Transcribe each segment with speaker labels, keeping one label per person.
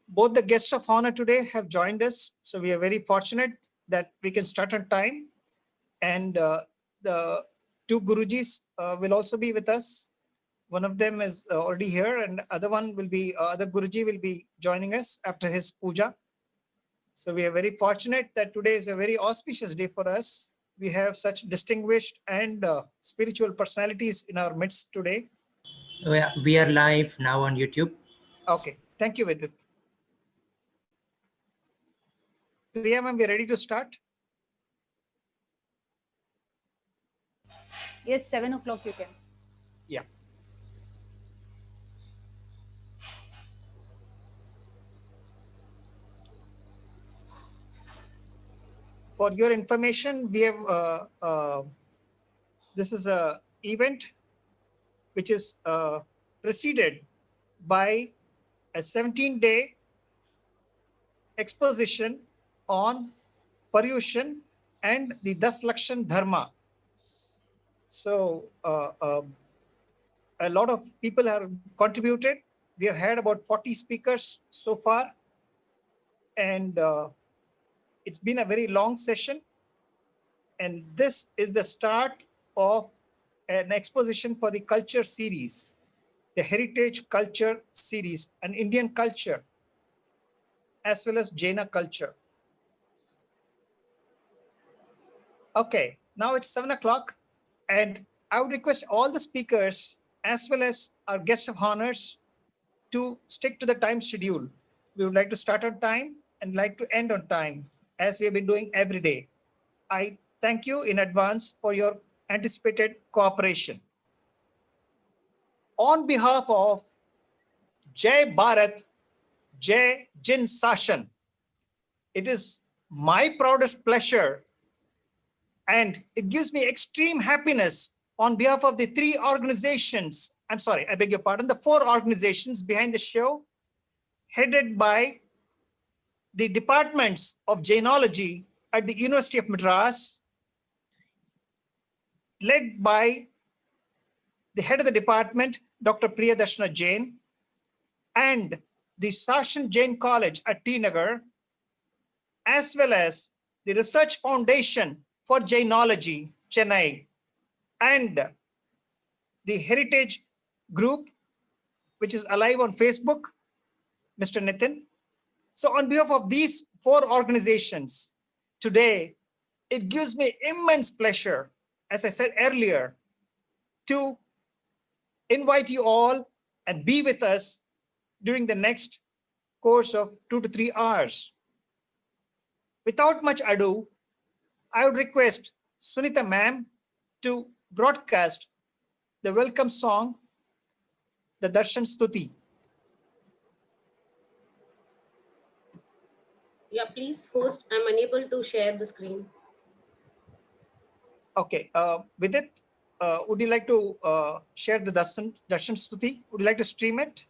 Speaker 1: Both the guests of honor today have joined us, so we are very fortunate that we can start on time. And the two Gurujis will also be with us. One of them is already here, and other one will be other Guruji will be joining us after his puja. So we are very fortunate that today is a very auspicious day for us. We have such distinguished and spiritual personalities in our midst today.
Speaker 2: We are live now on YouTube.
Speaker 1: Okay, thank you, Vidit. Priya ma'am, we are ready to start.
Speaker 3: Yes, 7 o'clock you can.
Speaker 1: Yeah. For your information, we have this is a event which is preceded by a 17-day exposition on Paryushan and the Das Lakshan Dharma. So a lot of people have contributed. We have had about 40 speakers so far, and it's been a very long session. And this is the start of an exposition for the culture series, the Heritage Culture series, an Indian culture, as well as Jaina culture. Okay, now it's 7 o'clock, and I would request all the speakers, as well as our guests of honors, to stick to the time schedule. We would like to start on time and like to end on time, as we have been doing every day. I thank you in advance for your anticipated cooperation. On behalf of Jai Bharat, Jai Jin Sashan, it is my proudest pleasure, and it gives me extreme happiness on behalf of the three organizations, I'm sorry, I beg your pardon, the four organizations behind the show, headed by the departments of Jainology at the University of Madras, led by the head of the department, Dr. Priyadarshana Jain, and the Sashan Jain College at T Nagar, as well as the Research Foundation for Jainology, Chennai, and the Heritage Group, which is alive on Facebook, Mr. Nitin. So on behalf of these four organizations, today, it gives me immense pleasure, as I said earlier, to invite you all and be with us during the next course of 2 to 3 hours. Without much ado, I would request Sunita ma'am to broadcast the welcome song, the Darshan Stuti.
Speaker 4: Yeah, please host. I'm unable to share the screen.
Speaker 1: Okay, Vidit, would you like to share the Darshan Stuti? Would you like to stream it?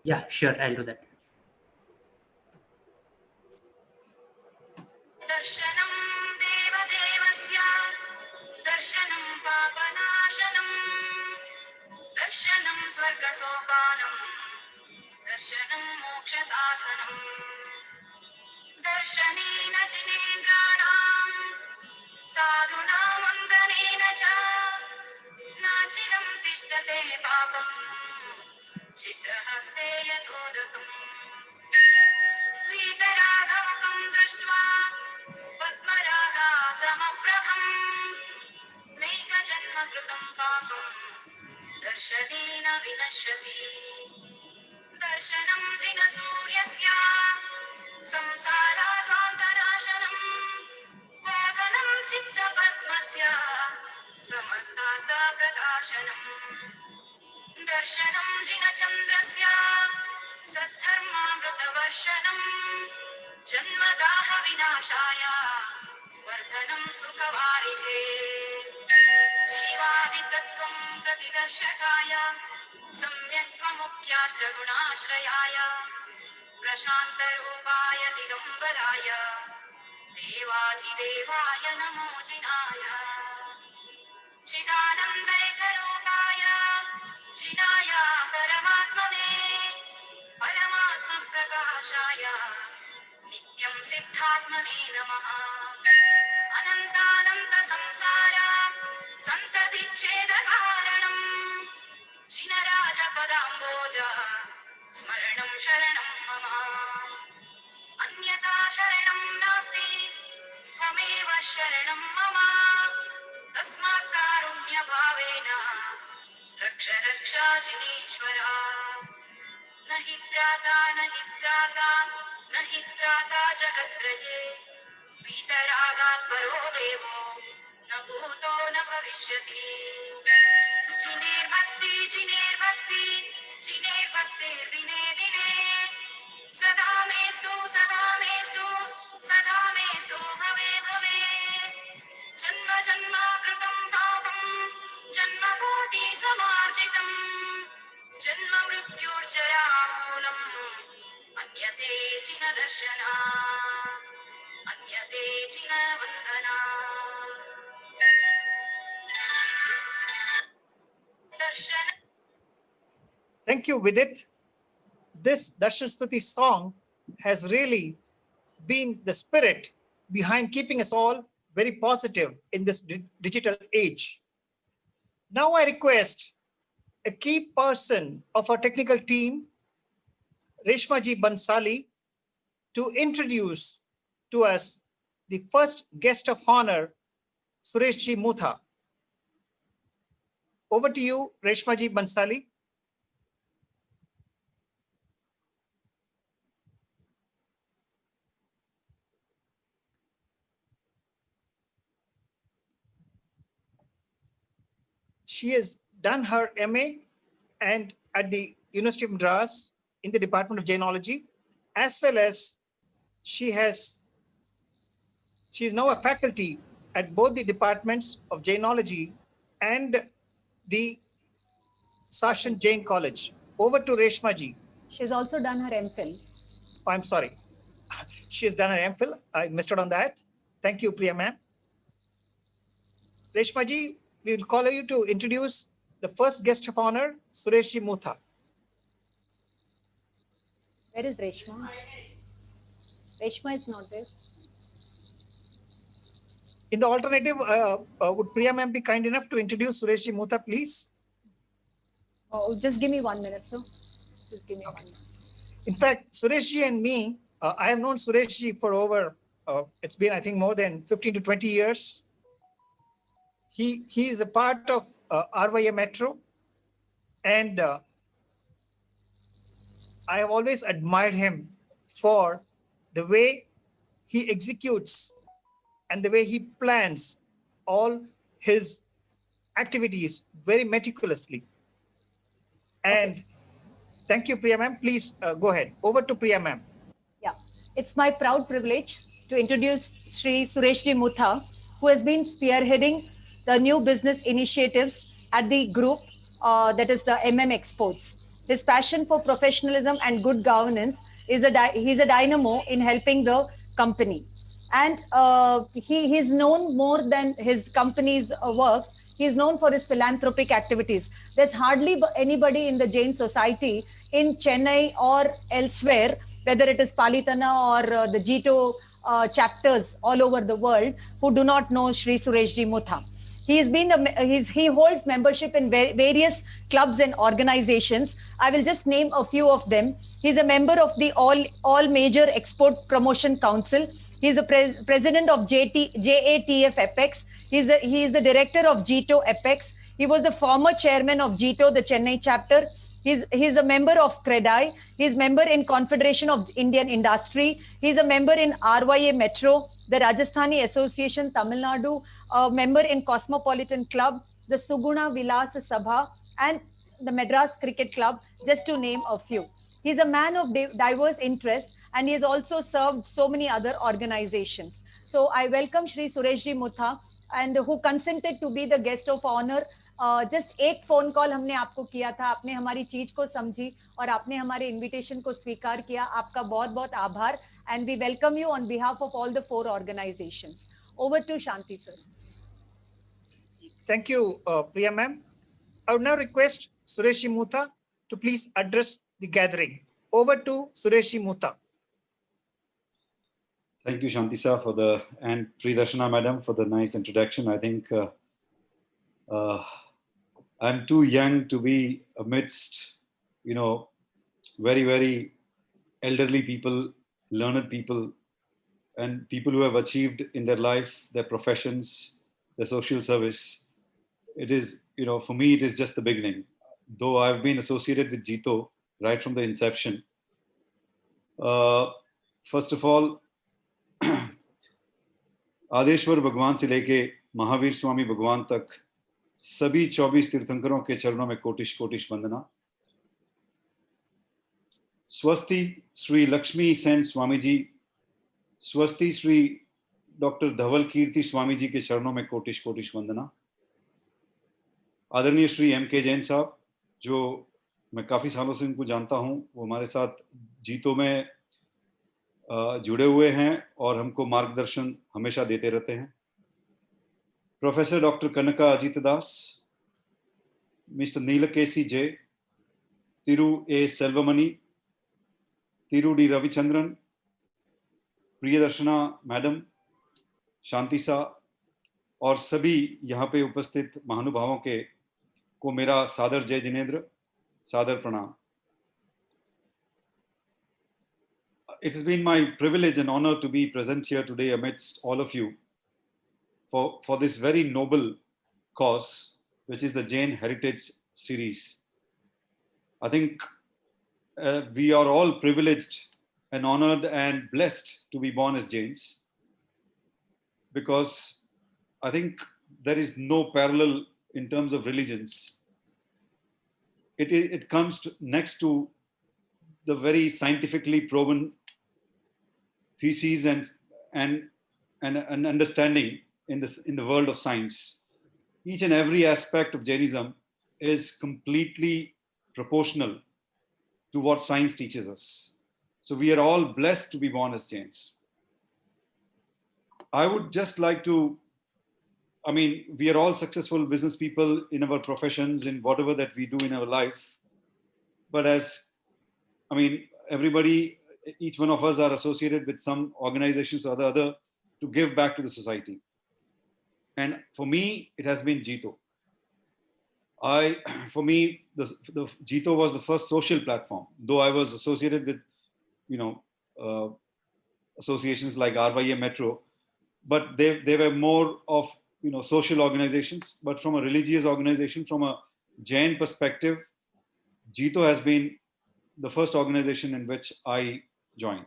Speaker 2: Yeah, sure, I'll do that.
Speaker 5: Darshanam Deva Devasya, Darshanam Papanashanam, Darshanam Swarga Sopanam, Darshanam Moksha Sadhanam, Darshanena Jinendranam, Sadhunam Vandanena Cha, Nachiram Tishtate Papam, Chitrahaste Yatodakam, Vitaraghavakam Drashtva, Padmaraga Samaprabham, Neka Janma Kritam Papam, Darshanena Vinashati, Darshanam Jina Suryasya, Samsaradvantanashanam, Bodhanam Chitta Padmasya, Samastartha Prakashanam, Darshanam Jina Chandrasya, Saddharmamritavarshanam, Janmadaha Vinashaya, Vardhanam Sukhavaride, Jivaditattvam Pratidarshakaya, Samyaktvamukyashtagunashrayaya, Prashantarupaya Digambaraya, Devadhidevaya Namo Jinaya, Chidanandaekarupaya, Jinaya Paramatmane, Paramatma परमात्मने नमः अनन्तानन्त संसार सन्ततिच्छेदकारणम् जिनराजपदाम्बोज स्मरणं शरणं मम अन्यथा शरणं नास्ति त्वमेव शरणं मम तस्मात् कारुण्यभावेन रक्ष रक्षा जिनेश्वरा न हि त्राता न हि त्राता जगत्त्रये वीतरागात् परो देवो न भूतो न भविष्यति जिनेर्भक्ति जिनेर्भक्तिर्दिने दिने सदा मेस्तु भवे भवे जन्म जन्माकृतं पापं जन्मकोटि समार्जितम् जन्म मृत्युर्जरामूलम् अन्यते चिन दर्शना अन्यते चिन वन्दना दर्शन
Speaker 1: Thank you, Vidit. This Darshan Stuti song has really been the spirit behind keeping us all very positive in this digital age. Now I request a key person of our technical team, Reshmaji Bansali, to introduce to us the first guest of honor, Suresh Muta. Over to you, Reshmaji Bansali. She has done her MA and at the University of Madras in the Department of Jainology, as well as she is now a faculty at both the departments of Jainology and the Sashan Jain College. Over to Reshmaji.
Speaker 3: She's also done her MPhil.
Speaker 1: Oh, I'm sorry. She has done her MPhil. I missed out on that. Thank you, Priya ma'am. Reshmaji, we will call you to introduce the first guest of honor, Suresh Muta.
Speaker 3: Where is Reshma? Reshma is not there.
Speaker 1: In the alternative, would Priya ma'am be kind enough to introduce Suresh Muta, please?
Speaker 3: Oh, just give me 1 minute, sir. Just give me 1 minute.
Speaker 1: In fact, Suresh and me, I have known Suresh for over, it's been, I think, more than 15 to 20 years. He is a part of RYA Metro, and I have always admired him for the way he executes and the way he plans all his activities very meticulously. And thank you, Priya ma'am. Please go ahead. Over to Priya ma'am.
Speaker 3: Yeah, it's my proud privilege to introduce Sri Suresh Muta, who has been spearheading the new business initiatives at the group, that is the Exports. His passion for professionalism and good governance he's a dynamo in helping the company. And he's known more than his company's works. He's known for his philanthropic activities. There's hardly anybody in the Jain society in Chennai or elsewhere, whether it is Palitana or the Jito chapters all over the world, who do not know Sri Suresh Muta. He holds membership in various clubs and organizations. I will just name a few of them. He's a member of the All Major Export Promotion Council. He's the president of JATF Apex. He is the director of Jito Apex. He was the former chairman of Jito, the Chennai chapter. He's a member of CREDAI. He's member in Confederation of Indian Industry. He's a member in RYA Metro, the Rajasthani Association, Tamil Nadu, a member in Cosmopolitan Club, the Suguna Vilas Sabha, and the Madras Cricket Club, just to name a few. He's a man of diverse interests, and he has also served so many other organizations. So I welcome Shri Suresh Muta, and who consented to be the guest of honor. Just एक phone call हमने आपको किया था, आपने हमारी चीज को समझी और आपने हमारे इनविटेशन को स्वीकार किया. आपका बहुत बहुत आभार, and we welcome you on behalf of all the 4 organizations. Over to Shanti sir.
Speaker 1: Thank you, Priya ma'am. I would now request Suresh Muta to please address the gathering. Over to Suresh Muta.
Speaker 6: Thank you, Shantisa, and Pridarshana, madam, for the nice introduction. I think I'm too young to be amidst, very, very elderly people, learned people, and people who have achieved in their life, their professions, their social service. It is, for me, it is just the beginning. Though I've been associated with Jito right from the inception. First of all, Adeshwar भगवान से लेके महावीर स्वामी भगवान तक सभी 24 तीर्थंकरों के चरणों में कोटिश कोटिश वंदना। स्वस्ति श्री लक्ष्मी सेन स्वामी जी, स्वस्ति श्री डॉक्टर धवलकीर्ति स्वामी जी के चरणों में कोटिश कोटिश वंदना। आदरणीय श्री एम के जैन साहब, जो मैं काफी सालों से उनको जानता हूं, वो हमारे साथ जीतो में जुड़े हुए हैं और हमको मार्गदर्शन हमेशा देते रहते हैं। प्रोफेसर डॉक्टर कनका अजित दास, मिस्टर नीलकेशी जे, तिरु ए सेल्वमणि, तिरु डी रविचंद्रन, प्रियदर्शना मैडम, शांति सा और सभी यहाँ पे उपस्थित महानुभावों को मेरा सादर जय जिनेन्द्र, सादर प्रणाम। It has been my privilege and honor to be present here today amidst all of you for this very noble cause, which is the Jain Heritage Series. I think we are all privileged and honored and blessed to be born as Jains, because I think there is no parallel in terms of religions. It comes next to the very scientifically proven theses and an understanding in the world of science. Each and every aspect of Jainism is completely proportional to what science teaches us. So we are all blessed to be born as Jains. I would just like to, we are all successful business people in our professions, in whatever that we do in our life. But everybody, each one of us are associated with some organizations or the other to give back to the society. And for me, it has been Jito. For me, the Jito was the first social platform, though I was associated with, associations like RYA Metro, but they were more of, social organizations. But from a religious organization, from a Jain perspective, Jito has been the first organization in which I joined.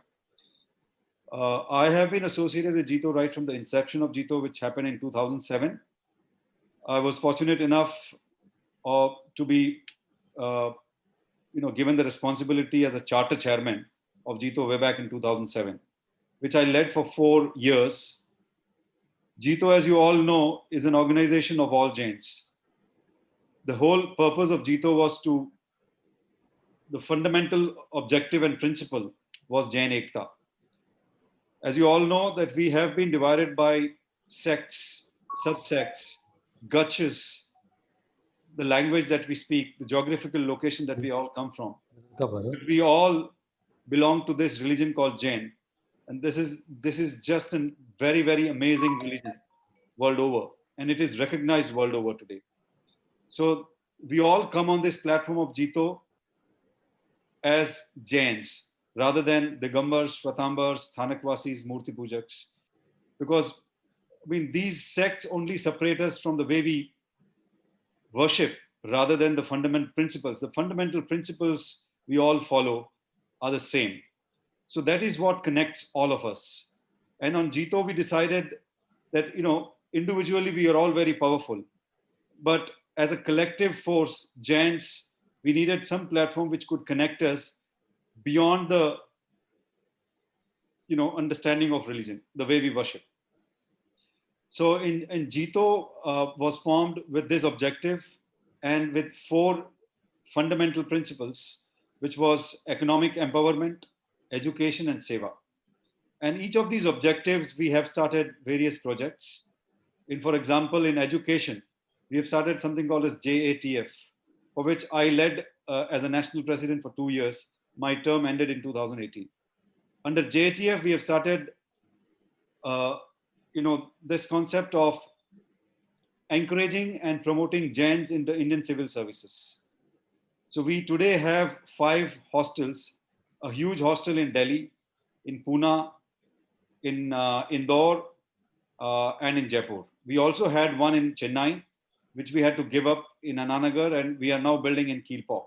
Speaker 6: I have been associated with Jito right from the inception of Jito, which happened in 2007. I was fortunate enough to be, given the responsibility as a charter chairman of Jito way back in 2007, which I led for 4 years. Jito, as you all know, is an organization of all Jains. The whole purpose of Jito was the fundamental objective and principle was Jain Ekta. As you all know, that we have been divided by sects, subsects, gutches, the language that we speak, the geographical location that we all come from. But we all belong to this religion called Jain. And this is just a very, very amazing religion world over. And it is recognized world over today. So we all come on this platform of Jito as Jains, rather than the Gambars, Swatambars, Thanakwasis, Murti Pujaks. Because, these sects only separate us from the way we worship, rather than the fundamental principles. The fundamental principles we all follow are the same. So that is what connects all of us. And on Jito, we decided that, individually we are all very powerful. But as a collective force, Jains, we needed some platform which could connect us beyond the, understanding of religion, the way we worship. So in Jito was formed with this objective and with 4 fundamental principles, which was economic empowerment, education, and seva. And each of these objectives, we have started various projects. For example, in education, we have started something called as JATF, for which I led as a national president for 2 years. My term ended in 2018. Under JATF, we have started this concept of encouraging and promoting Jains in the Indian civil services. So we today have 5 hostels, a huge hostel in Delhi, in Pune, in Indore, and in Jaipur. We also had one in Chennai, which we had to give up in Ananagar, and we are now building in Kilpauk.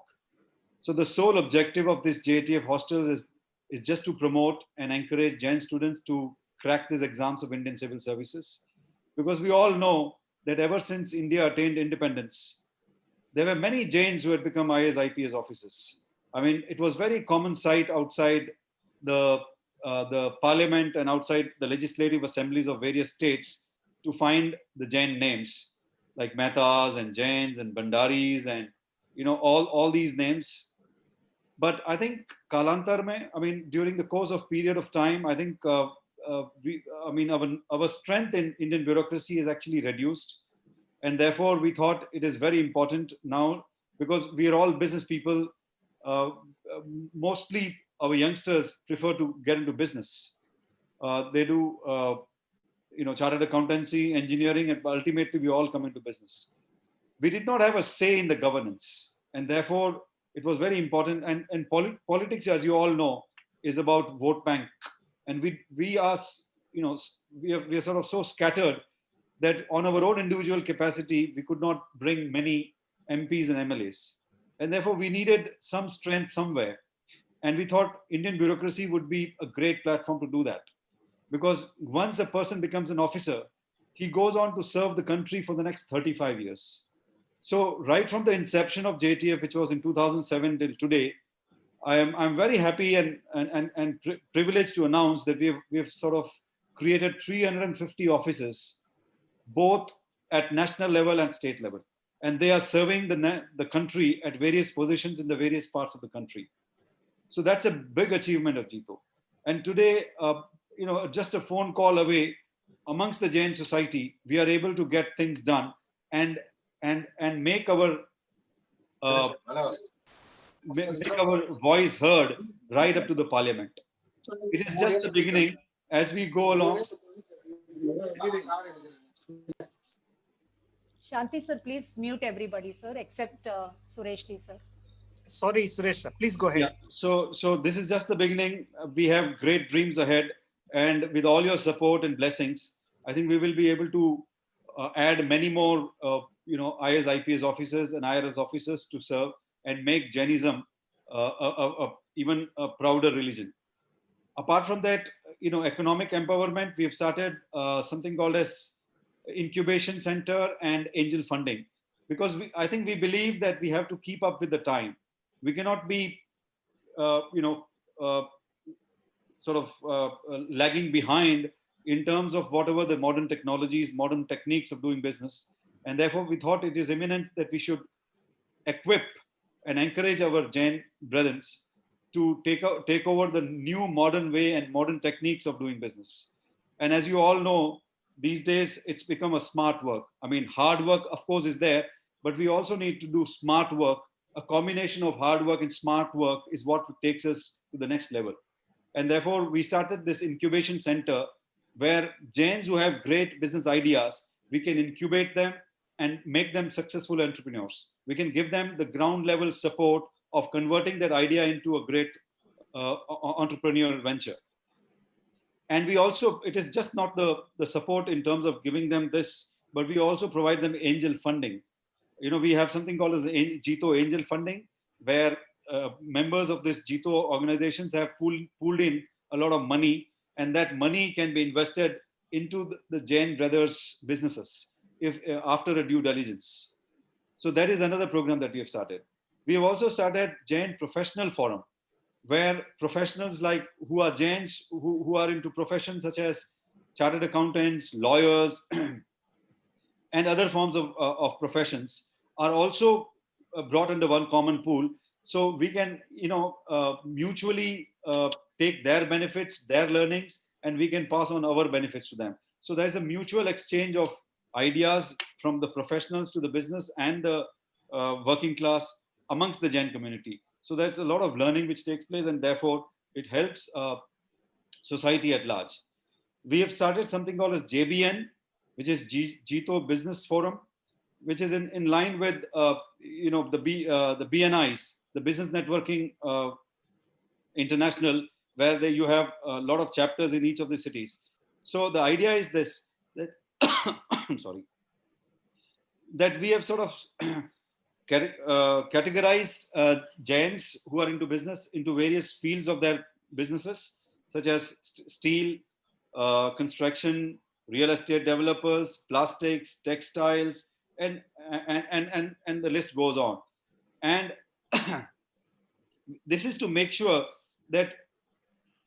Speaker 6: So the sole objective of this JTF hostels is just to promote and encourage Jain students to crack these exams of Indian civil services. Because we all know that ever since India attained independence, there were many Jains who had become IAS, IPS officers. I mean, it was very common sight outside the parliament and outside the legislative assemblies of various states to find the Jain names like Mehtas and Jains and Bandaris and all these names. But I think Kalantar mein, I mean, during the course of period of time, I think our strength in Indian bureaucracy is actually reduced. And therefore, we thought it is very important now, because we are all business people. Mostly our youngsters prefer to get into business. They do, chartered accountancy, engineering, and ultimately we all come into business. We did not have a say in the governance, and therefore it was very important. And politics, as you all know, is about vote bank, and we are sort of so scattered that on our own individual capacity we could not bring many MPs and MLAs, and therefore we needed some strength somewhere. And we thought Indian bureaucracy would be a great platform to do that, because once a person becomes an officer, he goes on to serve the country for the next 35 years. So right from the inception of JTF, which was in 2007 till today, I'm very happy and privileged to announce that we have sort of created 350 offices, both at national level and state level, and they are serving the country at various positions in the various parts of the country. So that's a big achievement of Jito. And today, just a phone call away, amongst the Jain society, we are able to get things done and make our voice heard right up to the parliament. It is just the beginning. As we go along.
Speaker 3: Shanti sir, please mute everybody, sir, except Suresh sir.
Speaker 1: Sorry, Suresh sir, please go ahead.
Speaker 6: Yeah. So this is just the beginning. We have great dreams ahead, and with all your support and blessings, I think we will be able to add many more, IAS, IPS officers and IRS officers to serve and make Jainism even a prouder religion. Apart from that, economic empowerment, we have started something called as incubation center and angel funding, because I think we believe that we have to keep up with the time. We cannot be, lagging behind in terms of whatever the modern technologies, modern techniques of doing business. And therefore, we thought it is imminent that we should equip and encourage our Jain brethren to take over the new modern way and modern techniques of doing business. And as you all know, these days it's become a smart work. I mean, hard work, of course, is there, but we also need to do smart work. A combination of hard work and smart work is what takes us to the next level. And therefore, we started this incubation center where Jains who have great business ideas, we can incubate them and make them successful entrepreneurs. We can give them the ground level support of converting that idea into a great entrepreneurial venture. And we also, it is just not the support in terms of giving them this, but we also provide them angel funding. We have something called as Jito Angel Funding, where members of this Jito organizations have pooled in a lot of money, and that money can be invested into the Jain brothers' businesses after a due diligence. So that is another program that we have started. We have also started Jain Professional Forum, where professionals like who are Jains, who are into professions such as chartered accountants, lawyers, and other forms of professions are also brought under one common pool. So we can, mutually take their benefits, their learnings, and we can pass on our benefits to them. So there's a mutual exchange of ideas from the professionals to the business and the working class amongst the Jain community. So there's a lot of learning which takes place, and therefore it helps society at large. We have started something called as JBN, which is Jito Business Forum, which is in line with the BNIs, the Business Networking International, where you have a lot of chapters in each of the cities. So the idea is this, that sorry, that we have sort of categorized Jains who are into business into various fields of their businesses, such as steel, construction, real estate developers, plastics, textiles, and the list goes on. And this is to make sure that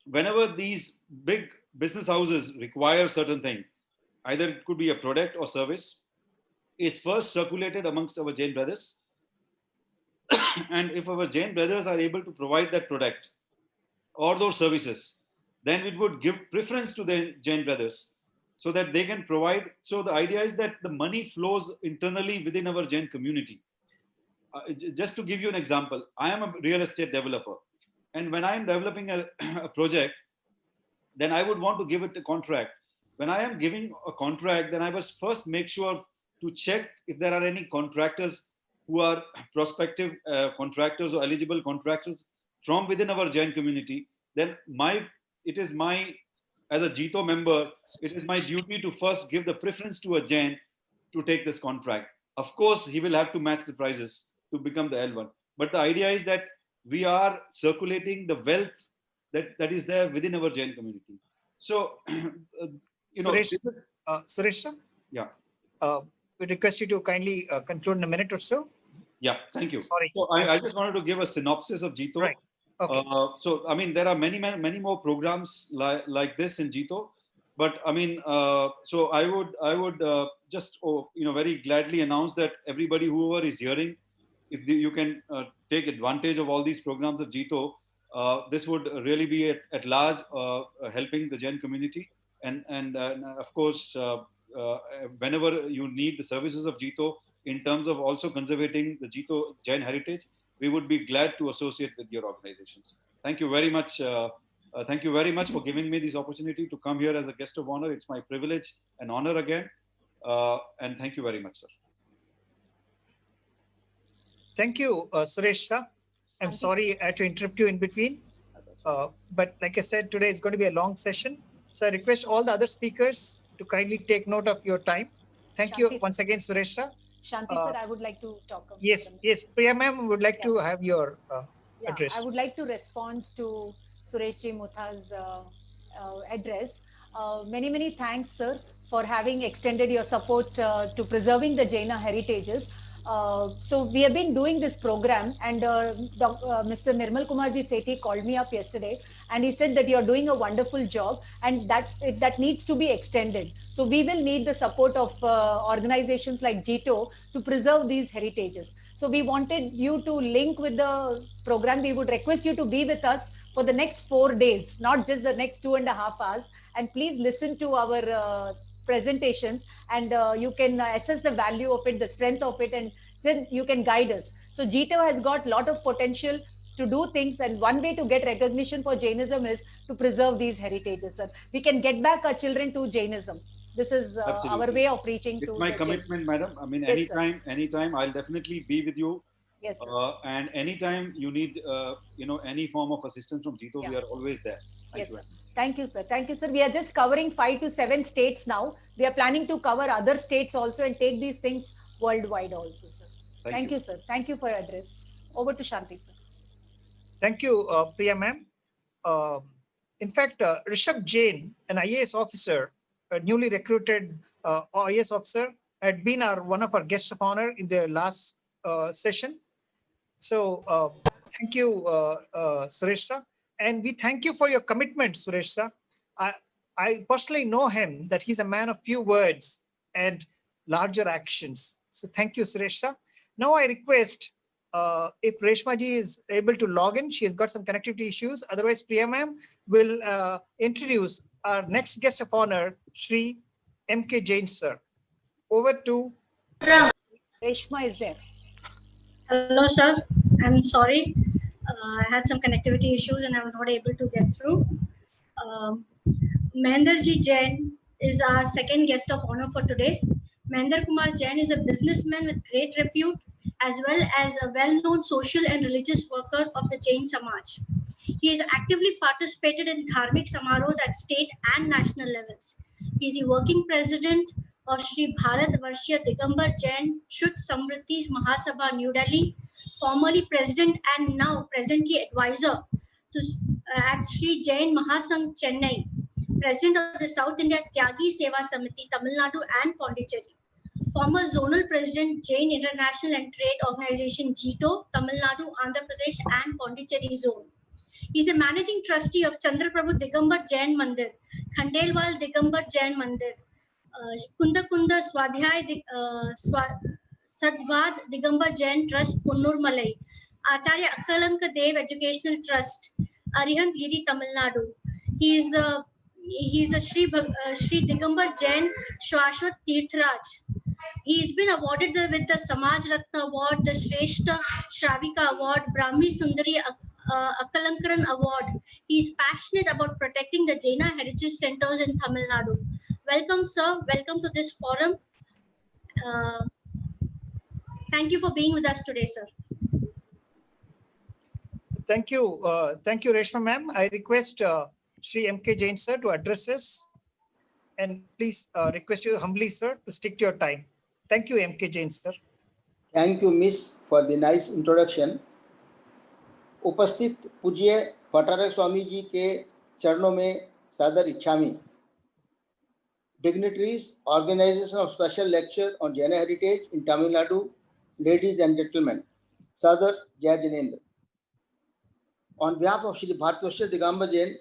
Speaker 6: whenever these big business houses require certain thing, either it could be a product or service, is first circulated amongst our Jain brothers. And if our Jain brothers are able to provide that product or those services, then it would give preference to the Jain brothers so that they can provide. So the idea is that the money flows internally within our Jain community. Just to give you an example, I am a real estate developer. And when I am developing a project, then I would want to give it a contract. When I am giving a contract, then I must first make sure to check if there are any contractors who are prospective contractors or eligible contractors from within our Jain community. Then as a Jito member, it is my duty to first give the preference to a Jain to take this contract. Of course, he will have to match the prices to become the L1. But the idea is that we are circulating the wealth that is there within our Jain community. So,
Speaker 1: Suresh, Suresh,
Speaker 6: yeah.
Speaker 1: We request you to kindly conclude in a minute or so.
Speaker 6: Yeah, thank you.
Speaker 1: Sorry.
Speaker 6: So I just wanted to give a synopsis of Jito.
Speaker 1: Right. Okay.
Speaker 6: So I mean, there are many more programs like this in Jito, but I mean, so I would just very gladly announce that everybody, whoever is hearing, if you can take advantage of all these programs of Jito, this would really be at large helping the Jain community, and of course, whenever you need the services of Jito in terms of also conserving the Jito Jain heritage, we would be glad to associate with your organizations. Thank you very much. Thank you very much for giving me this opportunity to come here as a guest of honor. It's my privilege and honor again. And thank you very much, sir.
Speaker 1: Thank you, Suresh. I'm sorry I had to interrupt you in between. But like I said, today is going to be a long session. So I request all the other speakers to kindly take note of your time. Thank you once again, Suresh.
Speaker 3: Shanti sir, I would like to talk about
Speaker 1: Yes, Priya ma'am would like to have your address.
Speaker 3: I would like to respond to Suresh Muta's address. Many thanks, sir, for having extended your support to preserving the Jaina heritages. So we have been doing this program, and Mr. Nirmal Kumarji Sethi called me up yesterday, and he said that you are doing a wonderful job, and that needs to be extended. So we will need the support of organizations like Jito to preserve these heritages. So we wanted you to link with the program. We would request you to be with us for the next 4 days, not just the next 2.5 hours. And please listen to our presentations, and you can assess the value of it, the strength of it, and then you can guide us. So Jito has got a lot of potential to do things, and one way to get recognition for Jainism is to preserve these heritages. Sir, we can get back our children to Jainism. This is our way of reaching to.
Speaker 6: It's my commitment, madam. I mean,
Speaker 3: yes,
Speaker 6: anytime, I'll definitely be with you.
Speaker 3: Yes, sir.
Speaker 6: And anytime you need, any form of assistance from Jito, we are always there.
Speaker 3: Yes, sir. Thank you, sir. Thank you, sir. We are just covering 5 to 7 states now. We are planning to cover other states also and take these things worldwide also, sir. Thank you, sir. Thank you for your address. Over to Shanti, sir.
Speaker 1: Thank you, Priya ma'am. In fact, Rishabh Jain, an IAS officer, a newly recruited IAS officer, had been one of our guests of honor in the last session. So thank you, Suresh. And we thank you for your commitment, Suresh. I personally know him, that he's a man of few words and larger actions. So thank you, Suresh. Now I request if Reshmaji is able to log in. She has got some connectivity issues. Otherwise, Priya ma'am will introduce our next guest of honor, Shri M K Jain, sir. Over to
Speaker 3: Reshma is there.
Speaker 7: Hello, sir. I'm sorry. I had some connectivity issues and I was not able to get through. Mahendra Jain is our second guest of honor for today. Mahendra Kumar Jain is a businessman with great repute as well as a well-known social and religious worker of the Jain Samaj. He has actively participated in dharmic samarohs at state and national levels. He is the working president of Sri Bharat Varshya Digambar Jain Shuddh Samrithi's Mahasabha, New Delhi, formerly president and now presently advisor to, at Sri Jain Mahasangh, Chennai, president of the South India Tyagi Seva Samiti, Tamil Nadu and Pondicherry, former zonal president, Jain International and Trade Organization, JITO, Tamil Nadu, Andhra Pradesh and Pondicherry Zone. He is the managing trustee of Chandraprabhu Digambar Jain Mandir, Khandelwal Digambar Jain Mandir, Kunda Kunda Swadhyay Sadvad Digambar Jain Trust, Punnur Malai, Acharya Akkalanka Dev Educational Trust, Arihant Giri, Tamil Nadu. He is a Sri Digambar Jain Shashwat Tirthraj. He's been awarded with the Samaj Ratna Award, the Shrestha Shravika Award, Brahmi Sundari Akkalankaran Award. He's passionate about protecting the Jaina heritage centers in Tamil Nadu. Welcome, sir. Welcome to this forum. Thank you for being with us today, sir.
Speaker 1: Thank you, Reshma ma'am. I request Sri M K Jain sir to address us, and please request you humbly, sir, to stick to your time. Thank you, M K Jain sir.
Speaker 8: Thank you, Miss, for the nice introduction. उपस्थित पूज्य भट्टारक स्वामी जी के चरणों में सादर इच्छामि. Dignitaries, organization of special lecture on Jaina heritage in Tamil Nadu, ladies and gentlemen, Sadar Jai Jinendra. On behalf of Shri Bharatvarshya Digambar Jain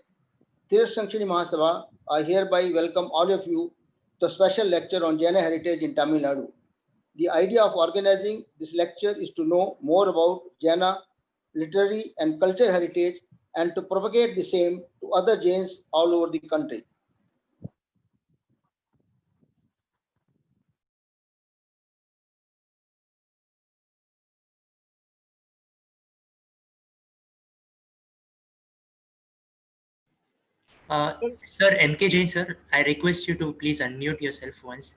Speaker 8: Tirsankhini Mahasabha, I hereby welcome all of you to a special lecture on Jaina heritage in Tamil Nadu. The idea of organizing this lecture is to know more about Jaina literary and cultural heritage and to propagate the same to other Jains all over the country.
Speaker 2: Sir M K Jain sir, I request you to please unmute yourself once.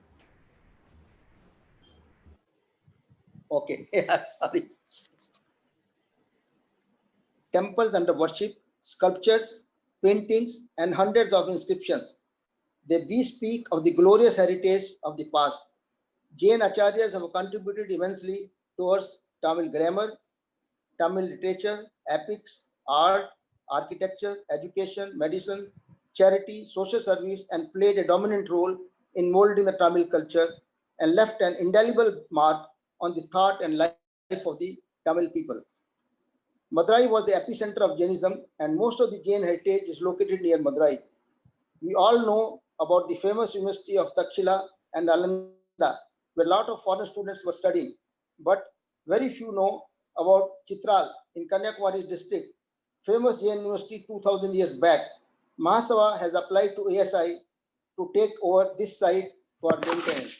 Speaker 8: Okay, yeah, sorry. Temples under worship, sculptures, paintings, and hundreds of inscriptions. They bespeak of the glorious heritage of the past. Jain Acharyas have contributed immensely towards Tamil grammar, Tamil literature, epics, art, architecture, education, medicine, charity, social service, and played a dominant role in molding the Tamil culture and left an indelible mark on the thought and life of the Tamil people. Madurai was the epicenter of Jainism, and most of the Jain heritage is located near Madurai. We all know about the famous University of Takshila and Nalanda, where a lot of foreign students were studying, but very few know about Chitral in Kanyakumari district, famous Jain University 2000 years back. Mahasabha has applied to ASI to take over this site for maintenance.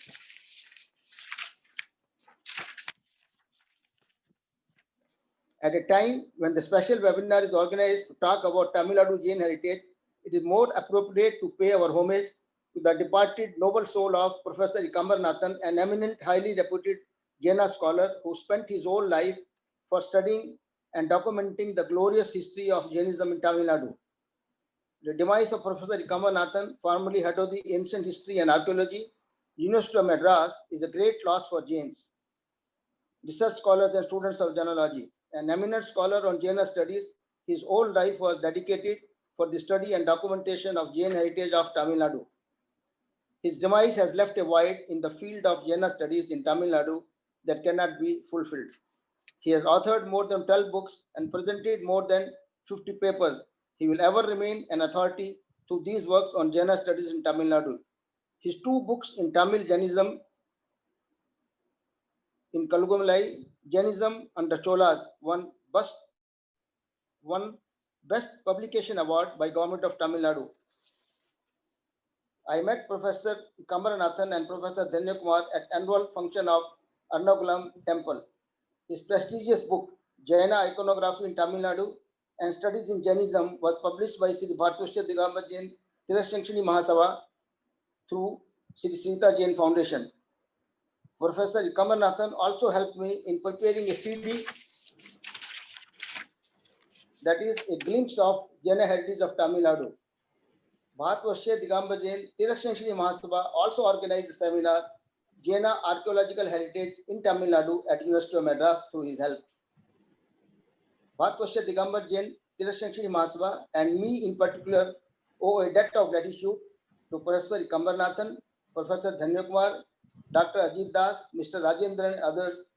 Speaker 8: At a time when the special webinar is organized to talk about Tamil Nadu Jain heritage, it is more appropriate to pay our homage to the departed noble soul of Professor Ikamarnathan, an eminent, highly reputed Jaina scholar who spent his whole life for studying and documenting the glorious history of Jainism in Tamil Nadu. The demise of Professor Ikamarnathan, formerly head of the Ancient History and Archaeology, University of Madras, is a great loss for Jains, research scholars and students of Jainology. An eminent scholar on Jaina studies, his whole life was dedicated for the study and documentation of Jain heritage of Tamil Nadu. His demise has left a void in the field of Jaina studies in Tamil Nadu that cannot be fulfilled. He has authored more than 12 books and presented more than 50 papers. He will ever remain an authority to these works on Jaina studies in Tamil Nadu. His two books in Tamil Jainism in Kalugumalai, Jainism under Cholas, won Best Publication Award by Government of Tamil Nadu. I met Professor Kamarnathan and Professor Dhanya Kumar at annual function of Arnakulam Temple. His prestigious book, Jaina Iconography in Tamil Nadu and Studies in Jainism, was published by Sri Bharatvarshya Digambar Jain Tirashankshini Mahasabha through Sri Sita Jain Foundation. Professor Kamarnathan also helped me in preparing a CD that is a glimpse of Jaina heritage of Tamil Nadu. Bhattrakha Digambar Jain Tirashankshini Mahasabha also organized a seminar, Jaina Archaeological Heritage in Tamil Nadu at University of Madras through his help. Bhattrakha Digambar Jain Tirashankshini Mahasabha and me in particular owe a debt of gratitude to Professor Kamarnathan, Professor Kumar, Dr. Ajitha, Mr. Rajendran and others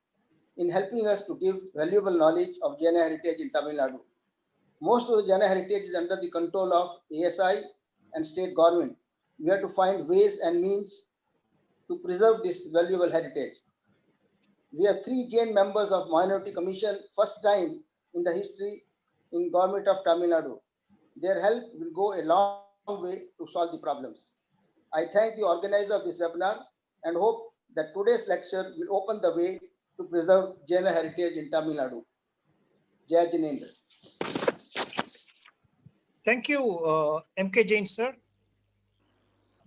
Speaker 8: in helping us to give valuable knowledge of Jaina heritage in Tamil Nadu. Most of the Jaina heritage is under the control of ASI and state government. We have to find ways and means to preserve this valuable heritage. We are 3 Jain members of Minority Commission, first time in the history in government of Tamil Nadu. Their help will go a long way to solve the problems. I thank the organizer of this webinar and hope that today's lecture will open the way to preserve Jaina heritage in Tamil Nadu. Jai Jinendra.
Speaker 1: Thank you, M K Jain, sir.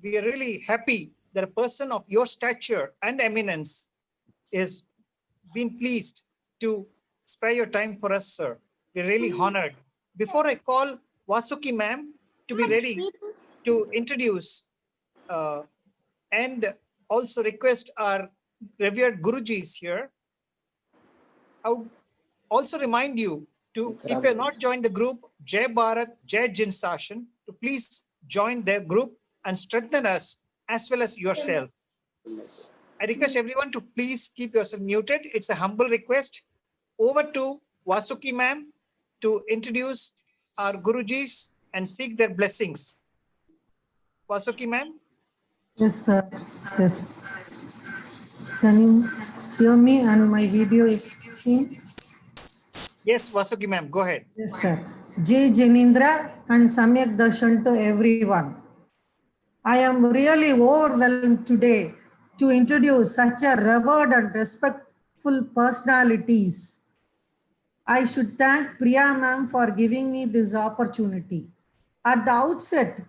Speaker 1: We are really happy that a person of your stature and eminence is being pleased to spare your time for us, sir. We're really honored. Before I call Vasuki ma'am to be ready to introduce and also request our revered Gurujis here, I would also remind you to, if you have not joined the group Jai Bharat, Jai Jin Sashan, to please join their group and strengthen us as well as yourself. I request everyone to please keep yourself muted. It's a humble request. Over to Vasuki ma'am to introduce our Gurujis and seek their blessings. Vasuki ma'am.
Speaker 9: Yes, sir. Yes. Can you hear me and my video is seen?
Speaker 1: Yes, Vasuki ma'am, go ahead.
Speaker 9: Yes, sir. Jai Janindra and Samyak Darshan to everyone. I am really overwhelmed today to introduce such a revered and respectful personalities. I should thank Priya ma'am for giving me this opportunity. At the outset,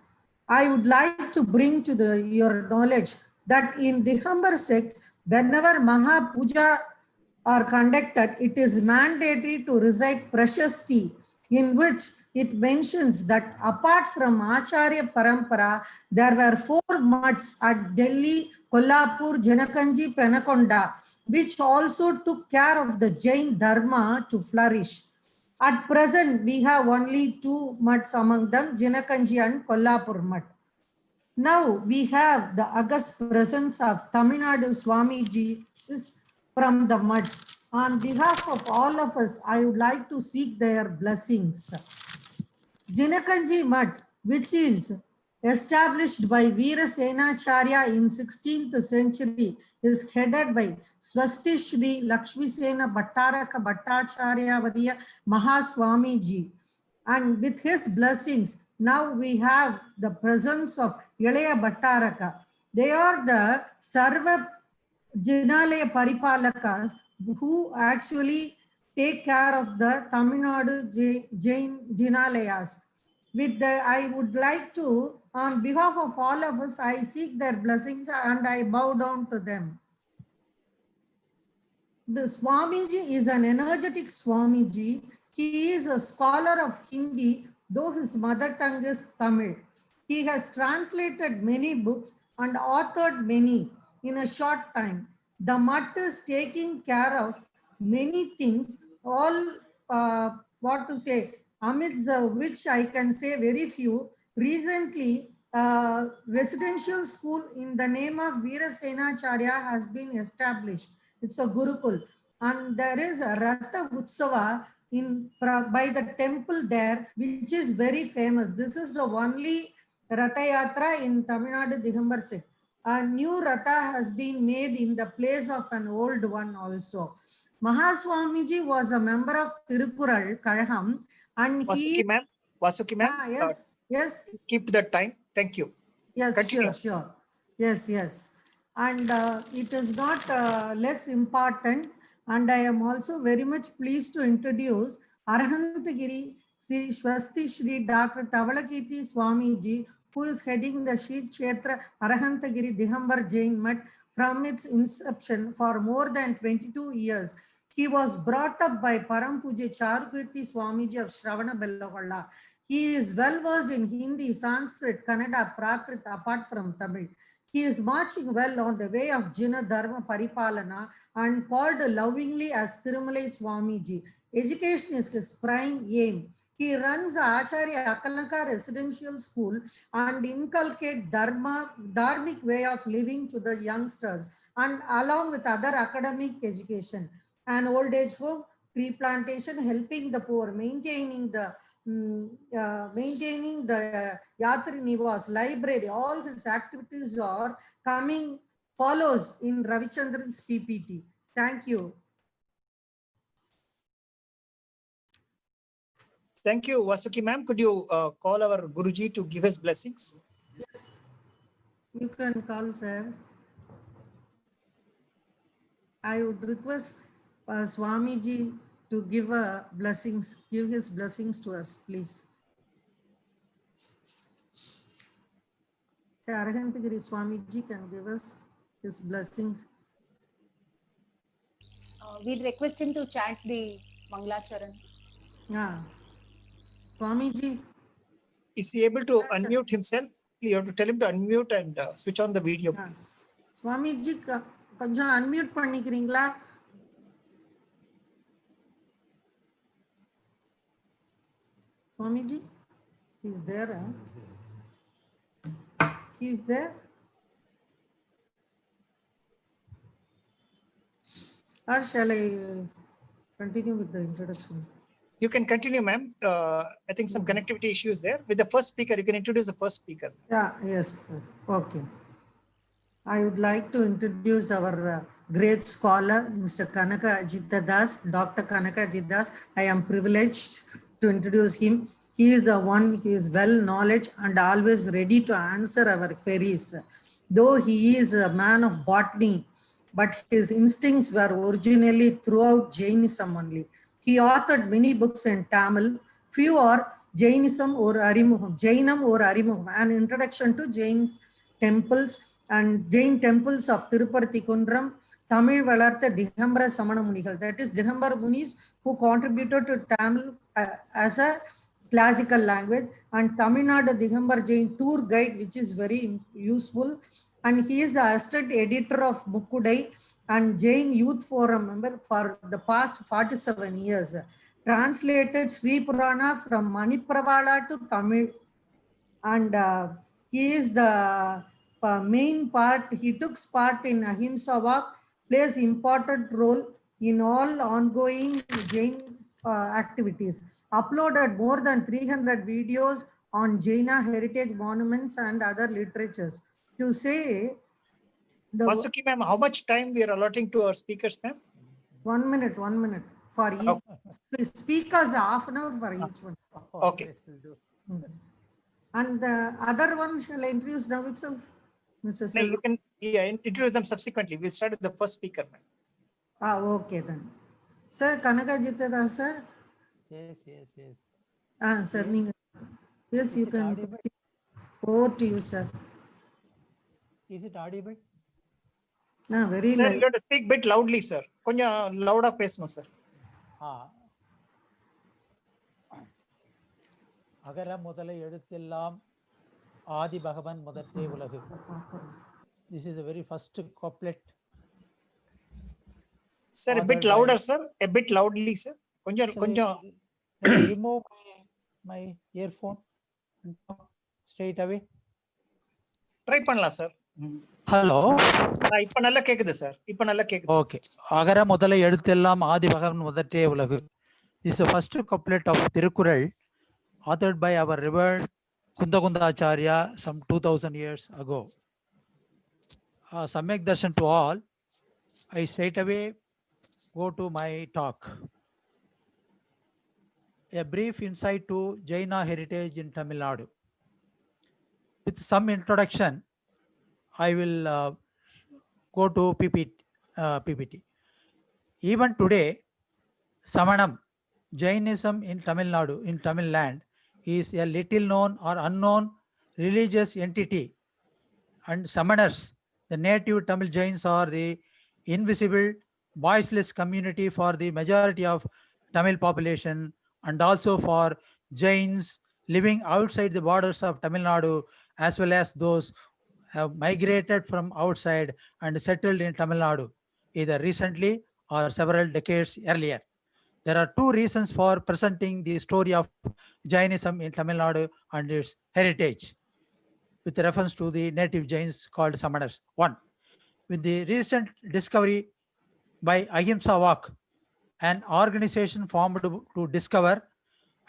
Speaker 9: I would like to bring to your knowledge that in Digambar sect, whenever Maha Puja are conducted, it is mandatory to recite precious tea, in which it mentions that apart from Acharya Parampara, there were 4 mutts at Delhi, Kolhapur, Janakanji, Penakonda, which also took care of the Jain Dharma to flourish. At present, we have only 2 mutts among them, Jinakanji and Kolhapur mutt. Now we have the august presence of Tamil Nadu Swamiji from the mutts. On behalf of all of us, I would like to seek their blessings. Jinakanji Mutt, which is established by Veera Senacharya in 16th century, is headed by SwastiSri Laxmisena Bhattarakha Bhattacharya Varya Mahaswamiji. And with his blessings, now we have the presence of Yalaya Bhattarakha. They are the Sarva Jinalaya Paripalakas who actually take care of the Tamil Nadu Jain Jinalayas. With the, I would like to, on behalf of all of us, I seek their blessings and I bow down to them. The Swamiji is an energetic Swamiji. He is a scholar of Hindi, though his mother tongue is Tamil. He has translated many books and authored many in a short time. The mutt is taking care of many things, all amidst which I can say very few. Recently, residential school in the name of Veera Senacharya has been established. It's a Gurukul. And there is a Ratha Utsava by the temple there, which is very famous. This is the only Ratha Yatra in Tamil Nadu Digambar sect. A new Ratha has been made in the place of an old one also. Mahaswamiji was a member of Tirukural Kalaham and
Speaker 1: Vasuki ma'am,
Speaker 9: yes, yes.
Speaker 1: Keep to that time. Thank you.
Speaker 9: Yes,
Speaker 1: Continue.
Speaker 9: sure. Yes, yes. And it is not less important. And I am also very much pleased to introduce Arahantagiri Sri SwastiSri Dr. Dhavalakeerthi Swamiji, who is heading the Shri Kshetra Arahantagiri Digambar Jain Mutt from its inception for more than 22 years. He was brought up by Param Pujya Charukirti Swamiji of Shravana Bellagolla. He is well versed in Hindi, Sanskrit, Kannada, Prakrit, apart from Tamil. He is marching well on the way of Jina Dharma Paripalana and called lovingly as Tirumalai Swamiji. Education is his prime aim. He runs the Acharya Akalaka Residential School and inculcate dharmic way of living to the youngsters, and along with other academic education, an old age home, tree plantation, helping the poor, maintaining the Yatri Nivas library. All his activities are follows in Ravichandran's PPT. Thank you.
Speaker 1: Thank you, Vasuki ma'am. Could you call our Guruji to give his blessings?
Speaker 9: Yes, you can call, sir. I would request Swamiji to give his blessings to us, please. Arahantagiri Swamiji can give us his blessings.
Speaker 3: We'd request him to chant the Mangalacharan.
Speaker 9: Yeah. Swamiji.
Speaker 1: Is he able to unmute himself? You have to tell him to unmute and switch on the video, please.
Speaker 9: Swamiji, கொஞ்சம் unmute பண்ணிக்கிறீங்களா? Swamiji, he's there. Huh? He's there. Or shall I continue with the introduction?
Speaker 1: You can continue, ma'am. I think some connectivity issues there. With the first speaker, you can introduce the first speaker.
Speaker 9: Yeah, yes. Okay. I would like to introduce our great scholar, Mr. Kanaka Ajitha Das, Dr. Kanaka Ajitha Das. I am privileged to introduce him. He is the one who is well knowledge and always ready to answer our queries. Though he is a man of botany, but his instincts were originally throughout Jainism only. He authored many books in Tamil. Few are Jainism or Arimukham, Jainam or Arimukham, an introduction to Jain temples and Jain temples of Tirupati Kundram, Tamil Valartha Digambara Samana Munigal. That is Digambar Munis who contributed to Tamil as a classical language, and Tamil Nadu Digambar Jain tour guide, which is very useful. And he is the assistant editor of Mukkudai and Jain Youth Forum member for the past 47 years. Translated Sri Purana from Manipravala to Tamil. And he is the main part. He took part in Ahimsa Walk, plays important role in all ongoing Jain activities. Uploaded more than 300 videos on Jaina heritage monuments and other literatures. To say
Speaker 1: Vasuki ma'am, how much time we are allotting to our speakers, ma'am?
Speaker 9: 1 minute for each speakers, half an hour for each one.
Speaker 1: Okay.
Speaker 9: And the other one, shall I introduce now itself? Mr.
Speaker 1: No, you can introduce them subsequently. We'll start with the first speaker, ma'am.
Speaker 9: Okay then. Sir, Kanaka Jittada, sir.
Speaker 10: Yes.
Speaker 9: Sir, yes, you can. Over to you, sir.
Speaker 10: Is it audible?
Speaker 9: Very
Speaker 1: loud. You have to speak a bit loudly, sir. Konja louder pesno, sir.
Speaker 10: அகர முதல எழுத்தெல்லாம் ஆதி பகவன் முதற்றே உலகு. This is the very first couplet.
Speaker 1: Sir, a bit louder, sir. A bit loudly, sir. Konja.
Speaker 10: Remove my earphone straight away.
Speaker 9: Try பண்ணலாம், sir.
Speaker 10: Hello.
Speaker 1: இப்ப நல்லா கேக்குது, sir. இப்ப நல்லா கேக்குது.
Speaker 10: Okay. அகர முதல எழுத்தெல்லாம் ஆதி பகவன் முதற்றே உலகு. This is the first couplet of Tirukural, authored by our revered Kundakunda Acharya some 2000 years ago. Samyak darshan to all. I straight away go to my talk. A brief insight to Jaina heritage in Tamil Nadu. With some introduction, I will go to PPT. Even today, Samanam, Jainism in Tamil Nadu, in Tamil land, is a little known or unknown religious entity, and summoners. The native Tamil Jains are the invisible, voiceless community for the majority of Tamil population, and also for Jains living outside the borders of Tamil Nadu, as well as those have migrated from outside and settled in Tamil Nadu, either recently or several decades earlier. There are two reasons for presenting the story of Jainism in Tamil Nadu and its heritage, with reference to the native Jains called summoners. One, with the recent discovery by Ahimsa Walk, an organization formed to discover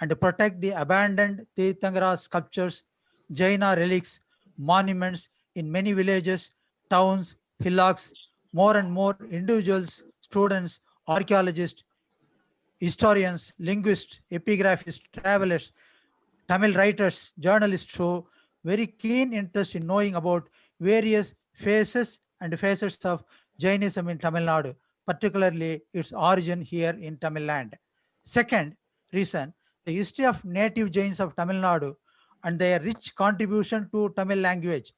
Speaker 10: and protect the abandoned Tirthangara sculptures, Jaina relics, monuments in many villages, towns, hillocks. More and more individuals, students, archaeologists, historians, linguists, epigraphists, travelers, Tamil writers, journalists show very keen interest in knowing about various phases and facets of Jainism in Tamil Nadu, particularly its origin here in Tamil Land. Second reason, the history of native Jains of Tamil Nadu and their rich contribution to Tamil language,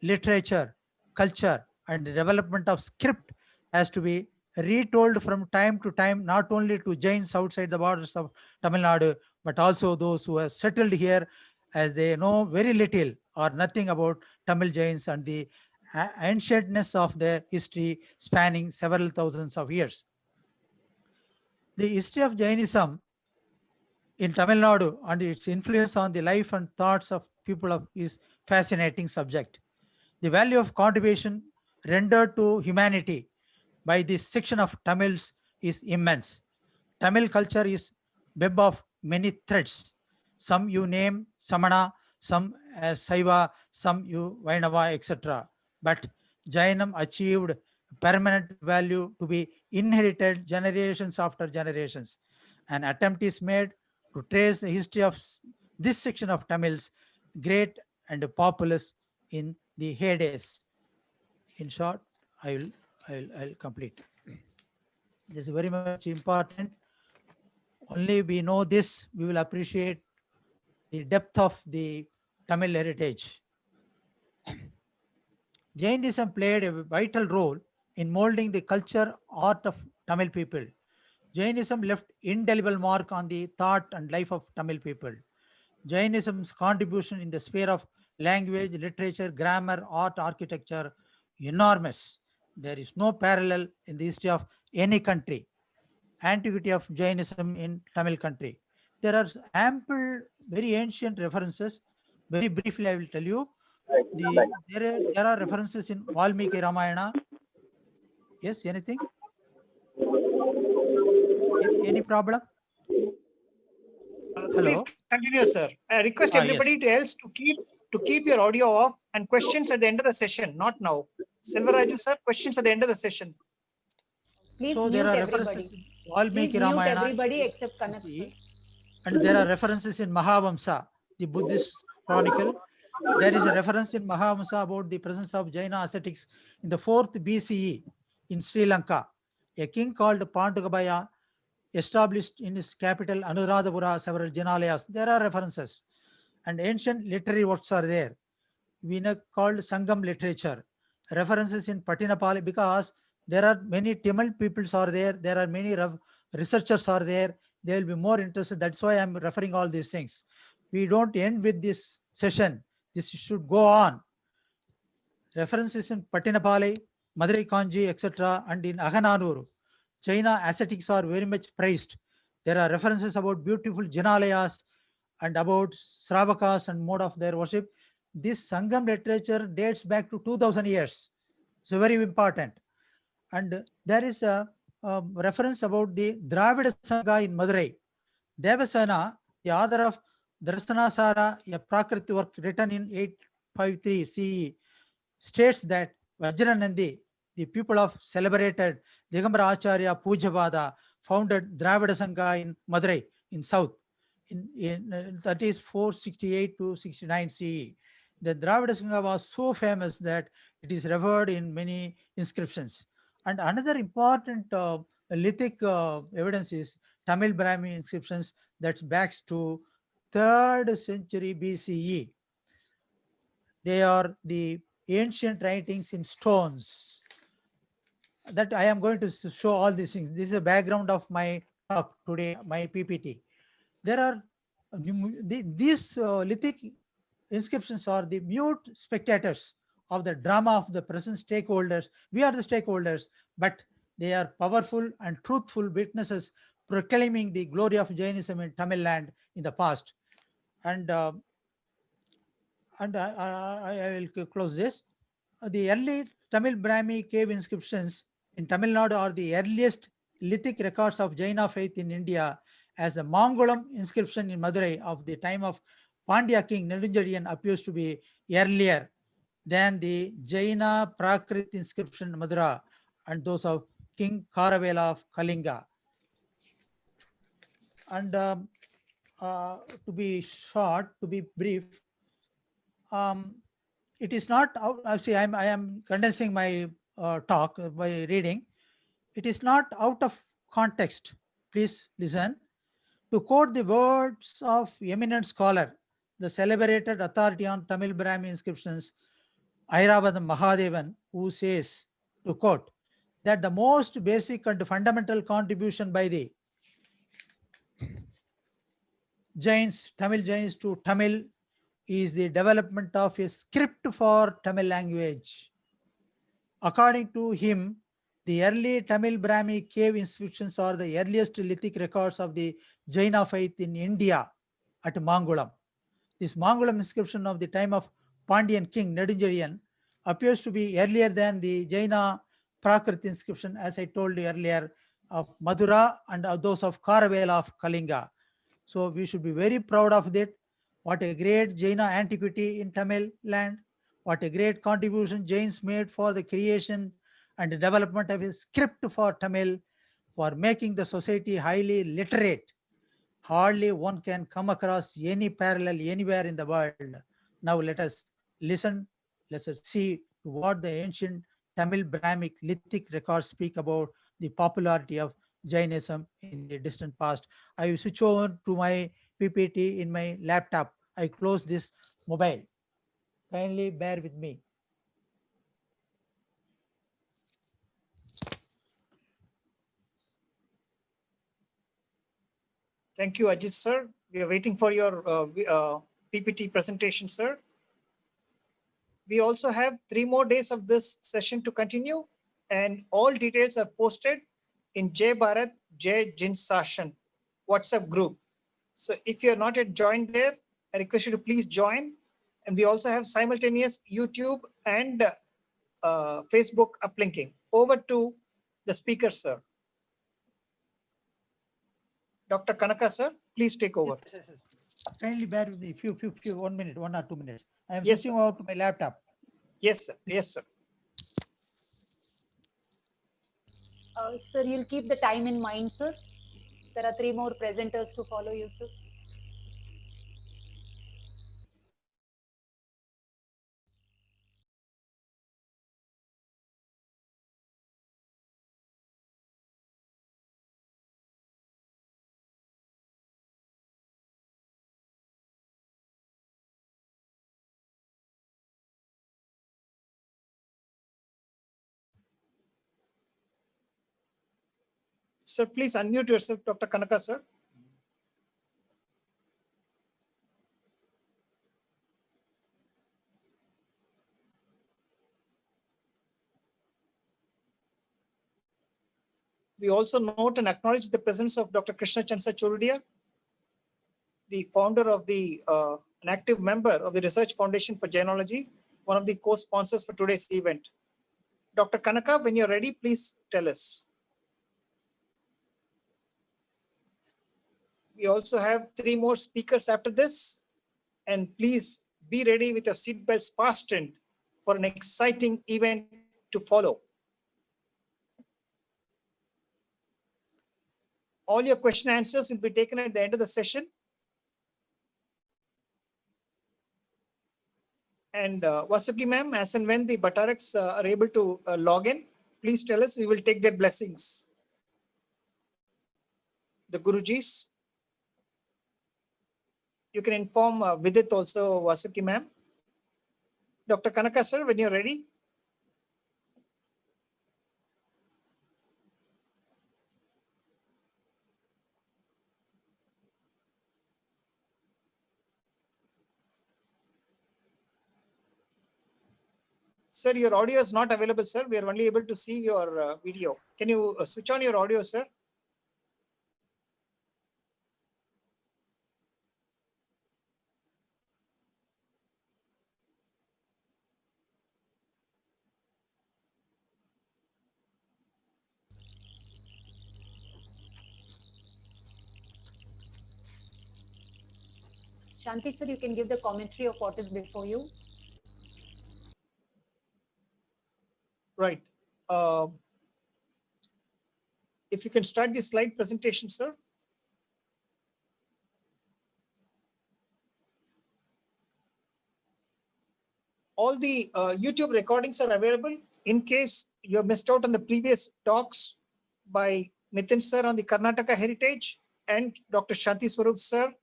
Speaker 10: literature, culture, and the development of script has to be retold from time to time, not only to Jains outside the borders of Tamil Nadu, but also those who have settled here, as they know very little or nothing about Tamil Jains and the ancientness of their history spanning several thousands of years. The history of Jainism in Tamil Nadu and its influence on the life and thoughts of people of is fascinating subject. The value of contribution rendered to humanity by this section of Tamils is immense. Tamil culture is web of many threads. Some you name Samana, some as Saiva, some you Vainava, etc. But Jainam achieved permanent value to be inherited generations after generations. An attempt is made to trace the history of this section of Tamils, great and populous in the heydays. In short, I'll complete. This is very much important. Only we know this, we will appreciate the depth of the Tamil heritage. Jainism played a vital role in molding the culture, art of Tamil people. Jainism left indelible mark on the thought and life of Tamil people. Jainism's contribution in the sphere of language, literature, grammar, art, architecture, enormous. There is no parallel in the history of any country. Antiquity of Jainism in Tamil country. There are ample, very ancient references. Very briefly, I will tell you. There are references in Valmiki Ramayana. Yes, anything? Any problem?
Speaker 1: Please
Speaker 10: Hello.
Speaker 1: continue, sir. I request everybody else to keep your audio off and questions at the end of the session, not now. Silvaraju sir, questions at the end of the session.
Speaker 3: Please
Speaker 10: So
Speaker 3: mute
Speaker 10: there are
Speaker 3: everybody.
Speaker 10: references in Valmiki
Speaker 3: Please mute
Speaker 10: Ramayana,
Speaker 3: everybody except Kanaka, sir.
Speaker 10: and there are references in Mahavamsa, the Buddhist chronicle. There is a reference in Mahavamsa about the presence of Jaina ascetics in the 4th BCE in Sri Lanka. A king called Pandugabaya established in his capital Anuradhapura several Jinalayas. There are references, and ancient literary works are there. We know called Sangam literature. References in Patinapali, because there are many Tamil peoples are there. There are many researchers are there. They will be more interested. That's why I'm referring all these things. We don't end with this session. This should go on. References in Patinapali, Madurai Kanchi, etc. and in Agananuru. Jaina ascetics are very much praised. There are references about beautiful Jinalayas and about Sravakas and mode of their worship. This Sangam literature dates back to 2000 years. So very important. And there is a reference about the Dravida Sangha in Madurai. Devasena, the author of Darsanasara, a Prakriti work written in 853 CE, states that Vajranandi, the people of celebrated Digambara Acharya Pujavada, founded Dravida Sangha in Madurai in south. That is 468 to 69 CE. The Dravida Sangha was so famous that it is revered in many inscriptions. And another important lithic evidence is Tamil Brahmi inscriptions that backs to 3rd century BCE. They are the ancient writings in stones. That I am going to show all these things. This is a background of my talk today, my PPT. There are these lithic inscriptions are the mute spectators of the drama of the present stakeholders. We are the stakeholders, but they are powerful and truthful witnesses proclaiming the glory of Jainism in Tamil land in the past. And I will close this. The early Tamil Brahmi cave inscriptions in Tamil Nadu are the earliest lithic records of Jaina faith in India, as the Mangulam inscription in Madurai of the time of Pandya king Nedunjadiyan appears to be earlier than the Jaina Prakrit inscription in Madura and those of King Karavela of Kalinga. And to be short, to be brief, it is not out. I am condensing my talk by reading. It is not out of context. Please listen. To quote the words of eminent scholar, the celebrated authority on Tamil Brahmi inscriptions, Airavatham Mahadevan, who says, to quote, that the most basic and fundamental contribution by the Jains, Tamil Jains to Tamil is the development of a script for Tamil language. According to him, the early Tamil Brahmi cave inscriptions are the earliest lithic records of the Jaina faith in India at Mangulam. This Mangulam inscription of the time of Pandyan king Nedunjadiyan appears to be earlier than the Jaina Prakrit inscription, as I told you earlier, of Madura and those of Karavela of Kalinga. So we should be very proud of that. What a great Jaina antiquity in Tamil land. What a great contribution Jains made for the creation and the development of a script for Tamil, for making the society highly literate. Hardly one can come across any parallel anywhere in the world. Now let us listen, let us see what the ancient Tamil Brahmic lithic records speak about the popularity of Jainism in the distant past. I will switch over to my PPT in my laptop. I close this mobile. Kindly bear with me.
Speaker 1: Thank you, Ajit sir. We are waiting for your PPT presentation, sir. We also have 3 more days of this session to continue, and all details are posted in Jai Bharat Jai Jin Sashan WhatsApp group. So if you're not yet joined there, I request you to please join. And we also have simultaneous YouTube and Facebook uplinking. Over to the speaker, sir. Dr. Kanaka, sir, please take over.
Speaker 10: Yes. Kindly bear with me. Few, 1 minute, 1 or 2 minutes. I am
Speaker 1: Yes,
Speaker 10: switching over to my laptop.
Speaker 1: Yes, sir. Yes, sir.
Speaker 3: Sir, you'll keep the time in mind, sir. There are 3 more presenters to follow you, sir.
Speaker 1: Sir, please unmute yourself, Dr. Kanaka, sir. We also note and acknowledge the presence of Dr. Krishna Chandra Chorudia, the founder of an active member of the Research Foundation for Jainology, one of the co-sponsors for today's event. Dr. Kanaka, when you're ready, please tell us. We also have 3 more speakers after this, and please be ready with your seatbelts fastened for an exciting event to follow. All your question answers will be taken at the end of the session. And Vasuki ma'am, as and when the Bhattaraks are able to log in, please tell us, we will take their blessings. The Gurujis. You can inform Vidit also, Vasuki ma'am. Dr. Kanaka, sir, when you're ready. Sir, your audio is not available, sir. We are only able to see your video. Can you switch on your audio, sir?
Speaker 3: Shanti, sir, you can give the commentary of what is before you.
Speaker 1: Right. If you can start the slide presentation, sir. All the YouTube recordings are available in case you missed out on the previous talks by Nitin sir on the Karnataka heritage and Dr. Shanti Swarup sir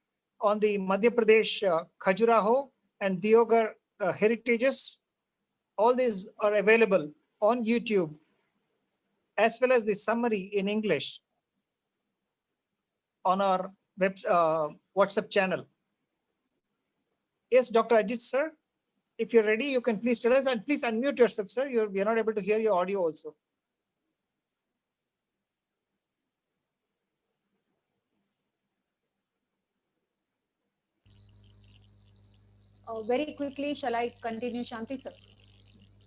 Speaker 1: on the Madhya Pradesh Khajuraho and Diogar heritages. All these are available on YouTube, as well as the summary in English on our web WhatsApp channel. Yes, Dr. Ajit sir, if you're ready, you can please tell us, and please unmute yourself, sir. We are not able to hear your audio also.
Speaker 3: Very quickly, shall I continue, Shanti, sir?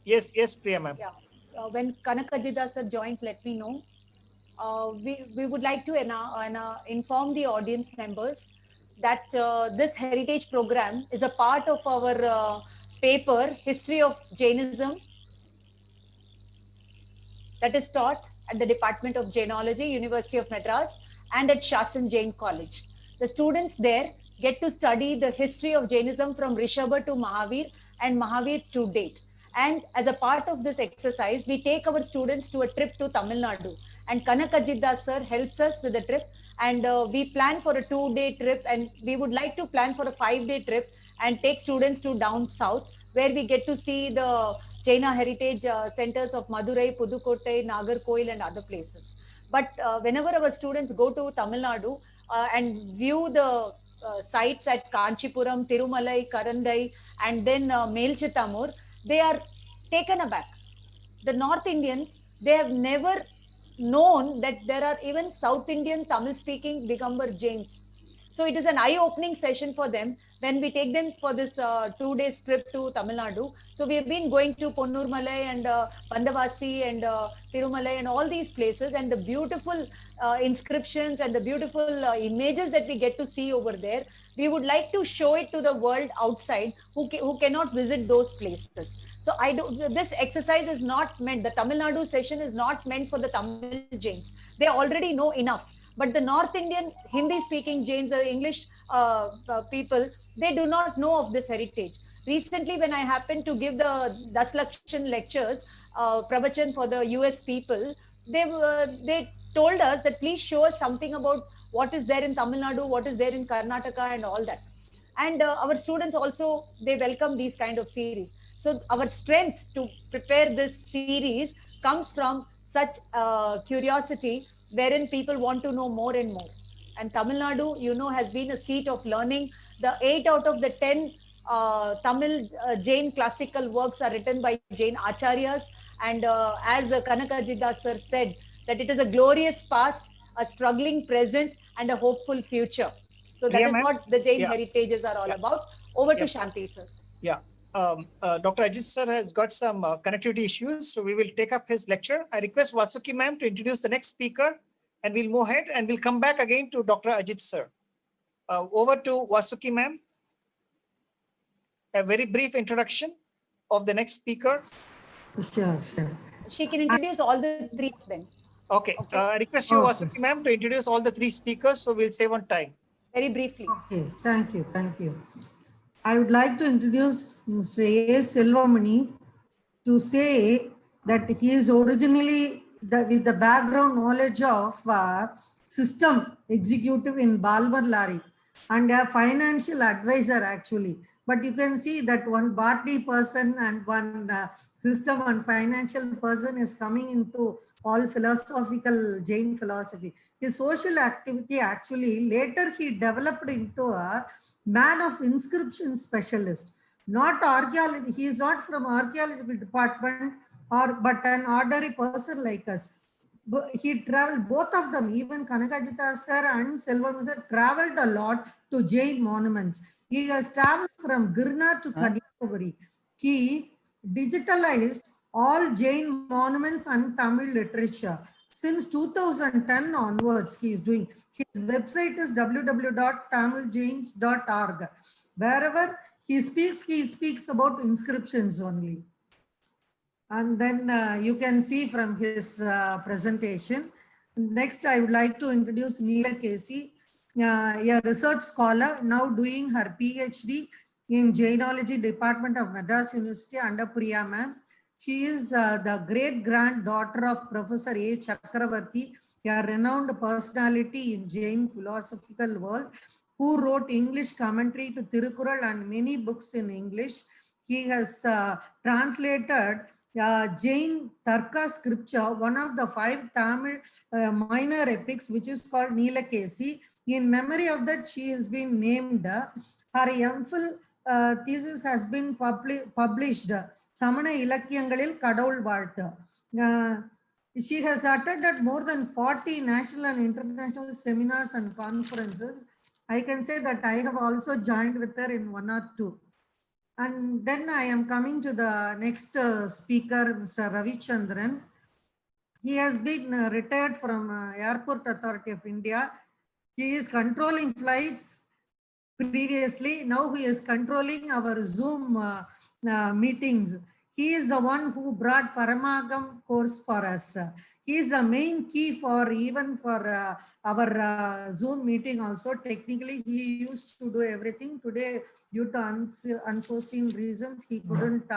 Speaker 1: Yes, yes, Priya ma'am.
Speaker 3: Yeah. When Kanaka Ajitha sir joins, let me know. We would like to inform the audience members that this heritage program is a part of our paper, History of Jainism, that is taught at the Department of Jainology, University of Madras, and at Shasan Jain College. The students there get to study the history of Jainism from Rishabha to Mahavir and Mahavir to date. And as a part of this exercise, we take our students to a trip to Tamil Nadu. And Kanaka Ajitha sir helps us with the trip. And we plan for a 2-day trip, and we would like to plan for a 5-day trip and take students to down south, where we get to see the Jaina heritage centers of Madurai, Pudukkottai, Nagarkoil, and other places. But whenever our students go to Tamil Nadu and view the sites at Kanchipuram, Tirumalai, Karandai, and then Melchittambur, they are taken aback. The North Indians, they have never known that there are even South Indian Tamil-speaking Digambar Jains. So it is an eye-opening session for them when we take them for this 2-day trip to Tamil Nadu. So we have been going to Ponnurmalai and Bandavasi and Tirumalai and all these places, and the beautiful inscriptions and the beautiful images that we get to see over there. We would like to show it to the world outside who cannot visit those places. So this exercise is not meant, the Tamil Nadu session is not meant for the Tamil Jains. They already know enough. But the North Indian Hindi-speaking Jains, the English people, they do not know of this heritage. Recently, when I happened to give the Daslakshan lectures, pravachan for the US people, they told us that please show us something about what is there in Tamil Nadu, what is there in Karnataka, and all that. And our students also, they welcome these kind of series. So our strength to prepare this series comes from such curiosity, wherein people want to know more and more. And Tamil Nadu, you know, has been a seat of learning. The 8 out of the 10 Tamil Jain classical works are written by Jain Acharyas. And as Kanaka Ajitha sir said, that it is a glorious past, a struggling present, and a hopeful future. So that is what the Jain heritages are all about. Over to Shanti, sir.
Speaker 1: Yeah. Dr. Ajit sir has got some connectivity issues, so we will take up his lecture. I request Vasuki ma'am to introduce the next speaker, and we'll move ahead and we'll come back again to Dr. Ajit sir. Over to Vasuki ma'am. A very brief introduction of the next speaker.
Speaker 9: Sure.
Speaker 3: She can introduce all the 3 of them.
Speaker 1: Okay. I request you, Vasuki ma'am, to introduce all the 3 speakers, so we'll save on time.
Speaker 3: Very briefly.
Speaker 9: Okay, thank you. I would like to introduce Mr. Selvamani, to say that he is originally with the background knowledge of system executive in Balmer Lari and a financial advisor actually But you can see that one botany person and one system and financial person is coming into all philosophical Jain philosophy. His social activity actually later he developed into a man of inscription specialist, not archaeology. He is not from archaeological department but an ordinary person like us. He traveled, both of them, even Kanaka Ajitha sir and Selvamani sir traveled a lot to Jain monuments. He has traveled from Girna to Kanyakumari. He digitalized all Jain monuments and Tamil literature. Since 2010 onwards, he is doing. His website is www.tamiljains.org. Wherever he speaks about inscriptions only. And then you can see from his presentation. Next, I would like to introduce Neelakeshi, a research scholar now doing her PhD in Jainology Department of Madras University under Priya ma'am. She is the great granddaughter of Professor A. Chakravarti, a renowned personality in Jain philosophical world, who wrote English commentary to Tirukural and many books in English. He has translated Jain Tarka scripture, one of the 5 Tamil minor epics, which is called Neelakeshi. In memory of that, she has been named. Her MPhil thesis has been published. Samana Ilakyangalil Kadavul Vartha. She has attended more than 40 national and international seminars and conferences. I can say that I have also joined with her in 1 or 2. And then I am coming to the next speaker, Mr. Ravichandran. He has been retired from Airport Authority of India. He is controlling flights previously. Now he is controlling our Zoom meetings. He is the one who brought Paramagam course for us. He is the main key for even for our Zoom meeting also. Technically, he used to do everything. Today, due to unforeseen reasons, he couldn't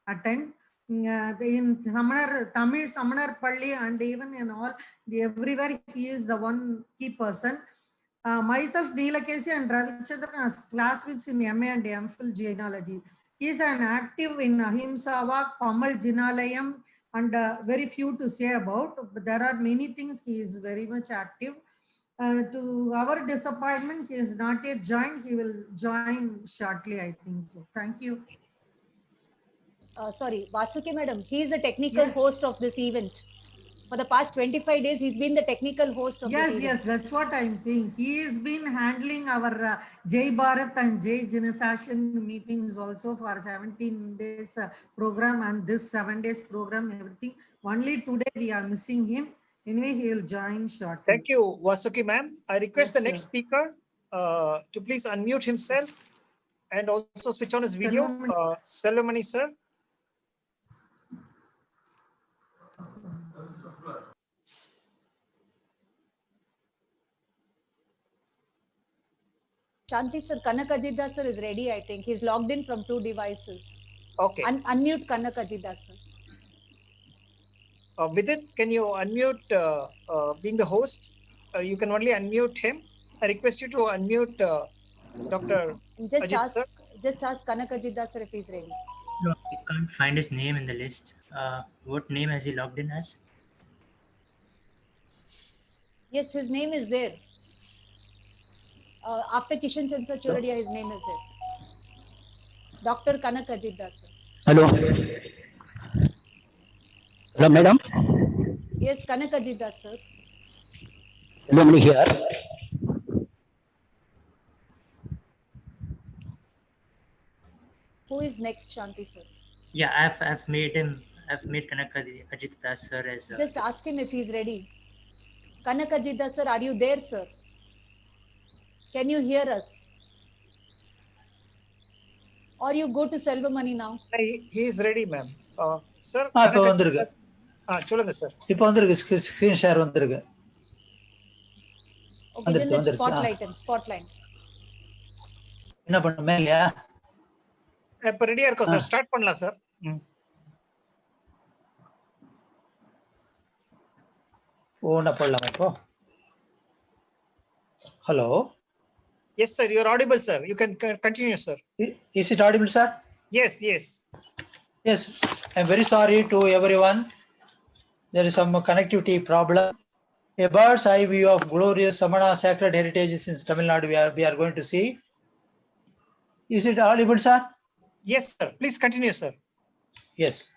Speaker 9: attend. In Samanar, Tamil Samanar Palli and even in all, everywhere he is the one key person. Myself, Neelakeshi and Ravichandran as classmates in MA and MPhil Jainology. He is an active in Ahimsa Walk, Pamal Jinalayam, and very few to say about, but there are many things he is very much active. To our disappointment, he has not yet joined. He will join shortly, I think so. Thank you.
Speaker 3: Sorry, Vasuki madam, he is the technical host of this event. For the past 25 days, he's been the technical host of this event.
Speaker 9: Yes, that's what I'm saying. He has been handling our Jai Bharat and Jai Jina session meetings also for 17 days program and this 7 days program, everything. Only today we are missing him. Anyway, he will join shortly.
Speaker 1: Thank you, Vasuki ma'am. I request the next speaker to please unmute himself and also switch on his video. Selvamani sir.
Speaker 3: Shanti sir, Kanaka Ajitha sir is ready, I think. He's logged in from 2 devices.
Speaker 1: Okay.
Speaker 3: Unmute Kanaka Ajitha sir.
Speaker 1: Vidit, can you unmute, being the host? You can only unmute him. I request you to unmute Dr. Ajit sir.
Speaker 3: Just ask Kanaka Ajitha sir if he's ready.
Speaker 2: No, I can't find his name in the list. What name has he logged in as?
Speaker 3: Yes, his name is there. After Kishan Chandra Choradia, his name is there. Dr. Kanaka Ajitha sir.
Speaker 11: Hello. Hello, madam.
Speaker 3: Yes, Kanaka Ajitha sir.
Speaker 11: Selvamani here.
Speaker 3: Who is next, Shanti sir?
Speaker 2: Yeah, I've made Kanaka Ajitha sir as.
Speaker 3: Just ask him if he's ready. Kanaka Ajitha sir, are you there, sir? Can you hear us? Or you go to Selvamani now?
Speaker 1: He is ready, ma'am. Sir.
Speaker 10: இப்போ வந்திருக்கு.
Speaker 1: சொல்லுங்க sir.
Speaker 10: இப்போ வந்திருக்கு, screen share வந்திருக்கு.
Speaker 3: Okay, then let's spotlight.
Speaker 10: என்ன பண்ணுமே இல்லையா?
Speaker 1: இப்போ ரெடியா இருக்கோம் சார். ஸ்டார்ட் பண்ணலாம் சார்.
Speaker 10: ஓன போடலாம் இப்போ. Hello.
Speaker 1: Yes, sir. You're audible, sir. You can continue, sir.
Speaker 10: Is it audible, sir?
Speaker 1: Yes, yes.
Speaker 10: Yes. I'm very sorry to everyone. There is some connectivity problem. A bird's eye view of glorious Samana sacred heritage in Tamil Nadu we are going to see. Is it audible, sir?
Speaker 1: Yes, sir. Please continue, sir.
Speaker 10: Yes.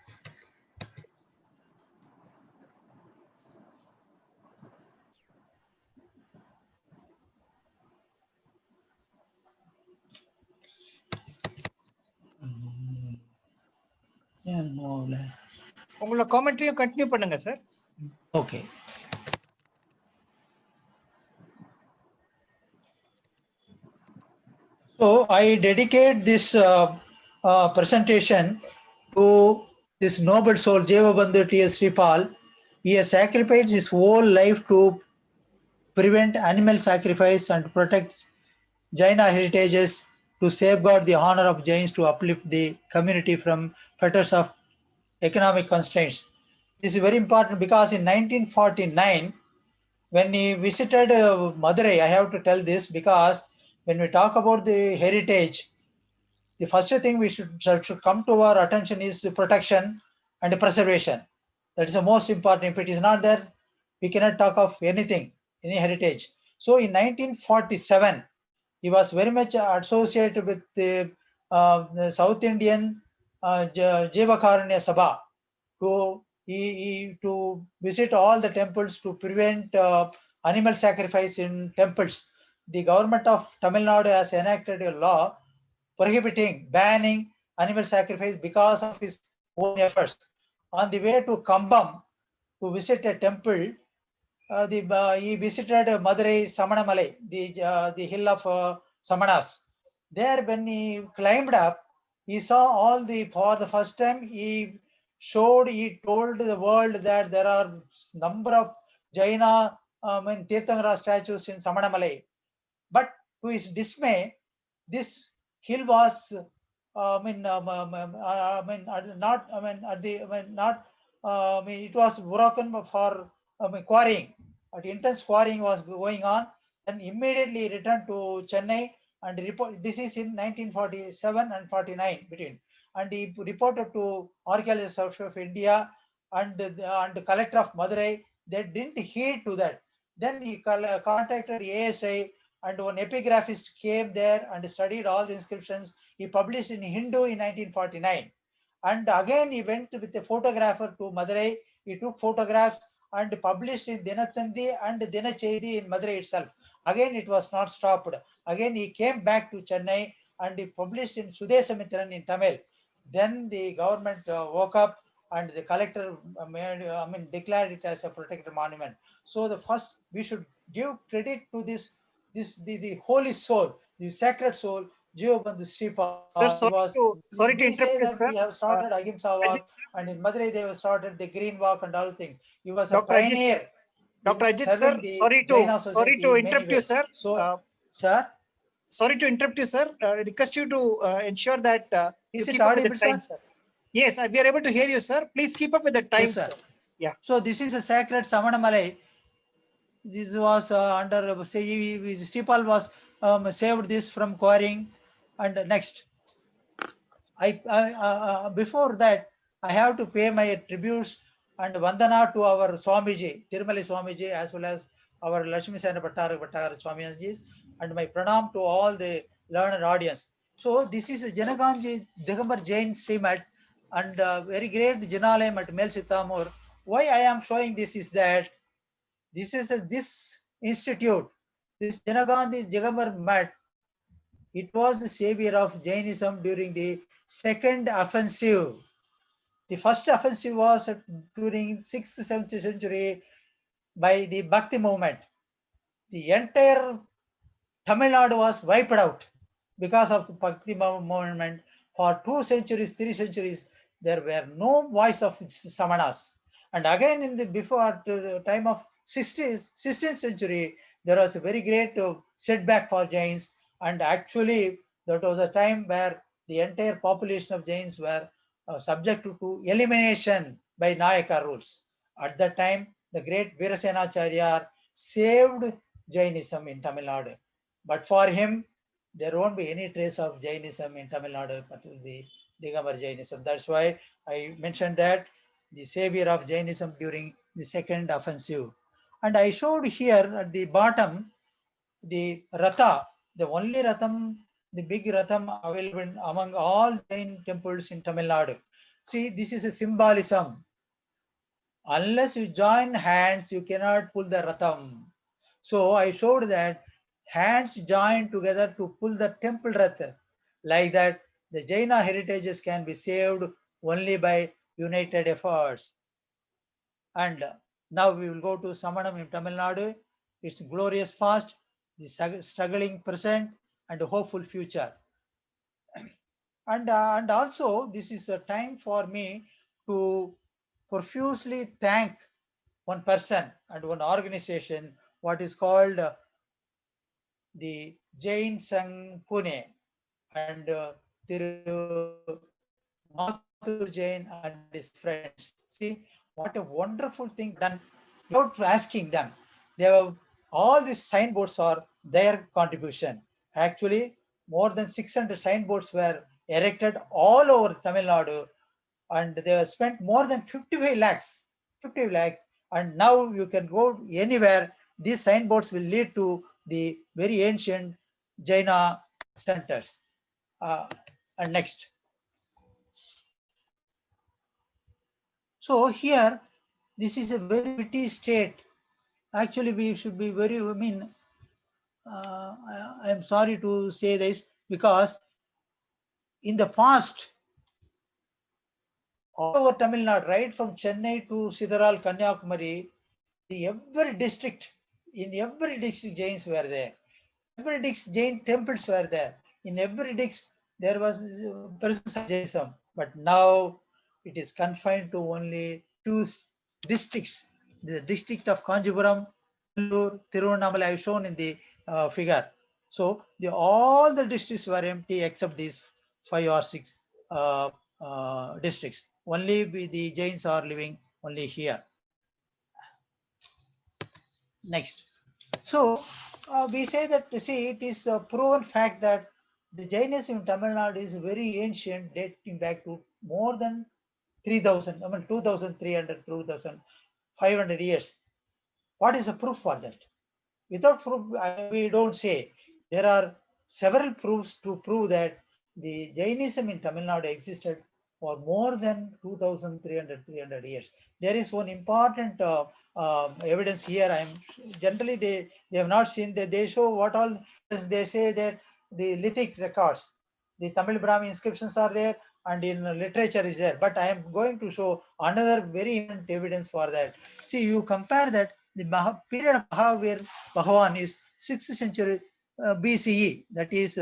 Speaker 1: உங்களோட commentary continue பண்ணுங்க, sir.
Speaker 10: Okay. So I dedicate this presentation to this noble soul, Jevabandhu T.S. Sripal. He has sacrificed his whole life to prevent animal sacrifice and protect Jaina heritages, to safeguard the honor of Jains, to uplift the community from fetters of economic constraints. This is very important because in 1949, when he visited Madurai, I have to tell this because when we talk about the heritage, the first thing we should come to our attention is the protection and the preservation. That is the most important. If it is not there, we cannot talk of anything, any heritage. So in 1947, he was very much associated with the South Indian Jevakaranya Sabha to visit all the temples to prevent animal sacrifice in temples. The government of Tamil Nadu has enacted a law prohibiting, banning animal sacrifice because of his own efforts. On the way to Kambam to visit a temple, he visited Madurai Samanamalai, the hill of Samanas. There, when he climbed up, he saw for the first time, he told the world that there are number of Jaina Tirthangara statues in Samanamalai. But to his dismay, this hill was it was broken for quarrying. Intense quarrying was going on, and immediately returned to Chennai and report. This is in 1947 and 49 between, and he reported to Archaeologists of India and the collector of Madurai. They didn't heed to that. Then he contacted ASI, and one epigraphist came there and studied all the inscriptions. He published in Hindu in 1949. And again, he went with a photographer to Madurai. He took photographs and published in Dinatandi and Dinachedi in Madurai itself. Again, it was not stopped. Again, he came back to Chennai and he published in Sudesamitran in Tamil. Then the government woke up and the collector declared it as a protected monument. So the first, we should give credit to the holy soul, the sacred soul, Jivabandhu Sripal.
Speaker 1: Sir, sorry to interrupt you, sir.
Speaker 10: We have started Ahimsa Walk, and in Madurai they have started the Green Walk and all things. He was a pioneer.
Speaker 1: Dr. Ajit, sir, sorry to interrupt you, sir.
Speaker 10: So, sir?
Speaker 1: Sorry to interrupt you, sir. I request you to ensure that you keep up with the time, sir. Yes, we are able to hear you, sir. Please keep up with the time, sir. Yeah.
Speaker 10: So this is a sacred Samanamalai. This was under Sripal was saved this from quarrying. And next, before that, I have to pay my tributes and vandana to our Swamiji, Tirumalai Swamiji, as well as our Laxmisena Bhattarakha Swamiji, and my pranam to all the learned audience. So this is a Jinaganji Digambar Jain Srimat and very great Jinalayam at Melchittambur. Why I am showing this is that this institute, this Janagandhi Jagambar Mat, it was the savior of Jainism during the second offensive. The first offensive was during 6th, 7th century by the Bhakti movement. The entire Tamil Nadu was wiped out because of the Bhakti movement. For 2 centuries, 3 centuries, there were no voice of Samanas. And again, before the time of 16th century, there was a very great setback for Jains. And actually, that was a time where the entire population of Jains were subject to elimination by Nayaka rules. At that time, the great Veerasenacharya saved Jainism in Tamil Nadu. But for him, there won't be any trace of Jainism in Tamil Nadu, but the Digambar Jainism. That's why I mentioned that the savior of Jainism during the second offensive. And I showed here at the bottom the Ratha, the only Ratham, the big Ratham available among all Jain temples in Tamil Nadu. See, this is a symbolism. Unless you join hands, you cannot pull the Ratham. So I showed that hands join together to pull the temple Rath. Like that, the Jaina heritages can be saved only by united efforts. And now we will go to Samanam in Tamil Nadu. It's glorious past, the struggling present, and a hopeful future. And also, this is a time for me to profusely thank one person and one organization, what is called the Jain Sangh Pune and Thiru Jain and his friends. See what a wonderful thing done without asking them. They have all these signboards are their contribution. Actually, more than 600 signboards were erected all over Tamil Nadu, and they have spent more than 55 lakhs. 50 lakhs, and now you can go anywhere. These signboards will lead to the very ancient Jaina centers. And next. So here, this is a very pretty state. Actually, we should be very, I am sorry to say this because in the past, all over Tamil Nadu, right from Chennai to Sidaral, Kanyakumari, every district, in every district, Jains were there. Every district, Jain temples were there. In every district, there was presence of Jainism. But now it is confined to only two districts. The district of Kanchipuram, Tirumalai, I have shown in the figure. So all the districts were empty except these 5 or 6 districts. Only the Jains are living only here. Next. So we say that, see, it is a proven fact that the Jainism in Tamil Nadu is very ancient, dating back to more than 3,000, 2,300, 2,500 years. What is the proof for that? Without proof, we don't say. There are several proofs to prove that the Jainism in Tamil Nadu existed for more than 2,300 years. There is one important evidence here. Generally they have not seen that. They show what all they say, that the lithic records, the Tamil Brahmi inscriptions are there, and in literature is there. But I am going to show another very important evidence for that. See, you compare that the period of Mahavir Bhagavan is 6th century BCE, that is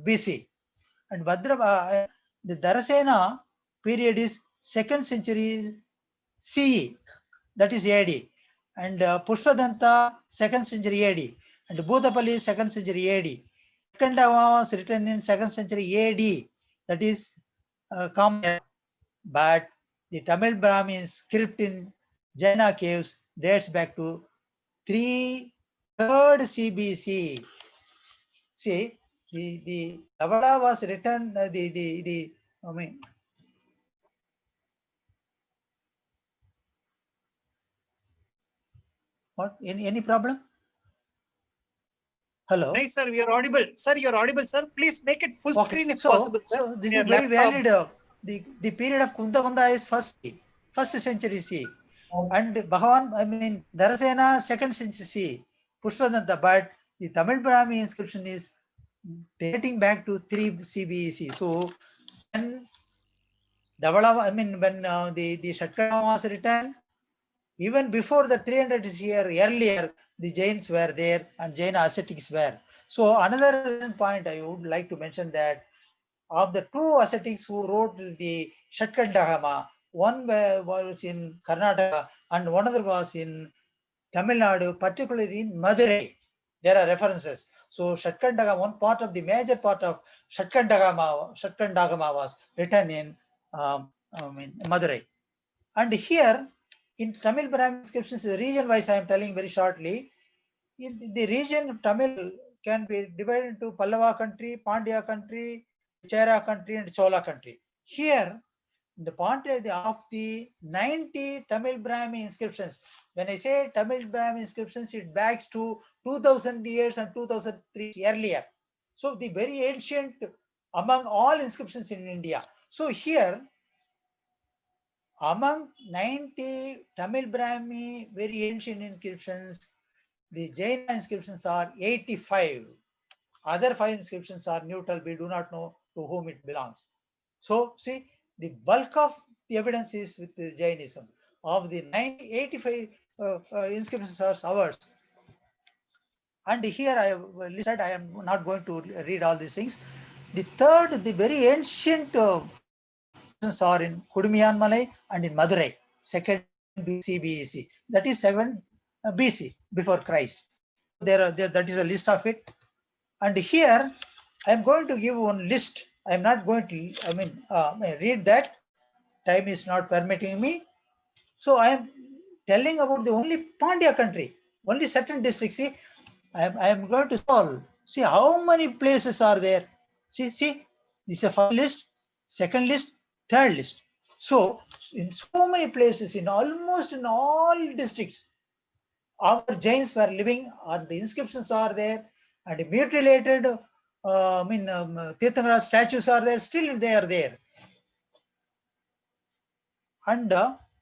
Speaker 10: BC, and the Dharasena period is 2nd century CE, that is AD, and Pushpadanta 2nd century AD, and Bhutapalli 2nd century AD. Shatkhanda was written in 2nd century AD, that is common. But the Tamil Brahmin script in Jaina caves dates back to 3rd CBC. See, the Dhavala was written, what? Any problem? Hello?
Speaker 1: Nice, sir. We are audible. Sir, you're audible, sir. Please make it full screen if possible, sir.
Speaker 10: So this
Speaker 1: Your
Speaker 10: is very
Speaker 1: laptop.
Speaker 10: valid. The period of Kundavanda is first century C. And Bhagavan, Dharasena 2nd century C. Pushpadanta, but the Tamil Brahmi inscription is dating back to 3 CBC. So when Dhavala, when the Shatkhanda was written, even before the 300 year earlier, the Jains were there and Jaina ascetics were. So another point I would like to mention that of the 2 ascetics who wrote the Shatkandagama, one was in Karnataka and one other was in Tamil Nadu, particularly in Madurai. There are references. So Shatkandagama, one part of the major part of Shatkandagama was written in Madurai. And here in Tamil Brahmi inscriptions, region wise, I am telling very shortly. The region of Tamil can be divided into Pallava country, Pandya country, Chera country, and Chola country. Here, the Pandya of the 90 Tamil Brahmi inscriptions. When I say Tamil Brahmi inscriptions, it backs to 2000 years and 2003 earlier. So the very ancient among all inscriptions in India. So here, among 90 Tamil Brahmi very ancient inscriptions, the Jaina inscriptions are 85. Other 5 inscriptions are neutral. We do not know to whom it belongs. So see, the bulk of the evidence is with the Jainism. Of the 85 inscriptions are ours. And here I have listed, I am not going to read all these things. The third, the very ancient inscriptions are in Kudumiyanmalai and in Madurai, 2nd BC BEC. That is 7 BC, before Christ. That is a list of it. And here I am going to give one list. I am not going to, read that. Time is not permitting me. So I am telling about the only Pandya country, only certain districts. See, I am going to solve. See how many places are there. See, this is a first list, second list, third list. So in so many places, in almost in all districts, our Jains were living, and the inscriptions are there, and mutilated Tirthankara statues are there, still they are there. And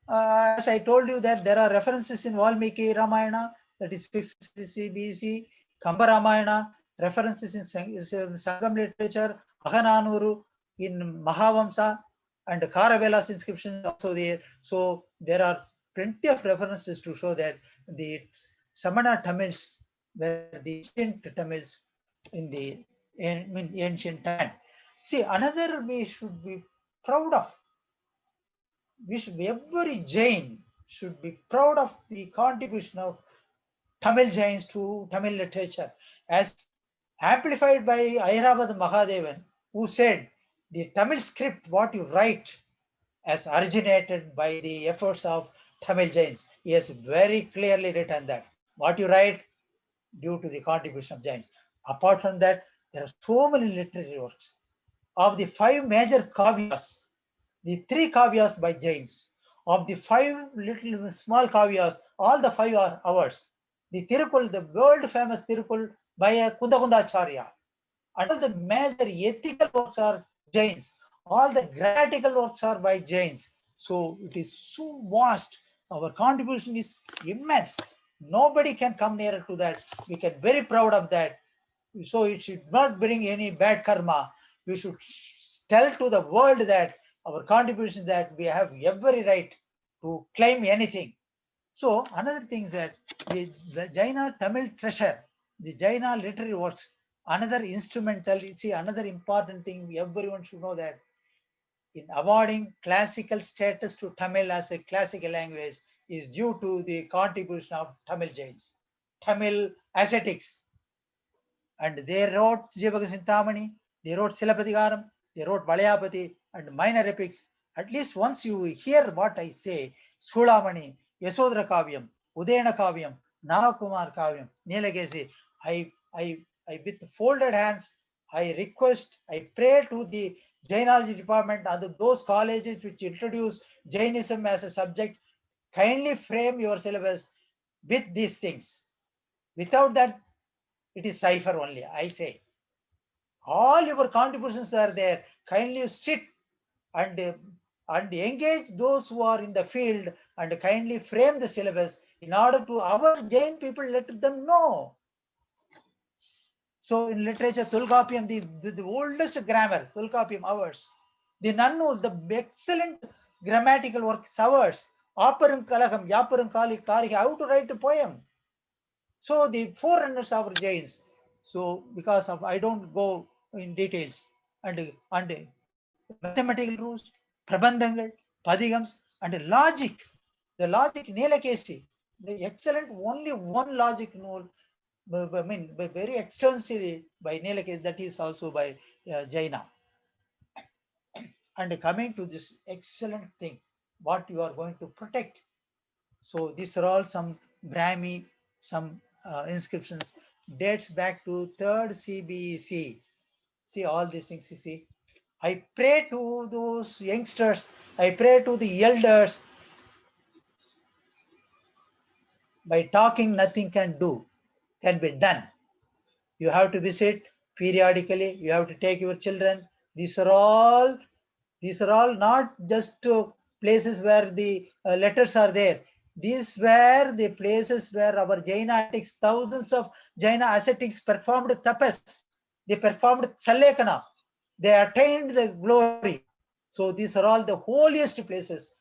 Speaker 10: as I told you that there are references in Valmiki Ramayana, that is 5th century BC, Kamba Ramayana, references in Sangam literature, Ahananuru, in Mahavamsa, and Karavela's inscriptions also there. So there are plenty of references to show that the Samana Tamils were the ancient Tamils in the ancient time. See, another we should be proud of. Every Jain should be proud of the contribution of Tamil Jains to Tamil literature, as amplified by Airavad Mahadevan, who said the Tamil script, what you write, has originated by the efforts of Tamil Jains. He has very clearly written that what you write due to the contribution of Jains. Apart from that, there are so many literary works. Of the 5 major kavyas, the 3 kavyas by Jains. Of the 5 little small kavyas, all the 5 are ours. The Tirukul, the world famous Tirukul by Kundakundacharya. And all the major ethical works are Jains. All the grammatical works are by Jains. So it is so vast. Our contribution is immense. Nobody can come nearer to that. We can be very proud of that. So it should not bring any bad karma. We should tell to the world that our contribution, that we have every right to claim anything. So another thing is that the Jaina Tamil treasure, the Jaina literary works, another instrumental, see, another important thing everyone should know, that in awarding classical status to Tamil as a classical language is due to the contribution of Tamil Jains, Tamil ascetics. And they wrote Jivaka Sintamani, they wrote Silapatikaram, they wrote Balayapati and minor epics. At least once you hear what I say, Sulamani, Yasodhara Kavyam, Udayana Kavyam, Nagakumar Kavyam, Neelakeshi, I with folded hands, I request, I pray to the Jainology department and those colleges which introduce Jainism as a subject, kindly frame your syllabus with these things. Without that, it is cipher only, I say. All your contributions are there. Kindly sit and engage those who are in the field and kindly frame the syllabus in order to our Jain people, let them know. So in literature, Tulgapiam, the oldest grammar, Tulgapiam, ours. The Nannu, the excellent grammatical work, ours. Aparam Kalakam, Yaparam Kali Kari, how to write a poem. So the forerunners are Jains. So because of, I don't go in details, and mathematical rules, prabandhangal, padigams, and logic. The logic, Neelakeshi, the excellent, only one logic rule, very extensively by Neelakeshi, that is also by Jaina. And coming to this excellent thing, what you are going to protect. So these are all some Brahmi, some inscriptions dates back to 3rd CBC. See all these things, you see. I pray to those youngsters, I pray to the elders. By talking, nothing can be done. You have to visit periodically, you have to take your children. These are all not just places where the letters are there. These were the places where our Jainatics, thousands of Jaina ascetics performed tapas. They performed Salekana. They attained the glory. So these are all the holiest places.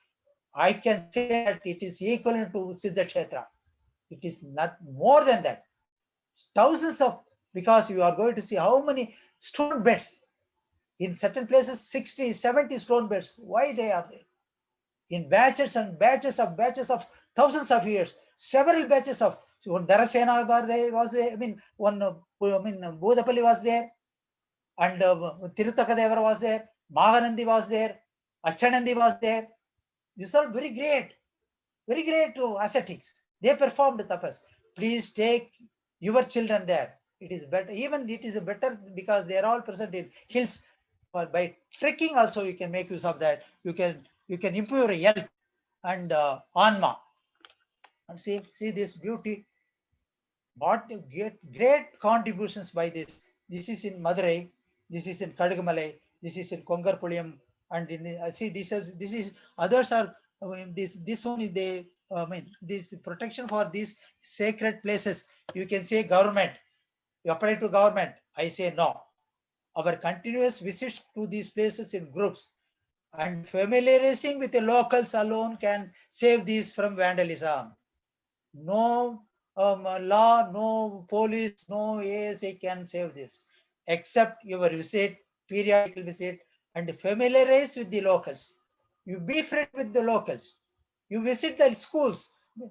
Speaker 10: I can say that it is equivalent to Siddha Kshetra. It is not more than that. Thousands of, because you are going to see how many stone beds. In certain places, 60, 70 stone beds. Why they are there? In batches and batches of thousands of years, several batches of one Dharasena was there. I mean, Bodapalli was there, and Tirutaka was there, Mahanandi was there, Achanandi was there. These are very great ascetics. They performed tapas. Please take your children there. It is better. Even it is better because they are all present in hills. By trekking also you can make use of that. You can improve your health and anma. And see this beauty. What you get great contributions by this. This is in Madurai. This is in Kadagamalai. This is in Kongarpuliam. And in see this is others are this one is the this protection for these sacred places. You can say government. You apply to government. I say no. Our continuous visits to these places in groups and familiarizing with the locals alone can save these from vandalism. No law, no police, no ASA can save this, except your visit, periodical visit, and familiarize with the locals. You be friend with the locals. You visit the schools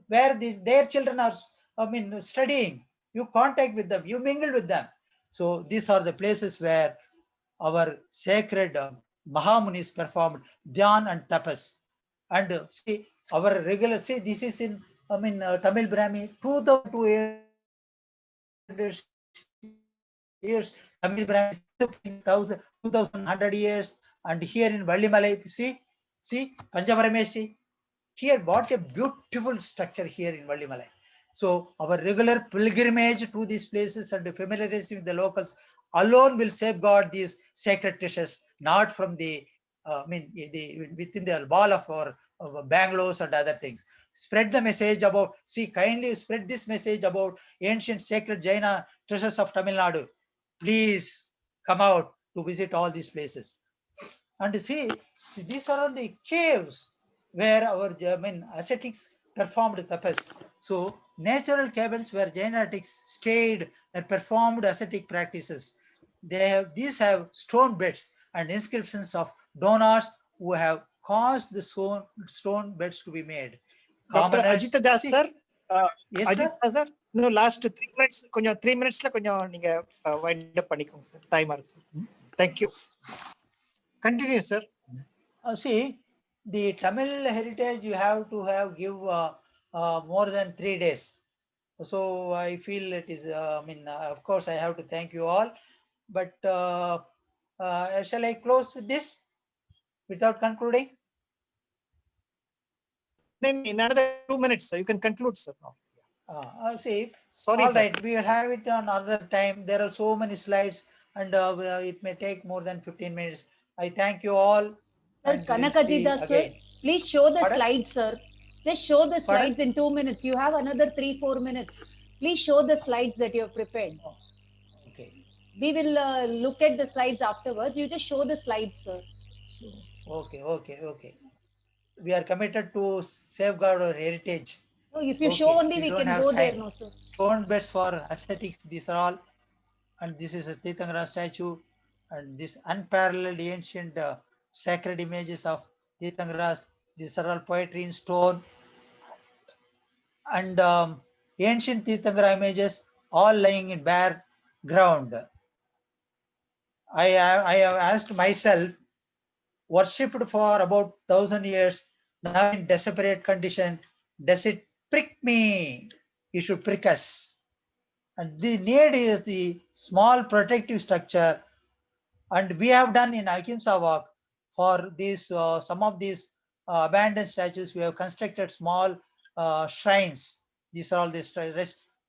Speaker 10: where their children are, studying. You contact with them. You mingle with them. So these are the places where our sacred Mahamunis performed dhyan and tapas. And see, our regular, see, this is in, Tamil Brahmi, 2,200 years. Tamil Brahmi is 2,100 years. And here in Vallimalai, see, Panchamaramesi. Here, what a beautiful structure here in Vallimalai. So our regular pilgrimage to these places and familiarity with the locals alone will safeguard these sacred treasures, not from the, within the wall of our bungalows and other things. Spread the message about, kindly spread this message about ancient sacred Jaina treasures of Tamil Nadu. Please come out to visit all these places. And see these are all the caves where our ascetics performed tapas. So natural caverns where Jainatics stayed and performed ascetic practices. These have stone beds and inscriptions of donors who have caused the stone beds to be made.
Speaker 1: Dr. Ajitha Das sir.
Speaker 10: Yes,
Speaker 1: Ajitha sir. No, last 3 minutes. 3 minutes la ninga wind up panikong sir. Timer sir. Thank you. Continue sir.
Speaker 10: See, the Tamil heritage you have to give more than 3 days. So I feel it is, of course, I have to thank you all. But shall I close with this without concluding?
Speaker 1: Then in another 2 minutes, sir, you can conclude, sir.
Speaker 10: See,
Speaker 1: sorry,
Speaker 10: all
Speaker 1: sir.
Speaker 10: right, we will have it on another time. There are so many slides, and it may take more than 15 minutes. I thank you all.
Speaker 3: Sir, Kanaka sir, please show the slides, sir. Just show the slides in 2 minutes. You have another 3-4 minutes. Please show the slides that you have prepared.
Speaker 10: Okay.
Speaker 3: We will look at the slides afterwards. You just show the slides, sir.
Speaker 10: Okay. We are committed to safeguard our heritage.
Speaker 3: No, if you show only, we can go there, no, sir.
Speaker 10: Stone beds for ascetics, these are all. And this is a Tirthankara statue. And this unparalleled ancient sacred images of Tirthankaras. These are all poetry in stone. And ancient Tirthankara images all lying in bare ground. I have asked myself, worshipped for about 1,000 years, now in desperate condition, does it prick me? You should prick us. And the need is the small protective structure. And we have done in Ahimsa walk for these some of these abandoned statues. We have constructed small shrines. These are all the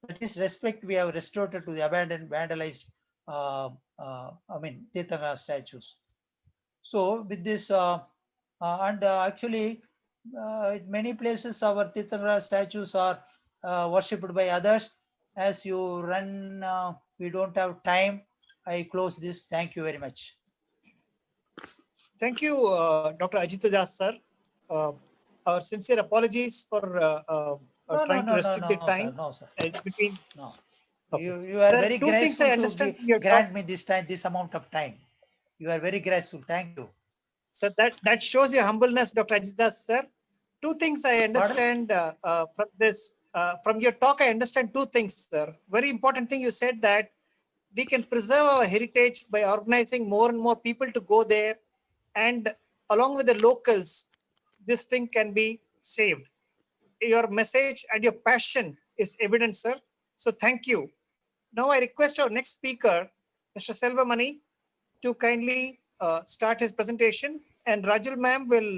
Speaker 10: that is respect we have restored to the abandoned, vandalized, Tirthankara statues. So with this, actually, in many places our Tirthankara statues are worshipped by others. As you run, we don't have time. I close this. Thank you very much.
Speaker 1: Thank you, Dr. Ajitha Das, sir. Our sincere apologies for trying to restrict the time.
Speaker 10: No, sir.
Speaker 1: Between.
Speaker 10: No.
Speaker 1: Okay.
Speaker 10: You are
Speaker 1: Sir,
Speaker 10: very
Speaker 1: two things I
Speaker 10: graceful
Speaker 1: understand
Speaker 10: to
Speaker 1: from your
Speaker 10: grant
Speaker 1: talk.
Speaker 10: me this time, this amount of time. You are very graceful. Thank you.
Speaker 1: So that shows your humbleness, Dr. Ajitha, sir. Two things I understand from this, from your talk, I understand two things, sir. Very important thing you said that we can preserve our heritage by organizing more and more people to go there, and along with the locals, this thing can be saved. Your message and your passion is evident, sir. So thank you. Now I request our next speaker, Mr. Selvamani, to kindly start his presentation, and Rajul ma'am will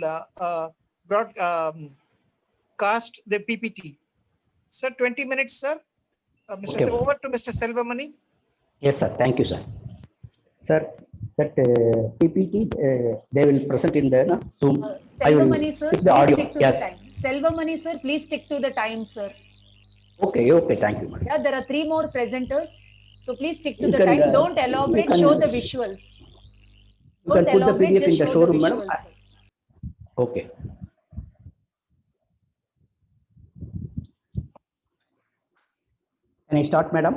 Speaker 1: cast the PPT. Sir, 20 minutes, sir. Mr.
Speaker 11: Okay.
Speaker 1: Over to Mr. Selvamani.
Speaker 11: Yes, sir. Thank you, sir. Sir, that PPT they will present in the Zoom.
Speaker 3: Selvamani, sir,
Speaker 11: the
Speaker 3: please
Speaker 11: audio.
Speaker 3: stick to
Speaker 11: Yes.
Speaker 3: the time. Selvamani, sir, please stick to the time, sir.
Speaker 11: Okay, okay. Thank you, madam.
Speaker 3: Yeah, there are 3 more presenters. So please stick to
Speaker 11: You
Speaker 3: the
Speaker 11: can,
Speaker 3: time. Don't elaborate, show the visuals.
Speaker 11: You can put the PDF in the
Speaker 3: show
Speaker 11: showroom,
Speaker 3: the
Speaker 11: madam.
Speaker 3: visuals.
Speaker 11: Okay. Can I start, madam?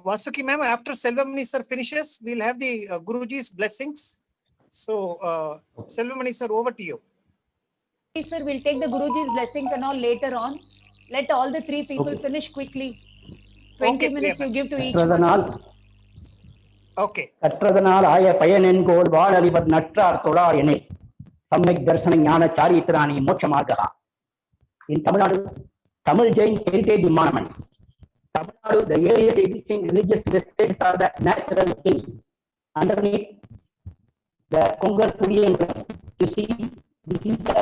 Speaker 1: Vasuki ma'am, after Selvamani sir finishes, we'll have the Guruji's blessings. So, Selvamani sir, over to you.
Speaker 3: Sir, we'll take the Guruji's blessings and all later on. Let all the 3 people finish quickly. 20 minutes you give to each one.
Speaker 1: Okay.
Speaker 11: கற்றதனால் ஆய பயனென்கோள் வாழறிவர் நற்றார் தொழார் என சம்யக் தர்சன ஞான சாரித்திராணி மோட்ச மார்கா. In Tamil Nadu, Tamil Jain Heritage Monument. Tamil Nadu, the areas existing religious districts are the natural things. Underneath the Kongar Puriyangam, you see, this is the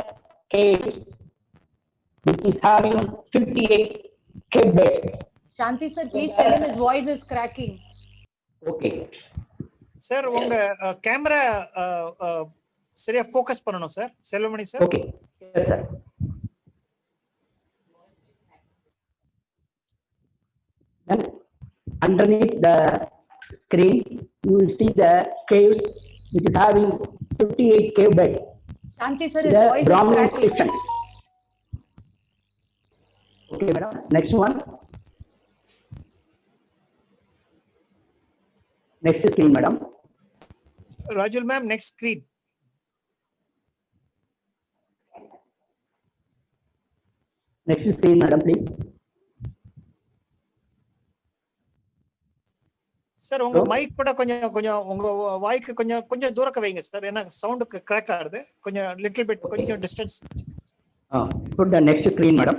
Speaker 11: cave, which is having 58 cave beds.
Speaker 3: Shanti sir, please tell him his voice is cracking.
Speaker 11: Okay.
Speaker 1: Sir, உங்க camera சரியா focus பண்ணனும் sir. Selvamani sir.
Speaker 11: Okay. Yes, sir. Then underneath the screen, you will see the cave which is having 58 cave beds.
Speaker 3: Shanti sir, his voice is cracking.
Speaker 11: Okay, madam. Next one. Next screen, madam.
Speaker 1: Rajul ma'am, next screen.
Speaker 11: Next screen, madam, please.
Speaker 1: Sir உங்க mic கூட கொஞ்சம் உங்க வாய்க்கு கொஞ்சம் தூரக்க வைங்க sir, ஏன்னா சவுண்டுக்கு crack ஆகுது. கொஞ்சம் லிட்டில் பிட் கொஞ்சம் distance.
Speaker 11: Put the next screen, madam.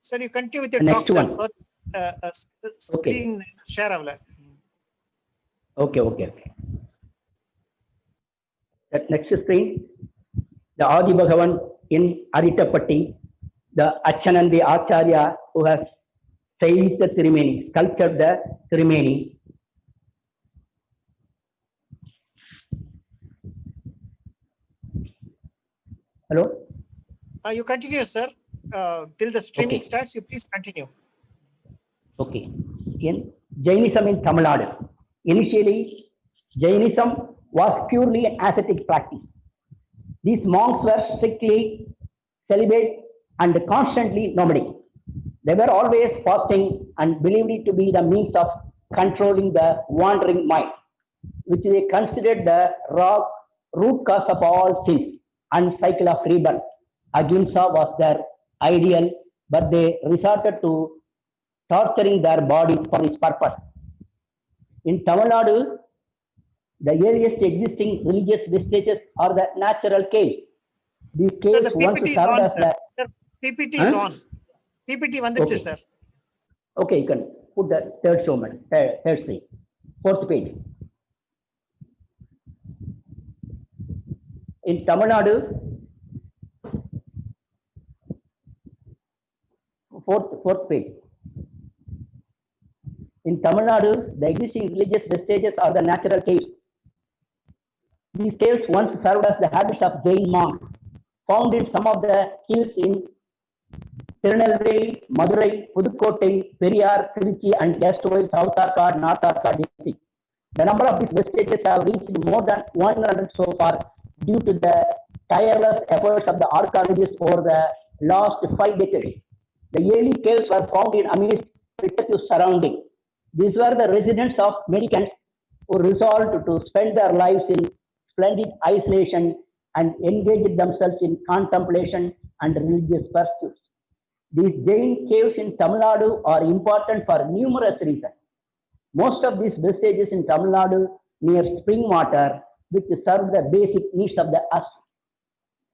Speaker 1: Sir, you continue with your talk, sir. So, screen share avla.
Speaker 11: Okay. That next screen, the Adi Bhagavan in Aritapatti, the Achanandi Acharya who has styled the Tirumani, sculptured the Tirumani. Hello?
Speaker 1: You continue, sir. Till the streaming starts, you please continue.
Speaker 11: Okay. In Jainism in Tamil Nadu. Initially, Jainism was purely an ascetic practice. These monks were strictly celibate and constantly nomadic. They were always fasting and believed it to be the means of controlling the wandering mind, which they considered the root cause of all sins and cycle of rebirth. Ahimsa was their ideal, but they resorted to torturing their bodies for this purpose. In Tamil Nadu, The earliest existing religious vestiges are the natural caves. These
Speaker 1: Sir,
Speaker 11: caves
Speaker 1: the
Speaker 11: once
Speaker 1: PPT is
Speaker 11: served
Speaker 1: on,
Speaker 11: as
Speaker 1: sir.
Speaker 11: the...
Speaker 1: Sir, PPT is on. PPT vandichu,
Speaker 11: Okay.
Speaker 1: sir.
Speaker 11: Okay, you can put the third showman, third screen, fourth page. In Tamil Nadu, fourth page. In Tamil Nadu, the existing religious vestiges are the natural caves. These caves once served as the habits of Jain monks, found in some of the hills in Tirunelveli, Madurai, Pudukkottai, Periyar, Tiruchi, and Gastoil, South Arcot, North Arcot districts. The number of these vestiges have reached more than 100 so far due to the tireless efforts of the archaeologists over the last 5 decades. The early caves were found in amidst precarious surroundings. These were the residents of Americans who resolved to spend their lives in splendid isolation and engaged themselves in contemplation and religious pursuits. These Jain caves in Tamil Nadu are important for numerous reasons. Most of these vestiges in Tamil Nadu near spring water, which serve the basic needs of the earth.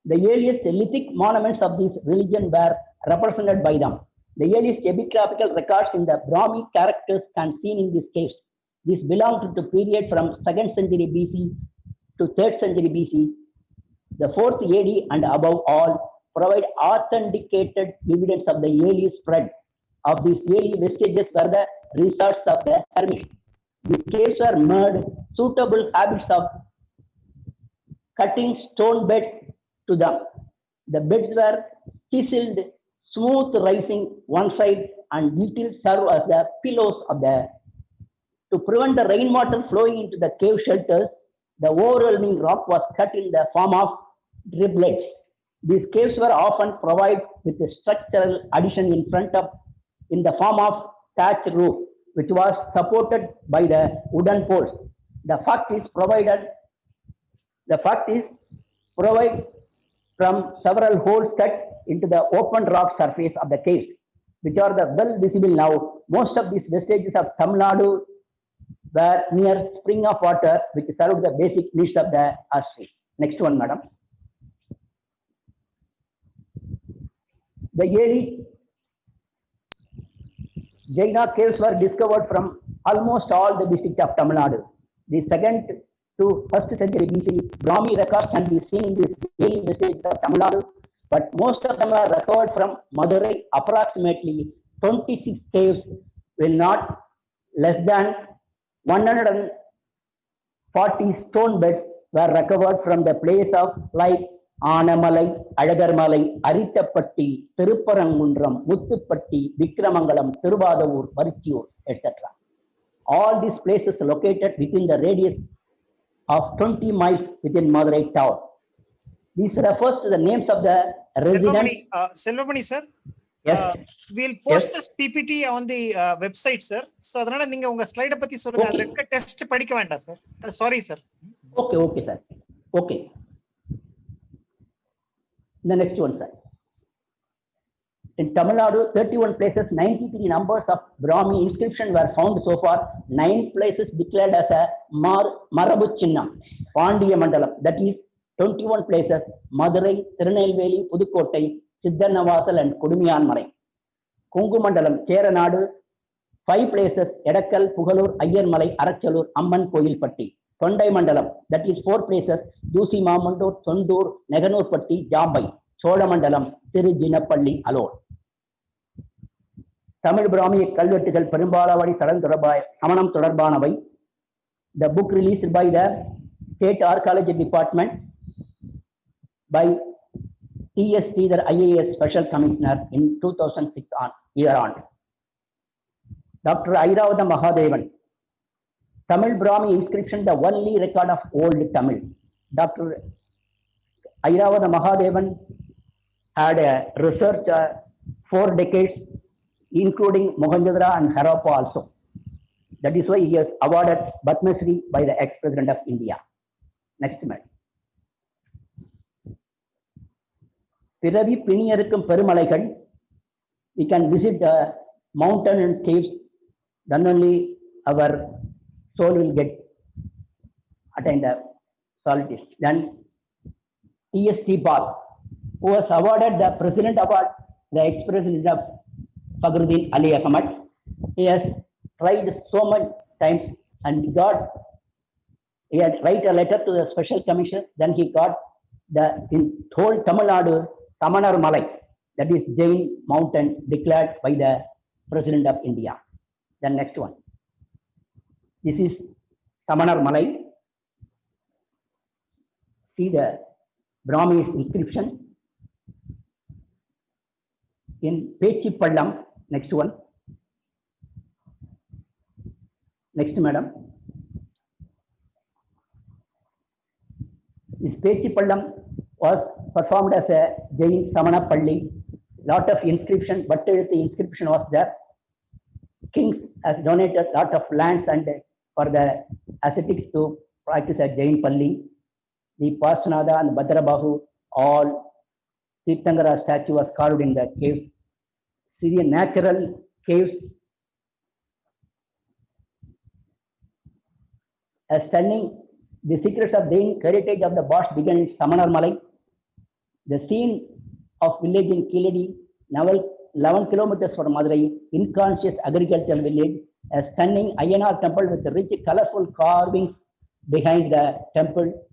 Speaker 11: The earliest lithic monuments of this religion were represented by them. The earliest epigraphical records in the Brahmi characters can be seen in these caves. This belonged to the period from 2nd century BC to 3rd century BC. The 4th AD and above all provide authenticated evidence of the early spread of these early vestiges were the resorts of the hermits. These caves were made suitable habits of cutting stone beds to them. The beds were chiseled, smooth rising one side and little serve as the pillows of the... To prevent the rainwater flowing into the cave shelters, the overwhelming rock was cut in the form of driblets. These caves were often provided with a structural addition in the form of thatch roof, which was supported by the wooden poles. The fact is provided from several holes cut into the open rock surface of the caves, which are well visible now. Most of these vestiges of Tamil Nadu were near spring of water, which served the basic needs of the earth. Next one, madam. The early Jaina caves were discovered from almost all the districts of Tamil Nadu. The 2nd to 1st century BC Brahmi records can be seen in this early vestiges of Tamil Nadu, but most of them are recovered from Madurai. Approximately 26 caves, will not less than 140 stone beds were recovered from the place of like Anamalai, Alagarmalai, Arithapatti, Tiruparangundram, Muthupatti, Vikramangalam, Tiruvadavur, Varchur, etc. All these places located within the radius of 20 miles within Madurai town. This refers to the names of the residents.
Speaker 1: Selvamani, sir.
Speaker 11: Yes.
Speaker 1: We'll post
Speaker 11: Yes.
Speaker 1: this PPT on the website, sir. So அதனால நீங்க உங்க ஸ்லைட பத்தி சொல்லுங்க. அதுல இருக்க test படிக்க வேண்டாம், sir. Sorry, sir.
Speaker 11: Okay, sir. Okay. The next one, sir. In Tamil Nadu, 31 places, 93 numbers of Brahmi inscription were found so far. 9 places declared as a Marabu Chinnam, Pandiya Mandalam. That is 21 places, Madurai, Tirunelveli, Pudukkottai, Siddhanavasal and Kudumiyanmalai. Kungu Mandalam, Cheranadu, 5 places, Edakkal, Pugalur, Ayyarmalai, Arachalur, Amman, Koyilpatti. Tondai Mandalam, that is 4 places, Dusi Mamandur, Sondur, Neganurpatti, Jambai. Chola Mandalam, Thiru Jinapalli alone. Tamil Brahmi Kalvettugal Perumbalavari Samanam Todarbanabai. The book released by the State Archaeology Department by T.S. Sridhar IAS Special Commissioner in 2006 year on. Dr. Airavada Mahadevan, Tamil Brahmi inscription, the only record of old Tamil. Dr. Airavada Mahadevan had a research 4 decades, including Mohenjo-daro and Harappa also. That is why he is awarded Padmasri by the ex-president of India. Next man. Piravi Piniyarukkum Perumalaigal, we can visit the mountain and caves, then only our soul will get attained the solstice. Then T.S.T. Bal, who was awarded the President Award, the ex-president of Fakhruddin Ali Ahmad. He has tried so many times and he had write a letter to the special commission. Then he got in whole Tamil Nadu, Samanar Malai, that is Jain mountain, declared by the President of India. Then next one. This is Samanar Malai. See the Brahmins inscription. In Pechi Pallam, next one. Next, madam. This Pechi Pallam was performed as a Jain Samana Palli. Lot of inscription, but the inscription was there. Kings has donated lot of lands and for the ascetics to practice a Jain Palli. The Parsanada and Bhadrabahu, all Tirthangara statue was carved in the caves. See the natural caves. As stunning, the secrets of Jain heritage of the Bosch began in Samanar Malai. The scene of village in Kiledi, now 11 kilometers from Madurai, unconscious agricultural village, a stunning Ayyanar temple with rich colorful carvings behind the temple.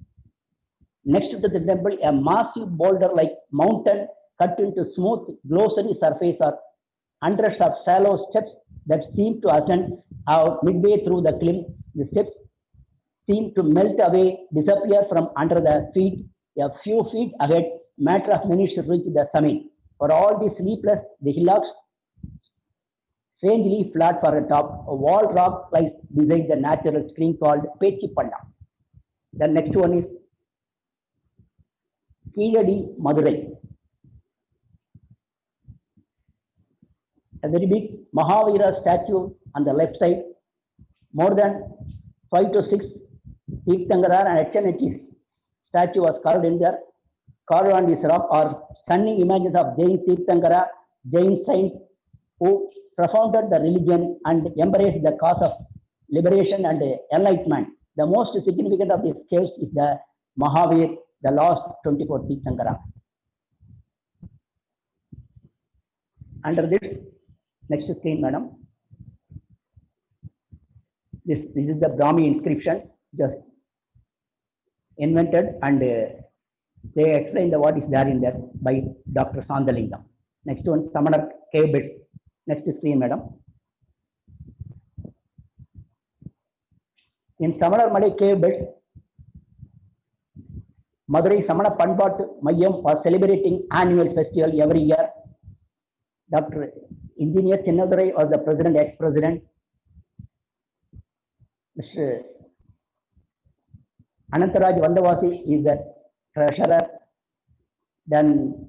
Speaker 11: Next to the temple, a massive boulder-like mountain cut into smooth glossary surface or hundreds of shallow steps that seem to ascend out midway through the cliff. The steps seem to melt away, disappear from under the feet. A few feet ahead, matter of minutes to reach the summit. For all the sleepless, the hillocks strangely flat for a top. A wall rock lies beside the natural stream called Pechi Panda. The next one is Kiledi, Madurai. A very big Mahavira statue on the left side. More than 5 to 6 Tirthangara and HNH's statue was carved in there. Carved on this rock are stunning images of Jain Tirthangara, Jain saints who profounded the religion and embraced the cause of liberation and enlightenment. The most significant of these caves is the Mahavir, the last 24 Tirthangara. Under this, next screen, madam. This is the Brahmi inscription, just invented, and they explain what is there in that by Dr. Sandalingam. Next one, Samanar cave beds. Next screen, madam. In Samanar Malai cave beds, Madurai Samana Panbat Mayam was celebrating annual festival every year. Dr. Engineer Chinnadurai was the president, ex-president. Mr. Anantaraj Vandavasi is the treasurer. Then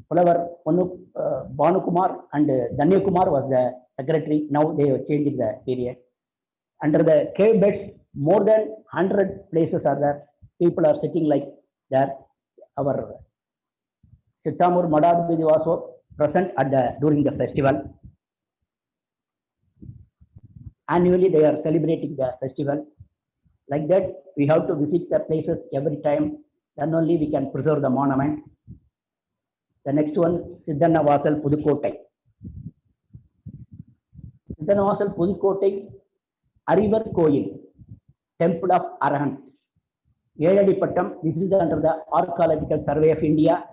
Speaker 11: Flower Bhanukumar and Danya Kumar was the secretary. Now they have changed the period. Under the cave beds, more than 100 places are there. People are sitting like there. Our Chittamur Madhadbidi was also present at during the festival. Annually, they are celebrating the festival. Like that, we have to visit the places every time. Then only we can preserve the monument. The next one, Siddhanna Vasal Pudukottai. Siddhanna Vasal Pudukottai, Arivar Koil, Temple of Arahant. Yedadipattam, this is under the Archaeological Survey of India.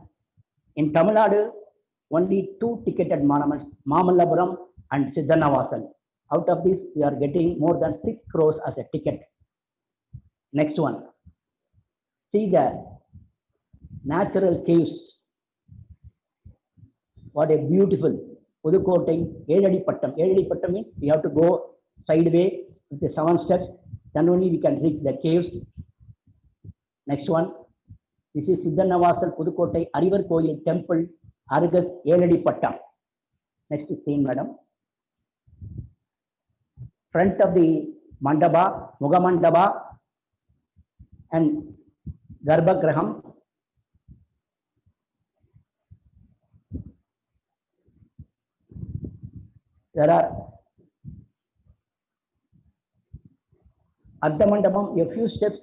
Speaker 11: In Tamil Nadu, only 2 ticketed monuments, Mamallapuram and Siddhanna Vasal. Out of this, we are getting more than 6 crores as a ticket. Next one. See the natural caves. What a beautiful Pudukottai, Yedadipattam. Yedadipattam means we have to go sideways with the 7 steps. Then only we can reach the caves. Next one. This is Siddhanna Vasal Pudukottai, Arivar Koil Temple, Argas Yedadipattam. Next scene, madam. Front of the Mandaba, Mugamandaba, and Garbhagraham. There are Ardhamandapam, a few steps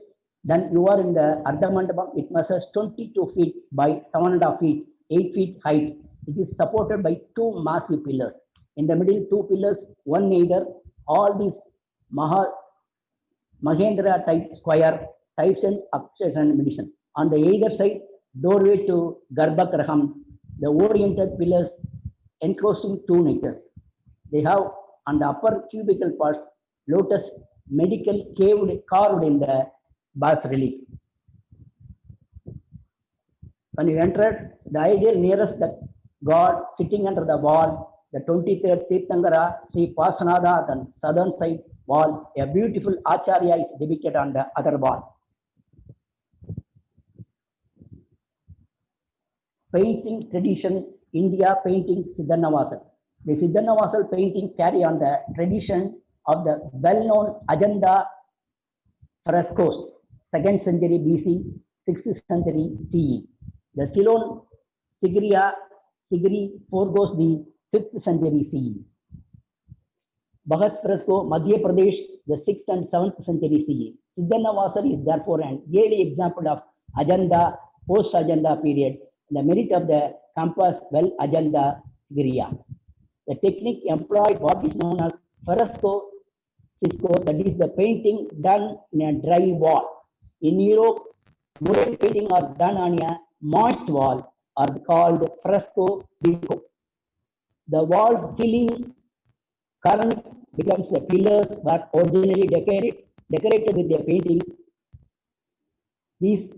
Speaker 11: Then you are in the Ardha Mandapam, it measures 22 feet by 7.5 feet, 8 feet height. It is supported by two massive pillars. In the middle, two pillars, one either, all these Mahendra type square, types and upstairs and meditation. On the either side, doorway to Garbhagraham, the oriented pillars enclosing two niches. They have on the upper cubical parts, lotus medical carved in the bas relief. When you enter, the ideal nearest the god sitting under the wall, the 23rd Tirthangara, Sri Pasanada on the southern side wall, a beautiful Acharya is depicted on the other wall. Painting tradition, India painting Siddhanavasal. The Siddhanavasal painting carry on the tradition of the well-known Ajanta frescoes, 2nd century BC, 6th century CE. The Ceylon Sigiri foregoes the 5th century CE. Bhagat fresco, Madhya Pradesh, the 6th and 7th century CE. Siddhanavasal is therefore an early example of Ajanta, post-Ajanta period, the merit of the compass well Ajanta Giriya. The technique employed what is known as fresco, that is the painting done in a dry wall. In Europe, mural painting are done on a moist wall are called fresco bico. The wall ceiling current becomes the pillars were originally decorated with the painting. These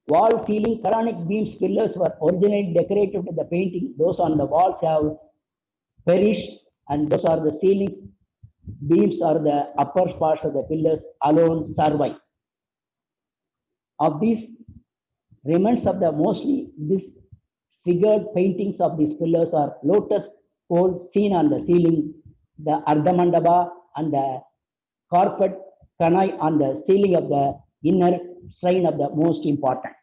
Speaker 11: wall ceiling Quranic beams pillars were originally decorated with the painting. Those on the walls have perished, and those are the ceiling beams or the upper parts of the pillars alone survive. Of these remains of the mostly disfigured paintings of these pillars are lotus pole seen on the ceiling, the Ardha Mandapa and the carpet kanai on the ceiling of the inner shrine of the most important.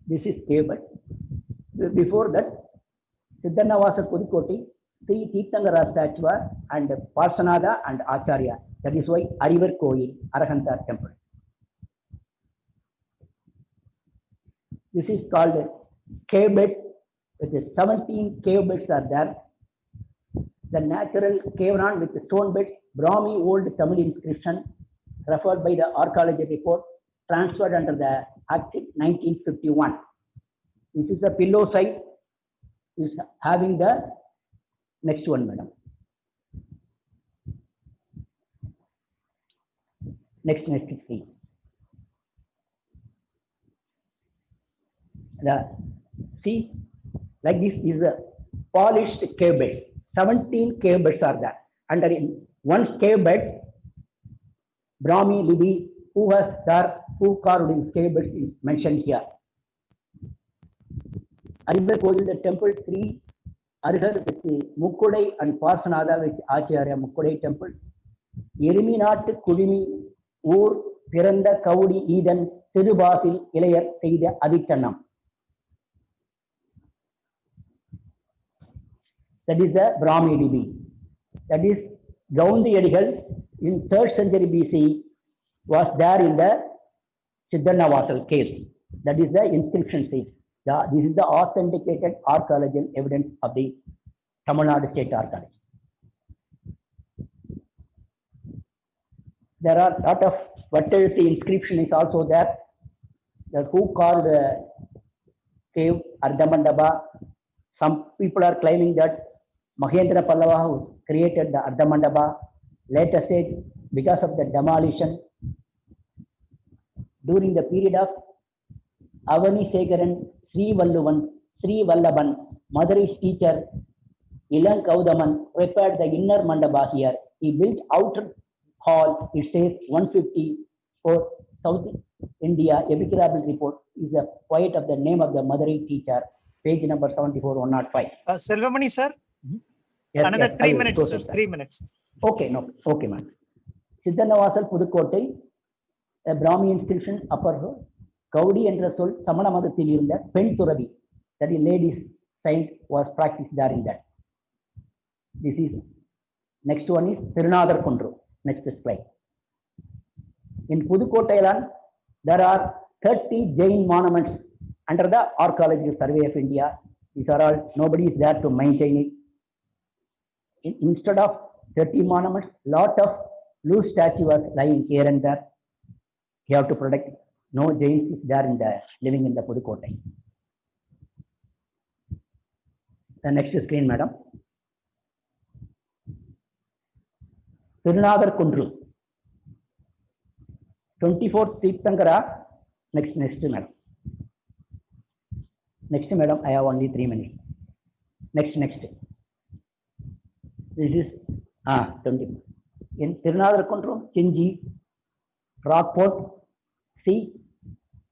Speaker 11: This is table. Before that, Siddhanavasa Pudukoti, Sri Tirthangara statue and Parsanada and Acharya. That is why Arivar Koil, Arahanta temple. This is called cave bed. With 17 cave beds are there. The natural cave run with the stone beds, Brahmi old Tamil inscription referred by the archaeology report transferred under the Act 1951. This is the pillow side. Is having the next one, madam. Next please. See, like this is a polished cave bed. 17 cave beds are there. Under one cave bed, Brahmi Libby, who has there, who carved in cave beds is mentioned here. Arivar Koil, the temple 3, Arihar with Mukkodai and Parsanada with Acharya Mukkodai temple. Eriminattu Kudimi, Ur, Piranda Kaudi Eden, Tirubasil, Ilayar, Seida Adithanam. That is the Brahmi Libby. That is Gaundi Edigal in 3rd century BC was there in the Siddhanavasal cave. That is the inscription says. This is the authenticated archaeological evidence of the Tamil Nadu State Archaeology. There are a lot of Bhattarakha inscription is also there. Who carved the cave Ardha Mandapa. Some people are claiming that Mahendra Pallava who created the Ardha Mandapa. Later said because of the demolition during the period of Avani Segaran, Sri Vallaban, Madurai's teacher, Ilan Kaudaman repaired the inner mandapa here. He built outer hall. It says 150 for South India. Epicurable report is a poet of the name of the Madurai teacher. Page number 74, 105.
Speaker 1: Selvamani, sir.
Speaker 11: Yes,
Speaker 1: Another
Speaker 11: yes,
Speaker 1: 3 minutes, sir. 3 minutes.
Speaker 11: Okay, no, okay, man. Siddhanavasal Pudukottai, a Brahmi inscription upper Kaudi என்ற சொல் சமண மதத்தில் இருந்த பெண் துறவி, that is ladies saint was practiced there in that. This is next one is Tirunadar Kundru. Next slide. In Pudukkottai, there are 30 Jain monuments under the Archaeological Survey of India. These are all, nobody is there to maintain it. Instead of 30 monuments, lot of loose statues lying here and there. You have to protect. No Jains is there in the living in the Pudukkottai. The next screen, madam. Tirunadarakundru. 24th Tirthankara. Next, madam. Next, madam. I have only 3 minutes. Next. This is 20. In Tirunadarakundru, Chinji, Rockport. See,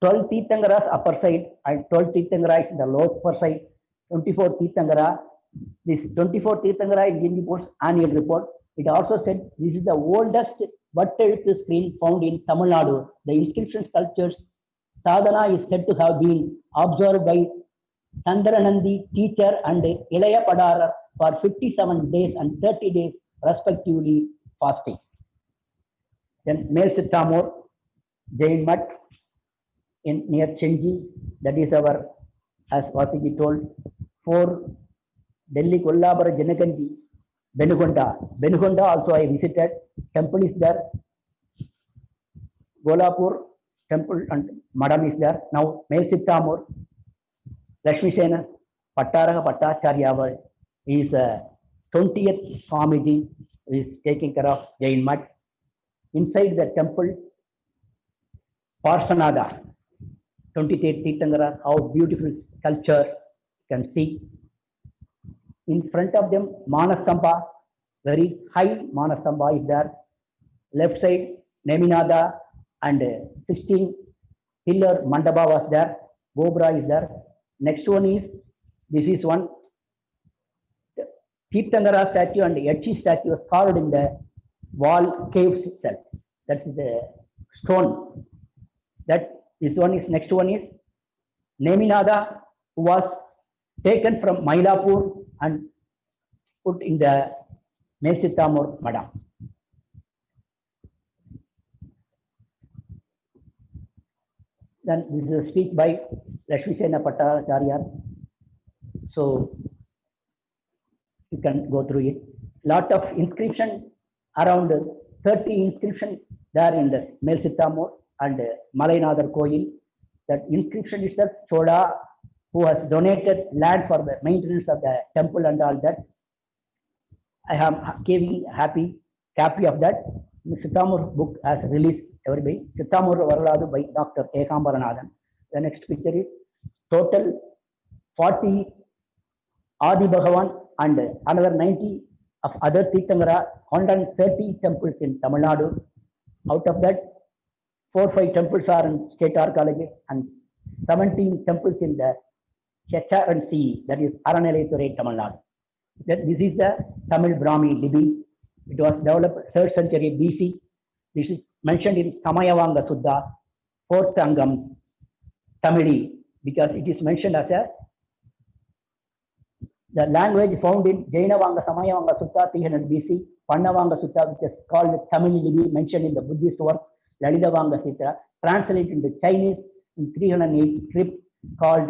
Speaker 11: 12 Tirthankaras upper side and 12 Tirthankaras in the lower side. 24 Tirthankara. This 24 Tirthankara is in the annual report. It also said this is the oldest Vatteluthu screen found in Tamil Nadu. The inscription sculptures Sadhana is said to have been observed by Chandranandi teacher and Ilaya Padara for 57 days and 30 days respectively fasting. Then Melchittambur Jain Mutt in near Chenji, that is our, as Swamiji told, 4 Delhi Kollabara Janakanji, Benugonda also I visited. Temple is there. Golapur temple and Madam is there. Now Melchittambur, Laxmisena, Bhattarakha Bhattacharya is 20th Swamiji is taking care of Jain Mutt. Inside the temple, Parsanada, 28th Tirthankara, how beautiful sculpture you can see. In front of them, Manastamba, very high Manastamba is there. Left side, Neminada and 16 pillar Mandapa was there. Gobra is there. Next one is, this is one Tirthankara statue and Yachi statue was carved in the wall caves itself. That is the stone. This one is, next one is Neminada, who was taken from Mylapore and put in the Melchittambur Madam. Then this is a speech by Laxmisena Bhattacharya. So you can go through it. Lot of inscription, around 30 inscription there in the Melchittambur and Malainadar Koil. That inscription is the Choda, who has donated land for the maintenance of the temple and all that. I am giving happy copy of that. The Chittamur book has released everybody. Chittamur Varaladu by Dr. Ekambaranathan. The next picture is total 40 Adi Bhagavan and another 90 of other Tirthankara, 130 temples in Tamil Nadu. Out of that, 4-5 temples are in state archaeology and 17 temples in the HRNC, that is Aranelaiture, Tamil Nadu. This is the Tamil Brahmi Libi. It was developed 3rd century BC. This is mentioned in Samayavanga Sutta, 4th Angam, Tamili, because it is mentioned as the language found in Jainavanga Samayavanga Sutta 300 BC, Pannavanga Sutta, which is called Tamil Libi, mentioned in the Buddhist work, Lalitavanga Sutta, translated into Chinese in 308 script called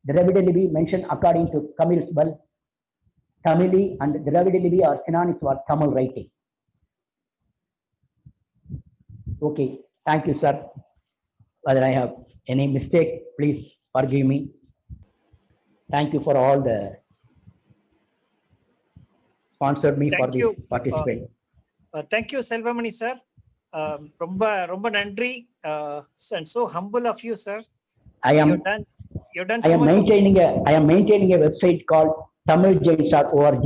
Speaker 11: Dravida Libi, mentioned according to Camille's Bell. Tamili and Dravida Libi are synonyms for Tamil writing. Okay, thank you, sir. Whether I have any mistake, please forgive me. Thank you for all the sponsored me for this participation.
Speaker 1: Thank you, Selvamani, sir. Romba nandri, and so humble of you, sir. You've done so much.
Speaker 11: I am maintaining a website called TamilJains.org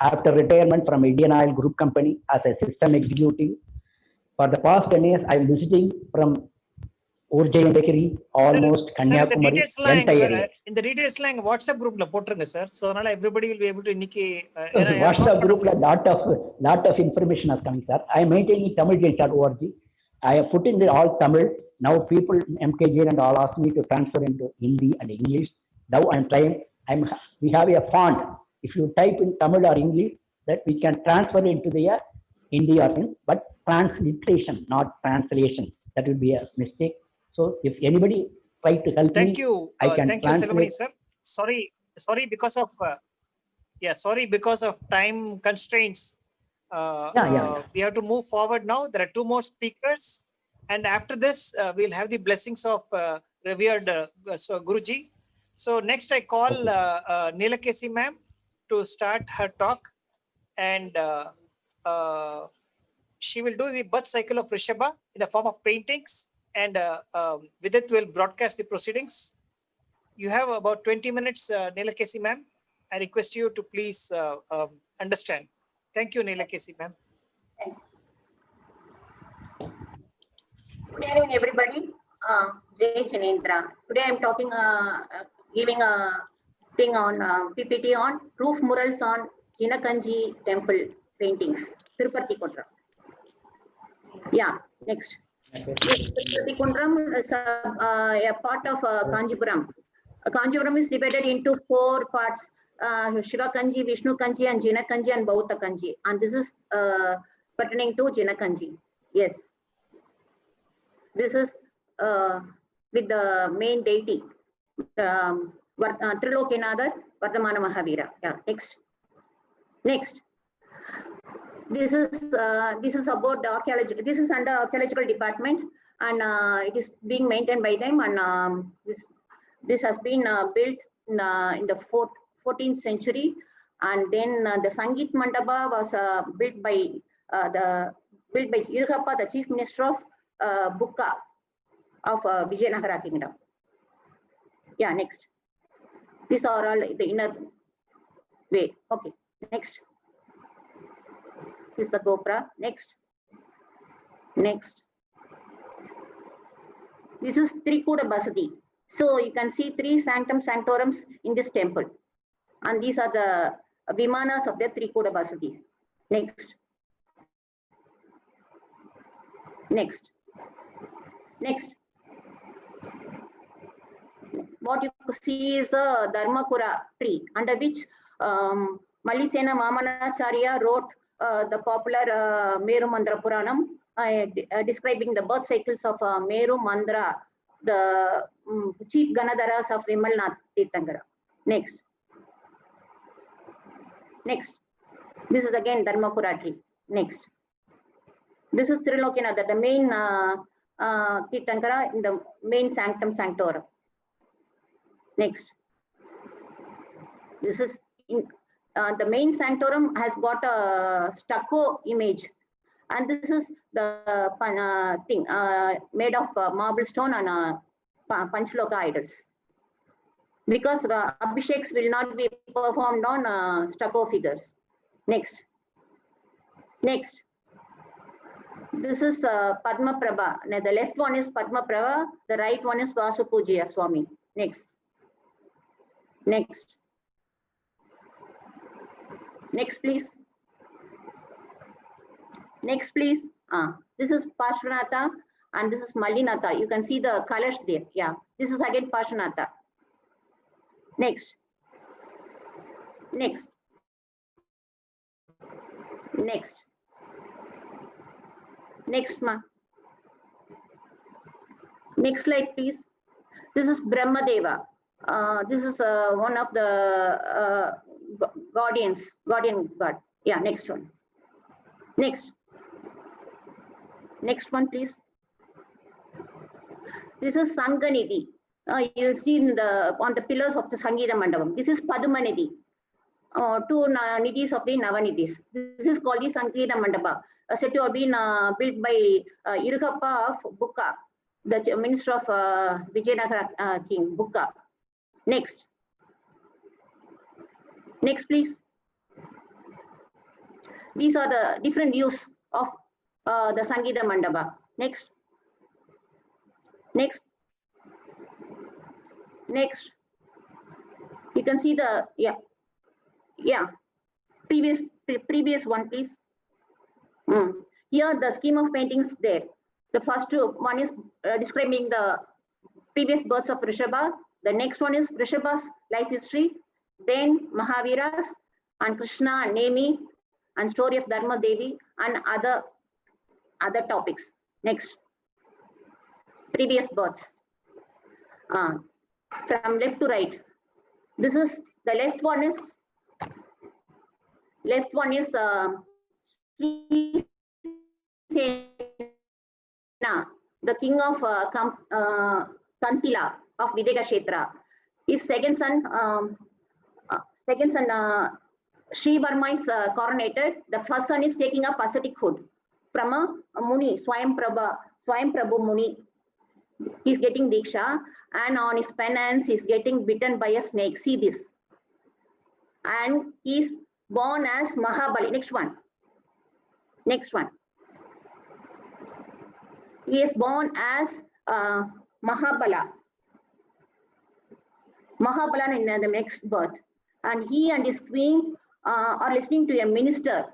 Speaker 11: after retirement from Indian Oil Group Company as a system executive. For the past 10 years, I am visiting from Urjain Bakery, almost Kanyakumari, entire.
Speaker 1: In the details slang, WhatsApp group la potrunga, sir. So now everybody will be able to indicate.
Speaker 11: WhatsApp group la lot of information is coming, sir. I am maintaining TamilJains.org. I have put in the all Tamil. Now people, M K Jain and all ask me to transfer into Hindi and English. Now I am trying. We have a font. If you type in Tamil or English, that we can transfer into the Hindi or Hindi, but transliteration, not translation. That would be a mistake. So if anybody try to help
Speaker 1: Thank
Speaker 11: me,
Speaker 1: you.
Speaker 11: I can
Speaker 1: Thank you,
Speaker 11: translate.
Speaker 1: Selvamani, sir. Sorry because of sorry because of time constraints. We have to move forward now. There are two more speakers, and after this, we'll have the blessings of revered Guruji. So next, I call Neelakeshi ma'am to start her talk, and she will do the birth cycle of Rishabha in the form of paintings, and with it, we'll broadcast the proceedings. You have about 20 minutes, Neelakeshi ma'am. I request you to please understand. Thank you, Neelakeshi ma'am.
Speaker 12: Good evening, everybody. Jai Chinendra. Today I'm talking, giving a thing on PPT on roof murals on Jina Kanchi temple paintings, Tirupati Kundram. Yeah, next. Tirupati Kundram is a part of Kanchipuram. Kanchipuram is divided into 4 parts: Shiva Kanchi, Vishnu Kanchi, and Jina Kanchi, and Bauta Kanchi. And this is pertaining to Jina Kanchi. Yes. This is with the main deity, Trilokinadar, Vardhamana Mahavira. Yeah, next. Next. This is about the archaeology. This is under archaeological department, and it is being maintained by them. And this has been built in the 14th century, and then the Sangit Mandapa was built by Irugappa, the chief minister of Bukka of Vijayanagara kingdom. Yeah, next. These are all the inner way. Okay, next. This is a Gopra. Next. Next. This is Trikuda Basadi. So you can see 3 sanctum sanctorums in this temple. And these are the Vimanas of the Trikuda Basadi. Next. Next. Next. What you see is a Dharmakura tree, under which Melchittambur Vamanacharya wrote the popular Meru Mandra Puranam, describing the birth cycles of Meru Mandra, the chief Ganadharas of Vimalnath Tirthangara. Next. Next. This is again Dharmakura tree. Next. This is Trilokinadar, the main Tirthangara in the main sanctum sanctorum. Next. This is in, the main sanctorum has got a stucco image, and this is the thing made of marble stone and Panchloka idols. Because Abhisheks will not be performed on stucco figures. Next. Next. This is Padma Prabha. Now, the left one is Padma Prabha, the right one is Vasupujiya Swami. Next. Next. Next, please. Next, please. This is Parshvanatha and this is Malinatha. You can see the colors there. Yeah. This is again Parshvanatha. Next. Next. Next. Next, ma. Next slide, please. This is Brahmadeva. This is one of the guardian god. Yeah, next one. Next. Next one, please. This is Sanganidhi. You see in on the pillars of the Sangeeta Mandapam. This is Padumanidhi. 2 nidhis of the Navanidhis. This is called the Sangeeta Mandapa. Said to have been built by Irugappa of Bukka, the minister of Vijayanagara king, Bukka. Next. Next, please. These are the different views of the Sangeeta Mandapa. Next. Next. Next. You can see the, yeah. Previous one, please. Here the scheme of paintings there. The first one is describing the previous births of Rishabha. The next one is Rishabha's life history. Then Mahavira's and Krishna and Nemi. and story of Dharma Devi and other topics. Next, previous births. From left to right. This is the left one is Sena, the king of Kantila of Videga Kshetra. His second son Sri Varma is coronated. The first son is taking up ascetic food from a Muni, Swayam Prabhu Muni. He's getting Diksha, and on his penance, he's getting bitten by a snake. See this. And he's born as Mahabali. Next one. He is born as Mahabala in the next birth. And he and his queen are listening to a minister,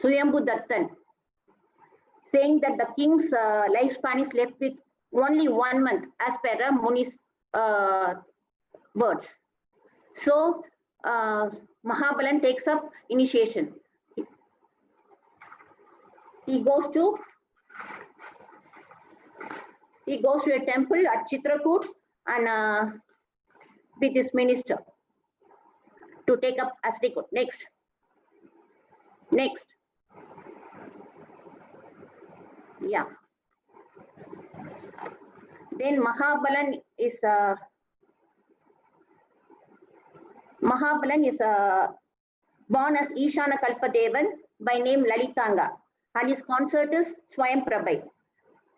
Speaker 12: Suyambhu Dattan, saying that the king's lifespan is left with only 1 month as per Muni's words. So Mahabalan takes up initiation. He goes to a temple at Chitrakoot and with his minister to take up ascetic. Next. Yeah. Then Mahabalan is born as Ishana Kalpadevan by name Lalitanga, and his consort is Swayam Prabhai.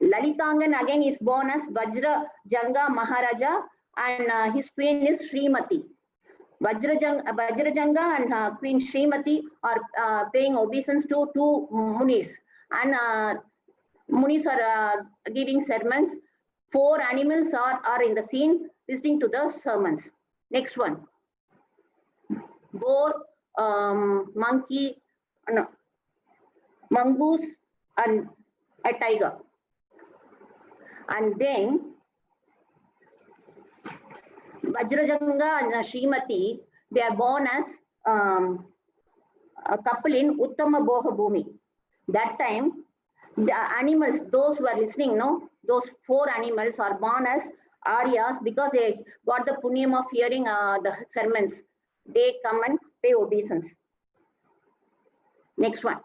Speaker 12: Lalitangan again is born as Vajra Janga Maharaja, and his queen is Srimati. Vajrajanga and Queen Srimati are paying obeisance to two Munis, and Munis are giving sermons. 4 animals are in the scene listening to the sermons. Next one. Boar, monkey, no, mongoose, and a tiger. And then Vajrajanga and Srimati, they are born as a couple in Uttama Boha Bhumi. That time, the animals, those who are listening, no, those 4 animals are born as Aryas because they got the punyam of hearing the sermons. They come and pay obeisance. Next one.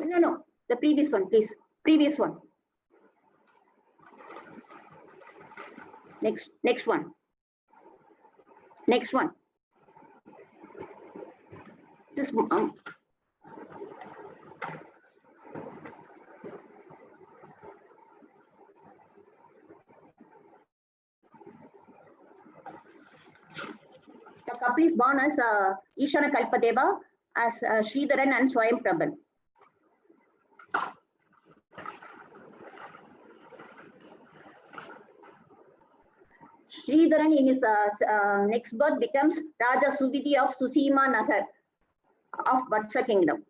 Speaker 12: No, the previous one, please. Previous one. Next one. This the couple is born as Ishana Kalpadeva, as Sridharan and Swayam Prabhan. Sridharan in his next birth becomes Raja Suvidi of Susima Nagar of Vatsa kingdom.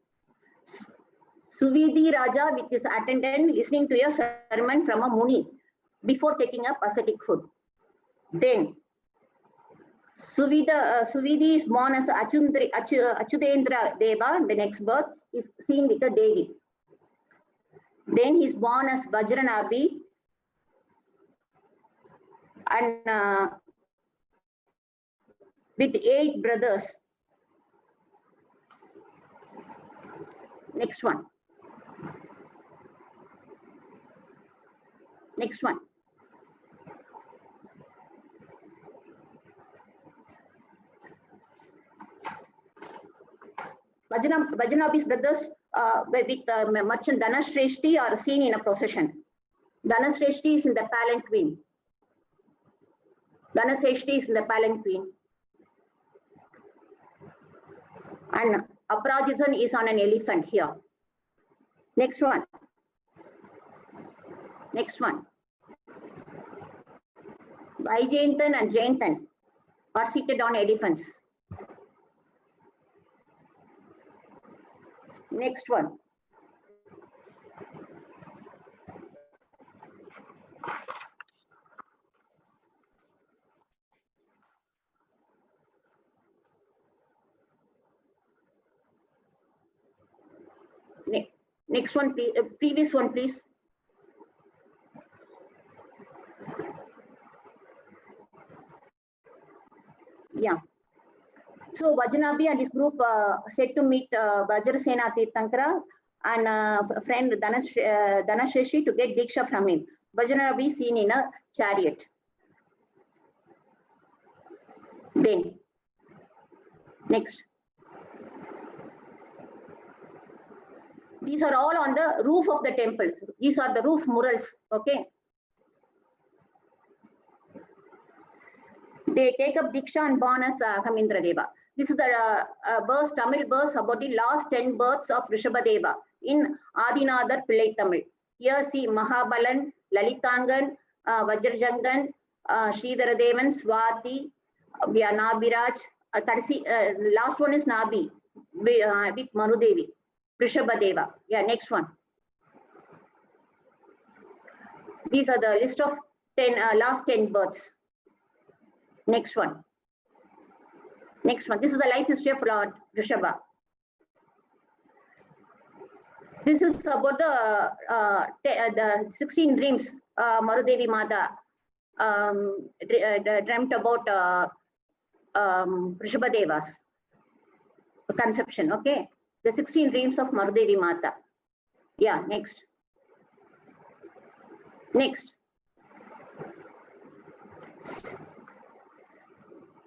Speaker 12: Suvidi Raja with his attendant listening to a sermon from a Muni before taking up ascetic food. Then Suvidi is born as Achudendra Deva. The next birth is seen with a Devi. Then he is born as Vajranabi and with 8 brothers. Next one. Vajranabi's brothers with merchant Dhanashreshti are seen in a procession. Dhanashreshti is in the palanquin. And Aparajithan is on an elephant here. Next one. Vaijayantan and Jayantan are seated on elephants. Next one. Next one, please. Previous one, please. Yeah. So Vajanabi and his group said to meet Vajrasena Tirthankara and friend Dhanasheshi to get Diksha from him. Vajanabi seen in a chariot. Then, next. These are all on the roof of the temples. These are the roof murals, okay? They take up Diksha and born as Kamindra Deva. This is the verse, Tamil verse about the last 10 births of Rishabhadeva in Adinadar Pillai Tamil. Here see Mahabalan, Lalitangan, Vajrajangan, Sridharadevan, Swati, Nabiraj. Last one is Nabi with Manudevi, Rishabhadeva. Yeah, next one. These are the list of 10 last 10 births. Next one. Next one. This is the life history of Lord Rishabha. This is about the 16 dreams Marudevi Mata dreamt about Rishabhadeva's conception. Okay, the 16 dreams of Marudevi Mata. Yeah, next. Next.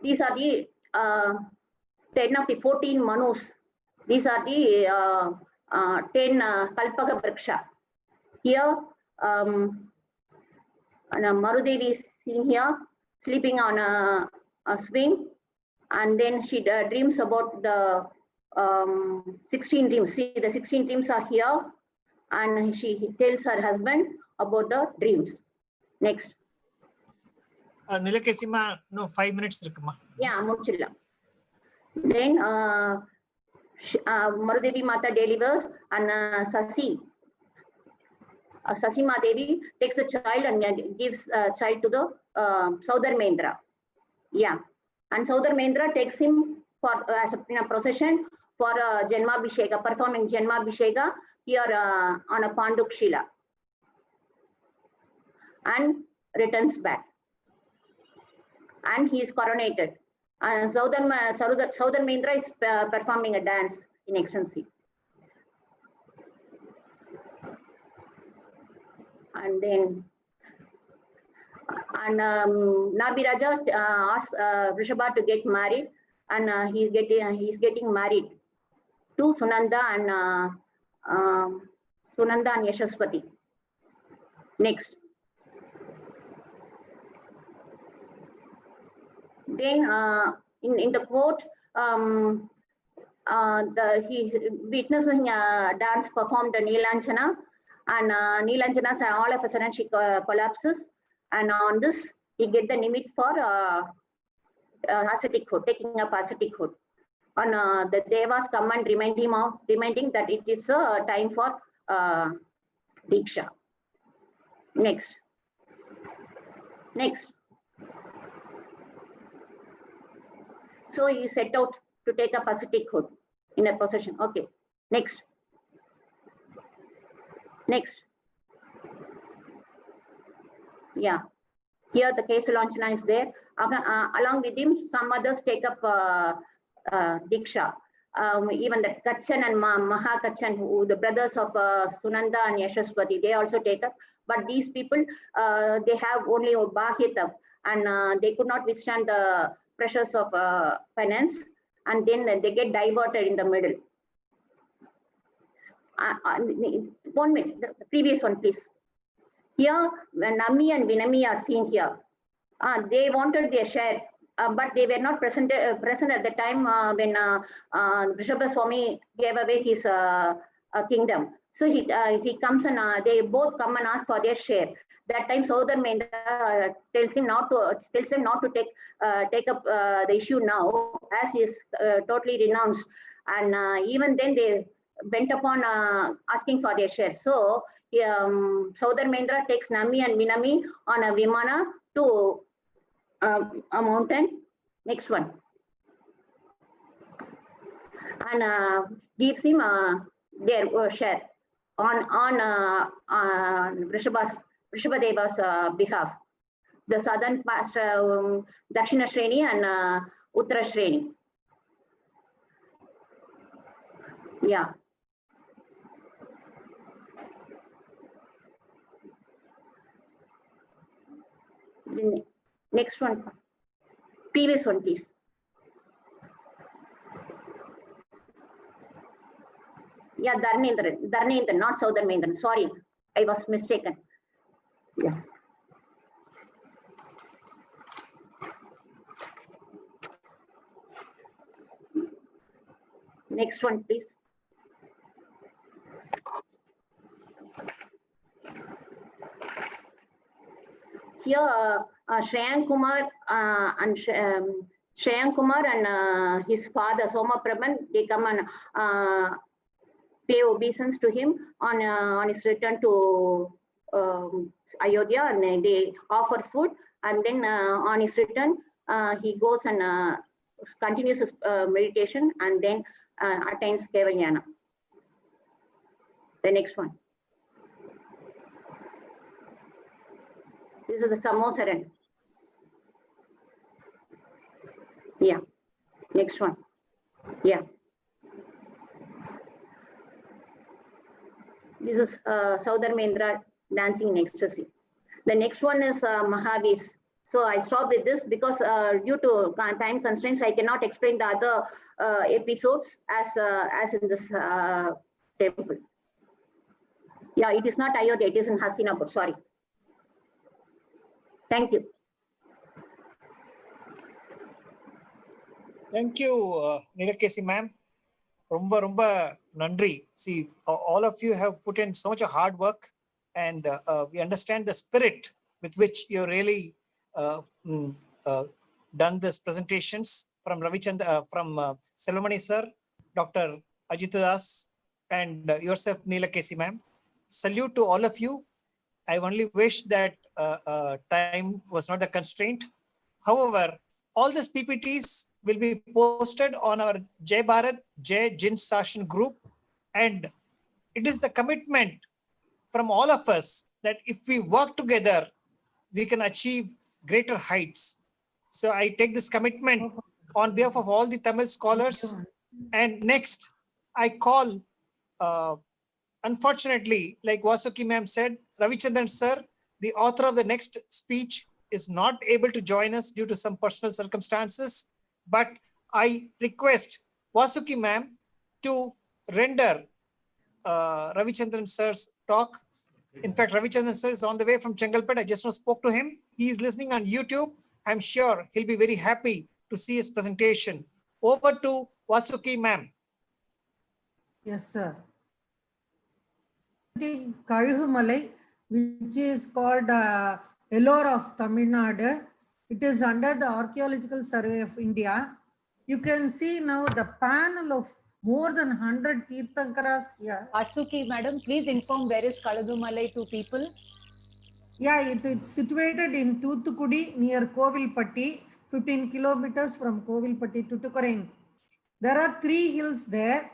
Speaker 12: These are the 10 of the 14 Manus. These are the 10 Kalpaka Vriksha. Here, Marudevi is seen here, sleeping on a swing, and then she dreams about the 16 dreams. See, the 16 dreams are here, and she tells her husband about the dreams. Next.
Speaker 1: Neelakeshi ma, no, 5 minutes irukuma.
Speaker 12: Yeah, muchilla. Then Marudevi Mata delivers, and Sasi Madevi takes the child and gives child to the Saudar Mahendra. Yeah, and Saudar Mahendra takes him for as in a procession for Janmabhisheka, performing Janmabhisheka here on a Panduk Shila, and returns back. And he is coronated. And Southern Mahendra is performing a dance in ecstasy. And then, Nabiraja asks Rishabha to get married, and he's getting married to Sunanda and Yashaswati. Next. Then in the court, he witnessing a dance performed Neelanjana, and Neelanjana all of a sudden she collapses, and on this he get the nimit for ascetichood, taking up ascetichood. And the devas come and reminding that it is a time for Diksha. Next. Next. So he set out to take up ascetichood in a procession. Okay. Next. Next. Yeah. Here the Kesalanchana is there. Along with him, some others take up Diksha. Even the Kachan and Maha Kachan, who the brothers of Sunanda and Yashaswati, they also take up. But these people, they have only Bahita, and they could not withstand the pressures of finance, and then they get diverted in the middle. 1 minute, the previous one, please. Here, when Nami and Vinami are seen here, they wanted their share, but they were not present at the time when Rishabha Swami gave away his kingdom. So he comes and they both come and ask for their share. That time, Southern Mahendra tells him not to take up the issue now, as he is totally renounced. And even then, they bent upon asking for their share. So Southern Mahendra takes Nami and Vinami on a Vimana to a mountain. Next one. And gives him their share on Vrishabhadeva's behalf. The southern past Dakshina Shreni and Uttara Shreni. Yeah. The next one, previous one, please. Yeah, Dharnendran, not Southern Mahendran. Sorry, I was mistaken. Yeah. Next one, please. Here, Shreyank Kumar and his father Soma Prabhan, they come and pay obeisance to him on his return to Ayodhya, and they offer food, and then on his return he goes and continues his meditation, and then attains Kevajnana. The next one. This is the Samosaran. Yeah. Next one. Yeah. This is Southern Mahendra dancing in ecstasy. The next one is Mahavir's. So I stop with this because due to time constraints, I cannot explain the other episodes as in this temple. Yeah, it is not Ayodhya, it is in Hastinapur, sorry. Thank you.
Speaker 1: Thank you, Neelakeshi ma'am. Rumba nandri. See, all of you have put in so much hard work, and we understand the spirit with which you really done this presentations from Ravichandran, from Selvamani sir, Dr. Ajitha Das, and yourself, Neelakeshi ma'am. Salute to all of you. I only wish that time was not a constraint. However, all these PPTs will be posted on our Jai Bharat, Jai Jin Sashan group. And it is the commitment from all of us that if we work together, we can achieve greater heights. So I take this commitment on behalf of all the Tamil scholars. And next, I call, unfortunately, like Vasuki ma'am said, Ravichandran sir, the author of the next speech, is not able to join us due to some personal circumstances. But I request Vasuki ma'am to render Ravichandran sir's talk. In fact, Ravichandran sir is on the way from Chengalpet. I just now spoke to him. He is listening on YouTube. I'm sure he'll be very happy to see his presentation. Over to Vasuki ma'am.
Speaker 9: Yes, sir. Kalugumalai, which is called Ellore of Tamil Nadu. It is under the Archaeological Survey of India. You can see now the panel of more than 100 Tirthankaras here.
Speaker 3: Vasuki, madam, please inform where is Kalugumalai to people.
Speaker 9: Yeah, it's situated in Thoothukudi near Kovilpatti, 15 kilometers from Kovilpatti to Tukarain. There are 3 hills there.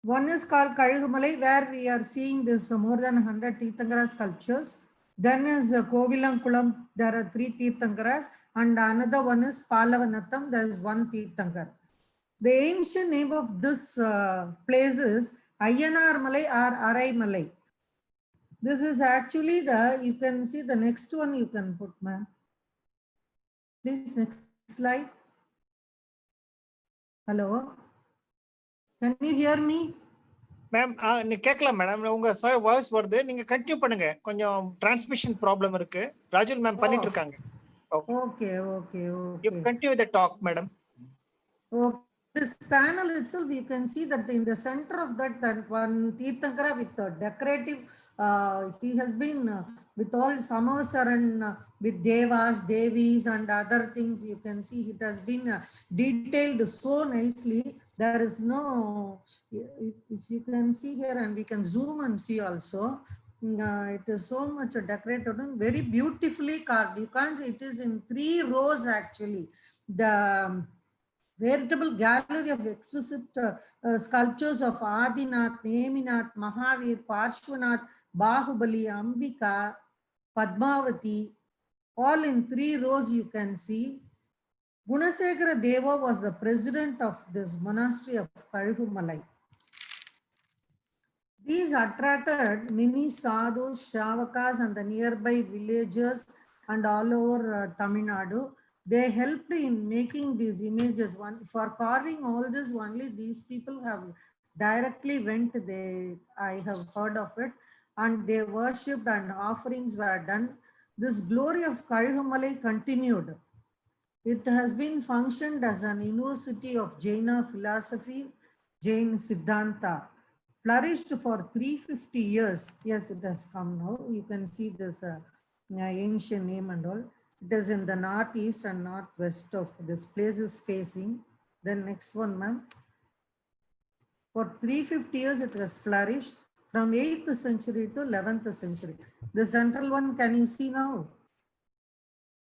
Speaker 9: One is called Kalugumalai, where we are seeing this more than 100 Tirthankara sculptures. Then is Kovilankulam, there are 3 Tirthankaras, and another one is Palavanatham, there is 1 Tirthankar. The ancient name of this place is Ayyanar Malai or Arai Malai. This is actually you can see the next one you can put, ma'am. Please, next slide. Hello. Can you hear me?
Speaker 1: Ma'am, கேட்கலாம் madam. உங்க voice வருது, நீங்க continue பண்ணுங்க. கொஞ்சம் transmission problem இருக்கு. ராஜுல் ma'am பண்ணிட்டு இருக்காங்க.
Speaker 9: Okay.
Speaker 1: You can continue the talk, madam.
Speaker 9: Okay. This panel itself, you can see that in the center of that one Tirthankara with the decorative, he has been with all Samasaran, with Devas, Devis and other things. You can see it has been detailed so nicely. There is no, if you can see here, and we can zoom and see also, it is so much decorated and very beautifully carved. You can't see, it is in 3 rows actually. veritable gallery of exquisite sculptures of Adinath, Neminath, Mahavir, Parshvanath, Bahubali, Ambika, Padmavati, all in 3 rows you can see. Gunasekara Deva was the president of this monastery of Kalhumalai. These attracted many sadhus, shravakas and the nearby villagers and all over Tamil Nadu. They helped in making these images. For carving all this, only these people have directly went. I have heard of it, and they worshipped and offerings were done. This glory of Kalhumalai continued. It has been functioned as an university of Jaina philosophy, Jain Siddhanta, flourished for 350 years. Yes, it has come now. You can see this ancient name and all. It is in the northeast and northwest of this place is facing. Then next one, ma'am. For 350 years, it has flourished from 8th century to 11th century. The central one, can you see now?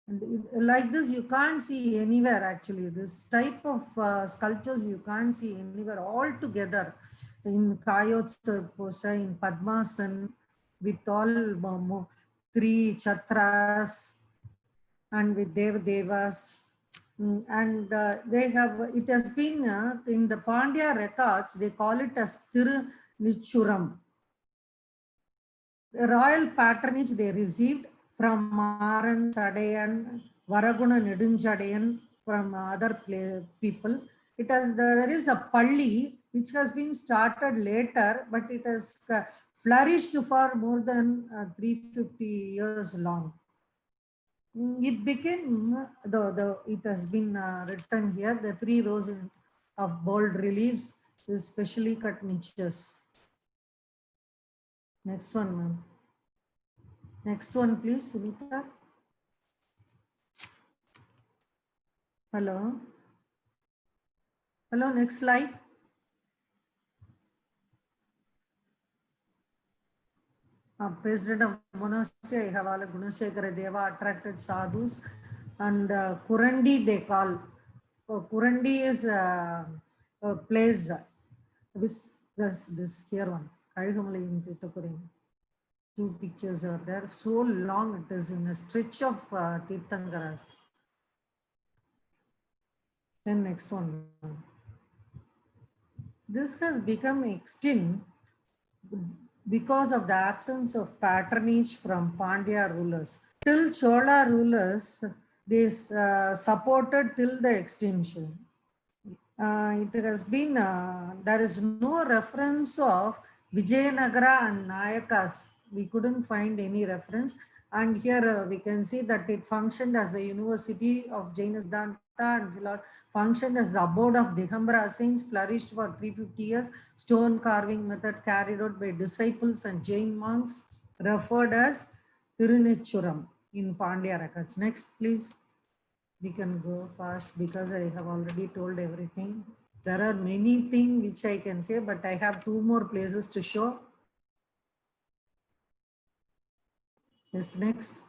Speaker 9: And like this, you can't see anywhere actually. This type of sculptures you can't see anywhere all together in Kayotsa Posha, in Padmasan, with all 3 Chatras and with Devas. And they have, it has been in the Pandya records, they call it as Tirumalai. The royal patronage they received from Maran, Chadayan, Varaguna Nedunchadayan, from other people. There is a Palli which has been started later, but it has flourished for more than 350 years long. It became, it has been written here, the 3 rows of bold reliefs, especially cut niches. Next one, ma'am. Next one, please, Sunita. Hello. Hello, next slide. President of monastery, Havala Gunasekara Deva attracted sadhus and Kurandi they call. Kurandi is a place. This here one. Two pictures are there. So long it is in a stretch of Tirthankara. Then next one. This has become extinct because of the absence of patronage from Pandya rulers. Till Chola rulers, they supported till the extinction. It has been, there is no reference of Vijayanagara and Nayakas. We couldn't find any reference. And here we can see that it functioned as the University of Jaina Siddhanta and functioned as the abode of Digambara saints, flourished for 350 years. Stone carving method carried out by disciples and Jain monks, referred as Tirunechuram in Pandya records. Next, please. We can go fast because I have already told everything. There are many things which I can say, but I have 2 more places to show. Yes, next.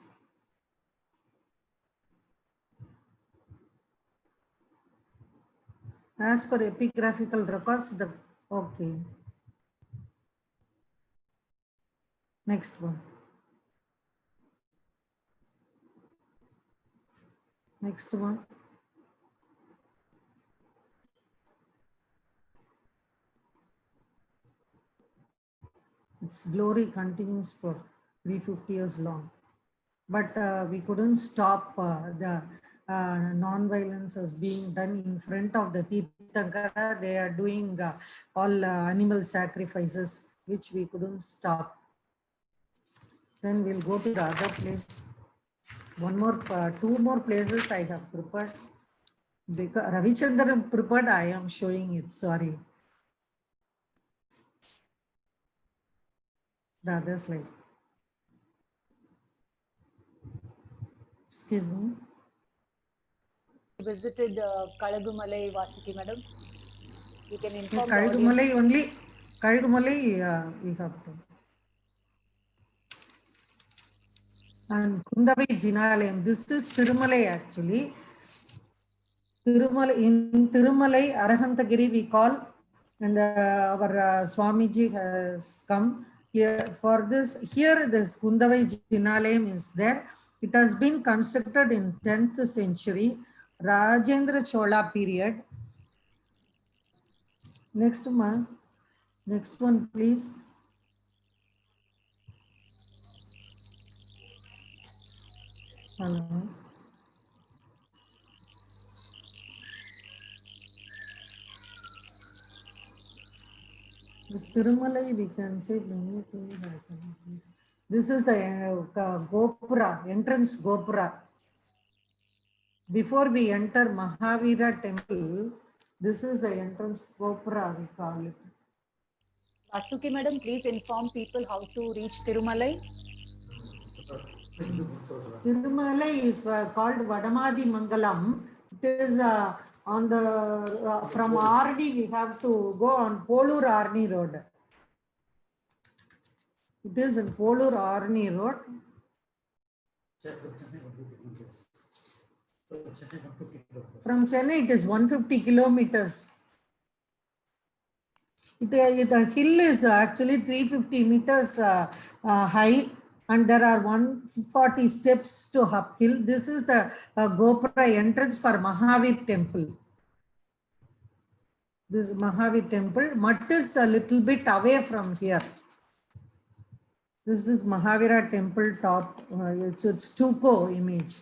Speaker 9: As per epigraphical records, okay. Next one. Next one. Its glory continues for 350 years long. But we couldn't stop the non-violence as being done in front of the Tirthankara. They are doing all animal sacrifices, which we couldn't stop. Then we'll go to the other place. 2 more places I have prepared. Because Ravichandran prepared, I am showing it, sorry. The other slide. Excuse me.
Speaker 3: Visited Kalagumalai, Vasuki madam. You can inform
Speaker 9: Kalagumalai only. Kalagumalai we have to. And Kundavai Jinalayam. This is Tirumalai actually. In Tirumalai, Arahantagiri we call, and our Swamiji has come here for this. Here this Kundavai Jinalayam is there. It has been constructed in 10th century, Rajendra Chola period. Next one please. Hello. This Tirumalai, we can say many things. This is the Gopura, entrance Gopura. Before we enter Mahavira temple, this is the entrance Gopura, we call it.
Speaker 3: Vasuki madam, please inform people how to reach Tirumalai.
Speaker 9: Tirumalai is called Vadamadi Mangalam. It is on the from RD we have to go on Polur Arni Road. It is in Polur Arni Road. From Chennai, it is 150 kilometers. The hill is actually 350 meters high, and there are 140 steps to uphill. This is the Gopura entrance for Mahavir temple. This Mahavir temple. Mutt is a little bit away from here. This is Mahavira temple top. It's stucco image.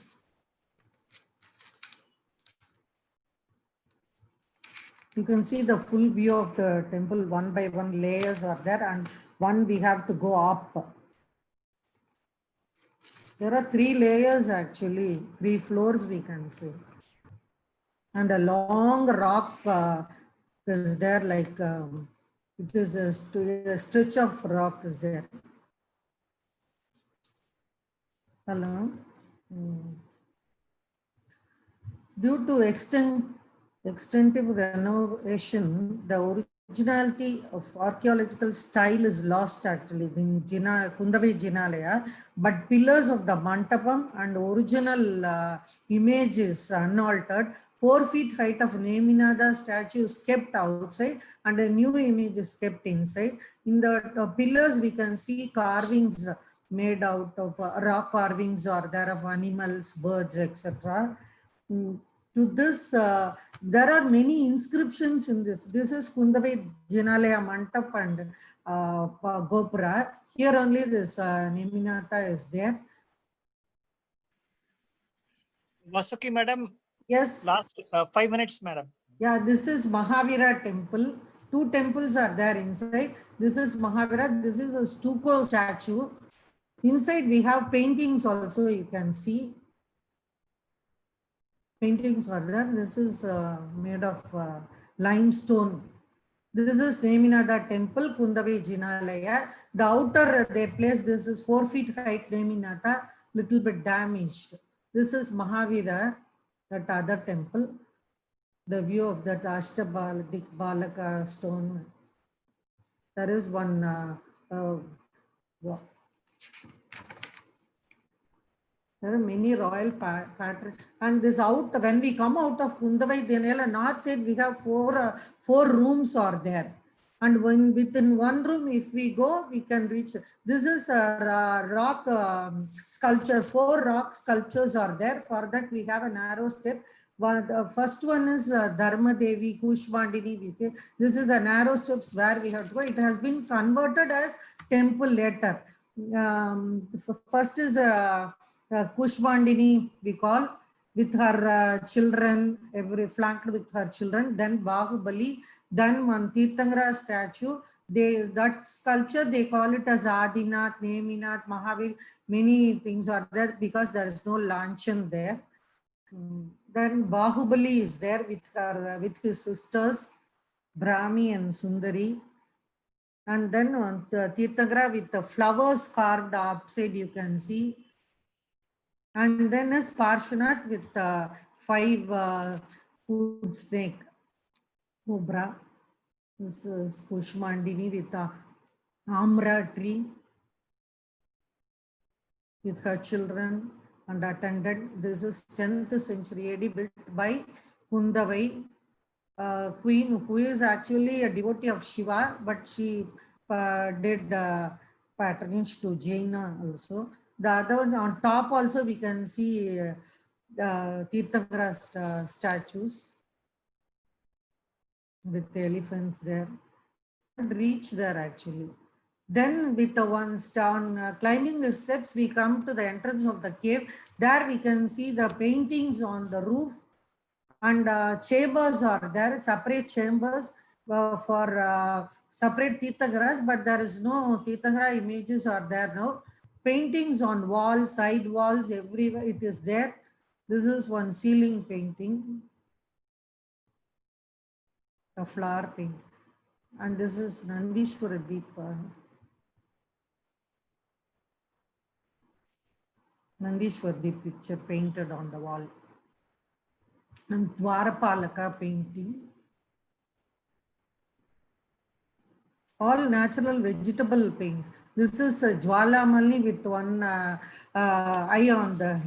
Speaker 9: You can see the full view of the temple. One by one layers are there, and one we have to go up. There are 3 layers actually, 3 floors we can say. And a long rock is there, like it is a stretch of rock is there. Hello. Due to extensive renovation, the originality of archaeological style is lost actually in Kundavai Jinalaya, but pillars of the Mantapam and original image is unaltered. 4 feet height of Neminada statue is kept outside and a new image is kept inside. In the pillars we can see carvings made out of rock carvings or there of animals, birds, etc. To this, there are many inscriptions in this. This is Kundavai Jinalaya Mantap and Gopura. Here only this Neminata is there.
Speaker 1: Vasuki madam.
Speaker 9: Yes.
Speaker 1: Last 5 minutes, madam.
Speaker 9: Yeah, this is Mahavira temple. 2 temples are there inside. This is Mahavira. This is a stucco statue. Inside we have paintings also, you can see. Paintings are there. This is made of limestone. This is Neminada temple, Kundavai Jinalaya. The outer they place, this is 4 feet height Neminata, little bit damaged. This is Mahavira, that other temple. The view of that Ashtabalaka stone. There is one there are many royal patterns. And this out, when we come out of Kundavai Jinalaya north side, we have four rooms are there. And when within one room, if we go, we can reach. This is a rock sculpture. 4 rock sculptures are there. For that, we have a narrow step. The first one is Dharma Devi, Kushmandini. We say this is the narrow steps where we have to go. It has been converted as temple later. First is Kushmandini, we call, with her children, flanked with her children. Then Bahubali. Then one Tirthangra statue, that sculpture, they call it as Adinath, Neminath, Mahavir. Many things are there because there is no lanchan there. Then Bahubali is there with his sisters, Brahmi and Sundari. And then on the Tirthangra with the flowers carved upside, you can see. And then is Parshvanath with 5 food snake. Cobra. This is Kushmandini with a Amra tree with her children and attendant. This is 10th century AD built by Kundavai, queen who is actually a devotee of Shiva, but she did patronage to Jaina also. The other one on top also we can see the Tirthankara statues with the elephants there. Reach there actually. Then with the one stone climbing the steps, we come to the entrance of the cave. There we can see the paintings on the roof, and chambers are there, separate chambers for separate Tirthankaras, but there is no Tirthankara images are there now. Paintings on walls, side walls, everywhere it is there. This is one ceiling painting, a flower paint. And this is Nandishwara Deepa. Nandishwar Deep picture painted on the wall. And Dwarapalaka painting. All natural vegetable paint. This is a Jwalamali with one eye on the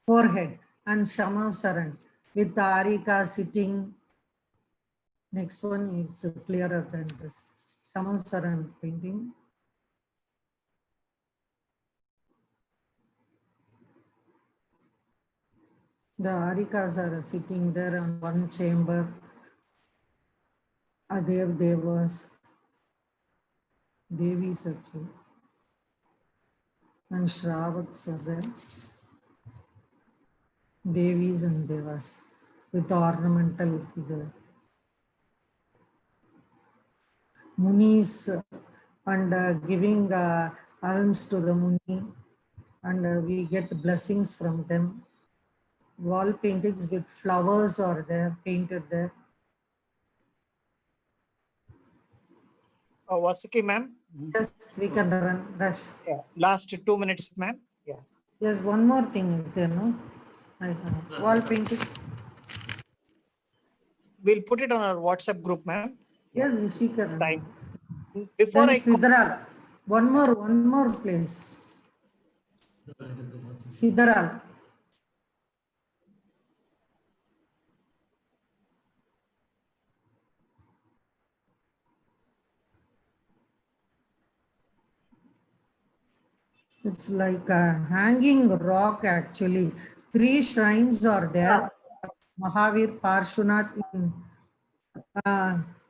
Speaker 9: forehead, and Shamasaran with the Arika sitting. Next one is clearer than this. Shamasaran painting. The Arikas are sitting there on one chamber. Adev Devas, Devis actually, and Shravaks are there. Devis and Devas with ornamental figures. Munis and giving alms to the Muni, and we get blessings from them. Wall paintings with flowers are there, painted there.
Speaker 1: Vasuki ma'am.
Speaker 9: Yes, we can rush.
Speaker 1: Yeah. Last 2 minutes, ma'am. Yeah.
Speaker 9: Yes, one more thing is there, no? Wall painting.
Speaker 1: We'll put it on our WhatsApp group, ma'am.
Speaker 9: Yes, she can.
Speaker 1: Time. Before
Speaker 9: Then
Speaker 1: I
Speaker 9: Siddharal. One more place. Siddharal. It's like a hanging rock actually. 3 shrines are there. Mahavir, Parshvanath,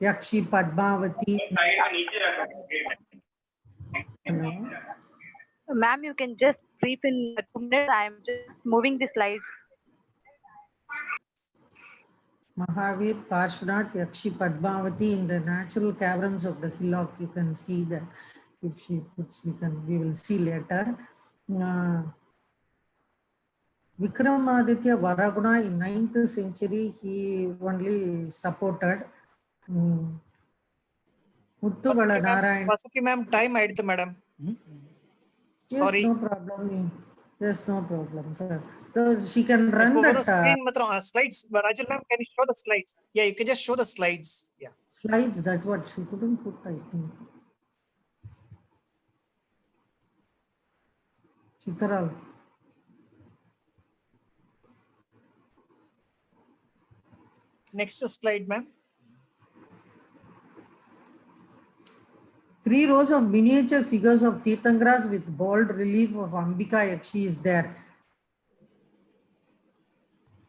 Speaker 9: Yakshi, Padmavati.
Speaker 13: Ma'am, you can just brief in 2 minutes. I am just moving the slides.
Speaker 9: Mahavir, Parshvanath, Yakshi, Padmavati in the natural caverns of the hillock. You can see that. If she puts, we will see later. Vikramaditya Varaguna in 9th century, he only supported. Muttugala Narayan.
Speaker 1: Vasuki ma'am, time ಆಯ್ತು madam. Sorry.
Speaker 9: Yes, no problem. Yes, no problem, sir. So she can run that.
Speaker 1: Screen slides. Rajal ma'am, can you show the slides? Yeah, you can just show the slides. Yeah.
Speaker 9: Slides, that's what she couldn't put, I think. Chitaral.
Speaker 1: Next slide, ma'am.
Speaker 9: 3 rows of miniature figures of Tirthankaras with bold relief of Ambika Yakshi is there.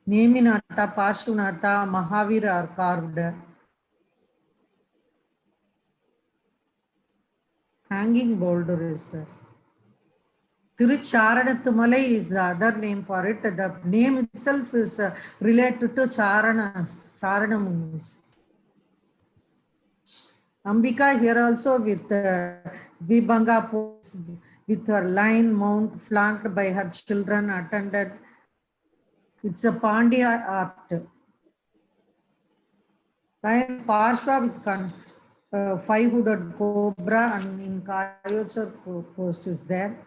Speaker 9: Neminata, Parshvanath, Mahavir are carved. Hanging boulder is there. Tirumalai is the other name for it. The name itself is related to Charana Munis. Ambika here also with Vibhanga pose, with her lion mount flanked by her children attended. It's a Pandya art. Lion Parshva with 5-hooded cobra and in Kayotsar post is there.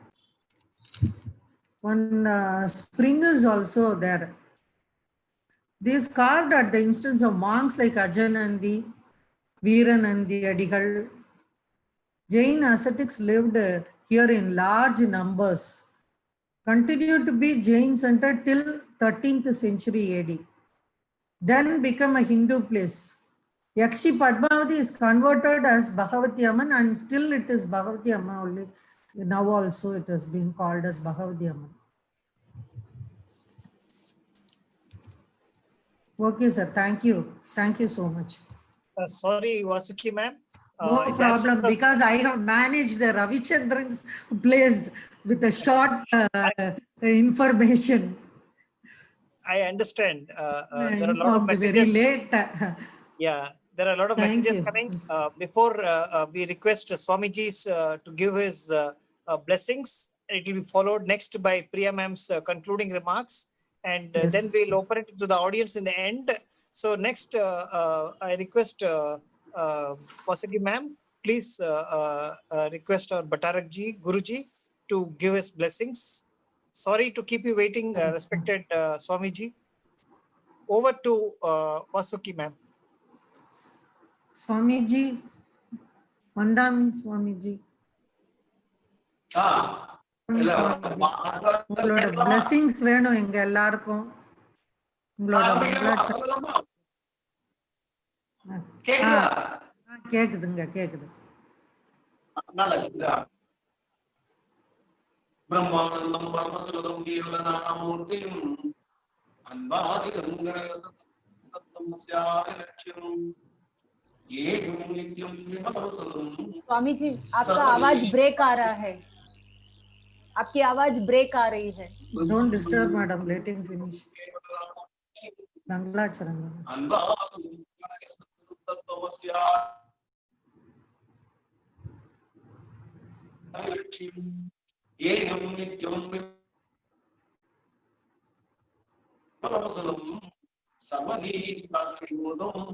Speaker 9: One spring is also there. This carved at the instance of monks like Ajanandi, Veeranandi Adigal. Jain ascetics lived here in large numbers. Continued to be Jain center till 13th century AD. then become a Hindu place. Yakshi Padmavati is converted as Bhagavati Amman, and still it is Bhagavati Amma only. Now also it has been called as Bhagavati Amman. Okay, sir. Thank you. Thank you so much.
Speaker 1: Sorry, Vasuki ma'am.
Speaker 9: No
Speaker 1: In the
Speaker 9: problem,
Speaker 1: absence of-
Speaker 9: because I have managed the Ravichandran's place with a short information.
Speaker 1: I understand. There are a lot of
Speaker 9: Informed very
Speaker 1: messages.
Speaker 9: late.
Speaker 1: Yeah, there are a lot of
Speaker 9: Thank
Speaker 1: messages
Speaker 9: you.
Speaker 1: coming. Before we request Swamiji's to give his blessings, it will be followed next by Priya ma'am's concluding remarks, and
Speaker 9: Yes.
Speaker 1: then we'll open it to the audience in the end. So next, I request Vasuki ma'am, please request our Bhattarakha Guruji to give his blessings. Sorry to keep you waiting, respected Swamiji. Over to Vasuki ma'am.
Speaker 9: Swamiji, Vandam Swamiji. உங்களோட blessings வேணும் எங்க எல்லாருக்கும். உங்களோட கேக்குதுங்க கேக்குது.
Speaker 14: பிரம்மானந்தம் பரமசுகதம் கீர்த்தனாமூர்த்தியும் அன்பாதிதம் லட்சியம் ஏகம் நித்யம் விமலவசதம்.
Speaker 3: स्वामी जी, आपका आवाज ब्रेक आ रहा है. आपकी आवाज ब्रेक आ रही है.
Speaker 9: Don't disturb madam, let him finish. Mangalacharam.
Speaker 14: அன்பாதிதம் சுத்தத்வமஸ்யா லட்சியம் ஏகம் நித்யம் விமலவசதம் சர்வதீசாட்சிபூதம்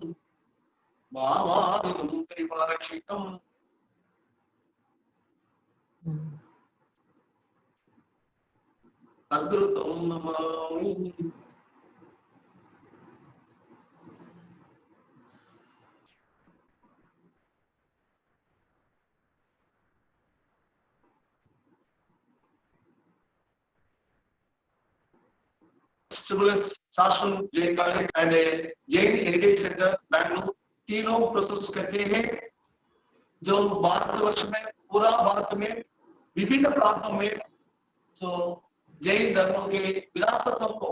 Speaker 14: பாவாதிதம் திரிபுரரக்ஷிதம். தத்ருதம் நமாமி. शासन Jain college and Jain heritage centre Bangalore तीनों प्रोसेस करते हैं, जो भारतवर्ष में पूरा भारत में विभिन्न प्रांतों में तो जैन धर्मों के विरासतों को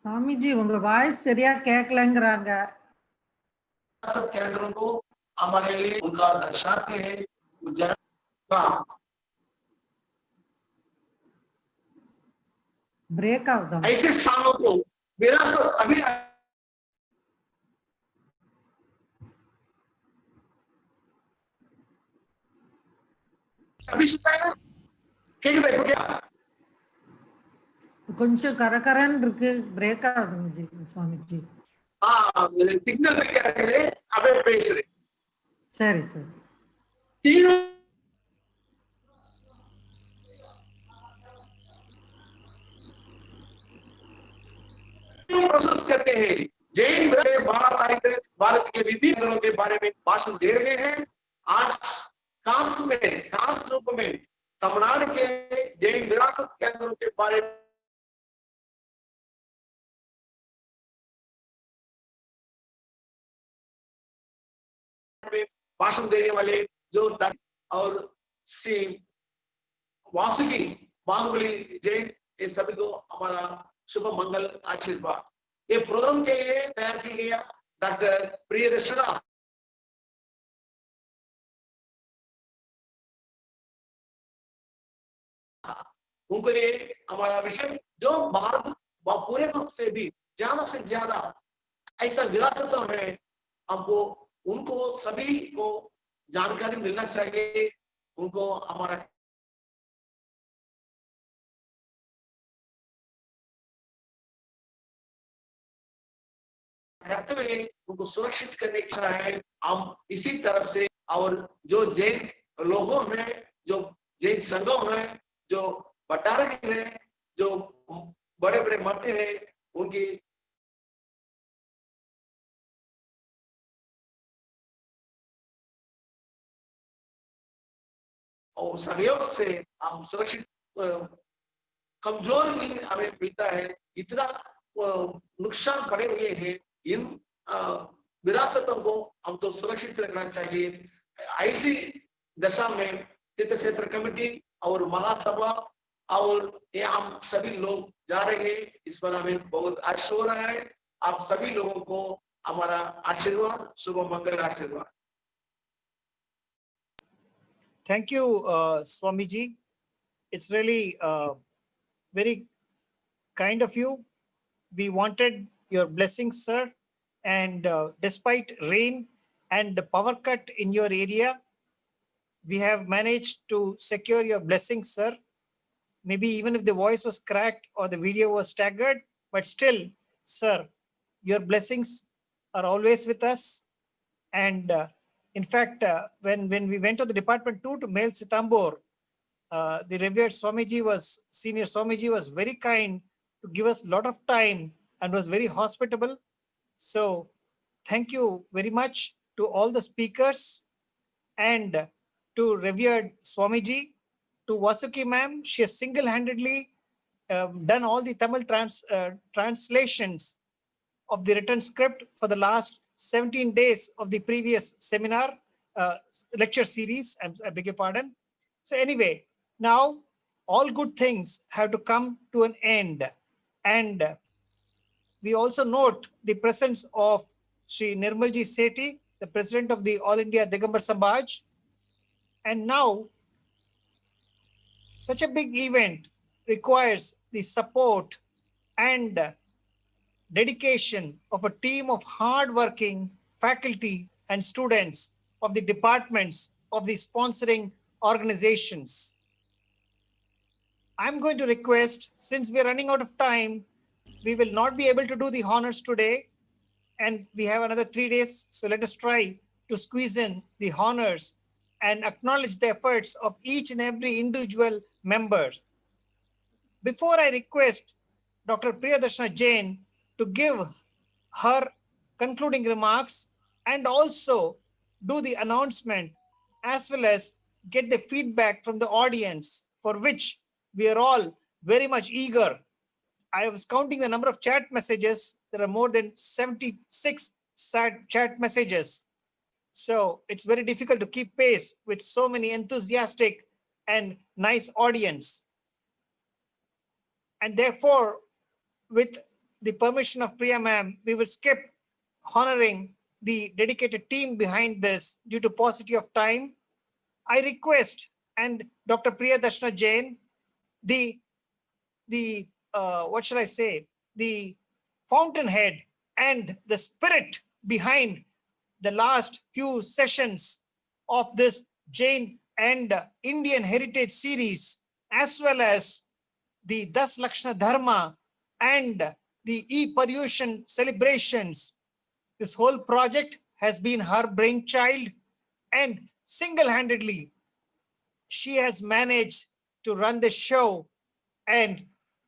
Speaker 9: स्वामीजी உங்க வாய்ஸ் சரியா கேட்கலங்கறாங்க.
Speaker 14: विरासत केंद्रों को हमारे लिए उनका दर्शाते हैं.
Speaker 9: ब्रेक आउट
Speaker 14: ऐसे स्थानों को विरासत अभी सुनता है ना? क्या
Speaker 9: கொஞ்சம் கரகரன்னு இருக்கு, பிரேக் ஆகுதுங்க ஜி சுவாமிஜி.
Speaker 14: सिग्नल अबे पेश रहे.
Speaker 9: சரி சரி.
Speaker 14: तीनों प्रोसेस करते हैं. जैन 12 तारीख भारत के विभिन्न धर्मों के बारे में भाषण दे रहे हैं. आज खास रूप में तमिलनाडु के जैन विरासत केंद्रों के बारे में भाषण देने वाले जो और श्री वासुकी बाहुबली जैन, ये सभी को हमारा शुभ मंगल आशीर्वाद. ये प्रोग्राम के लिए तैयार की गया डॉक्टर प्रियदर्शना उनके लिए हमारा विषय जो भारत पूरे रूप से भी ज्यादा ऐसा विरासत है, हमको उनको सभी को जानकारी मिलना चाहिए. उनको हमारा उनको सुरक्षित करने की इच्छा है. हम इसी तरफ से और जो जैन लोगों हैं, जो जैन संघों हैं, जो भट्टारक हैं, जो बड़े बड़े मठ हैं, उनकी और सहयोग से हम सुरक्षित कमजोर नींद हमें पीता है, इतना नुकसान पड़े हुए हैं, इन विरासतों को हम तो सुरक्षित रखना चाहिए। ऐसी दशा में तीर्थ क्षेत्र कमेटी और महासभा और ये हम सभी लोग जा रहे हैं, इस पर हमें बहुत आश्चर्य हो रहा है। आप सभी लोगों को हमारा आशीर्वाद, शुभ मंगल आशीर्वाद।
Speaker 1: Thank you, Swamiji. It's really very kind of you. We wanted your blessings, sir. And despite rain and the power cut in your area, we have managed to secure your blessings, sir. Maybe even if the voice was cracked or the video was staggered, but still, sir, your blessings are always with us. And in fact, when we went to the Department 2 to Melchittambur, the revered Senior Swamiji was very kind to give us a lot of time and was very hospitable. So thank you very much to all the speakers and to revered Swamiji, to Vasuki ma'am. She has single-handedly done all the Tamil translations of the written script for the last 17 days of the previous seminar, lecture series, I beg your pardon. So anyway, now all good things have to come to an end. And we also note the presence of Sri Nirmalji Sethi, the president of the All India Digambar Samaj. And now, such a big event requires the support and dedication of a team of hardworking faculty and students of the departments of the sponsoring organizations. I'm going to request, since we're running out of time, we will not be able to do the honors today, and we have another 3 days. So let us try to squeeze in the honors and acknowledge the efforts of each and every individual member. Before I request Dr. Priyadarshana Jain to give her concluding remarks and also do the announcement as well as get the feedback from the audience, for which we are all very much eager. I was counting the number of chat messages. There are more than 76 chat messages. So it's very difficult to keep pace with so many enthusiastic and nice audience. And therefore, with the permission of Priya ma'am, we will skip honoring the dedicated team behind this due to paucity of time. I request, and Dr. Priyadarshana Jain, the what shall I say, the fountainhead and the spirit behind the last few sessions of this Jain and Indian heritage series, as well as the Das Lakshana Dharma and the e-Paryushan celebrations. This whole project has been her brainchild, and single-handedly she has managed to run the show. And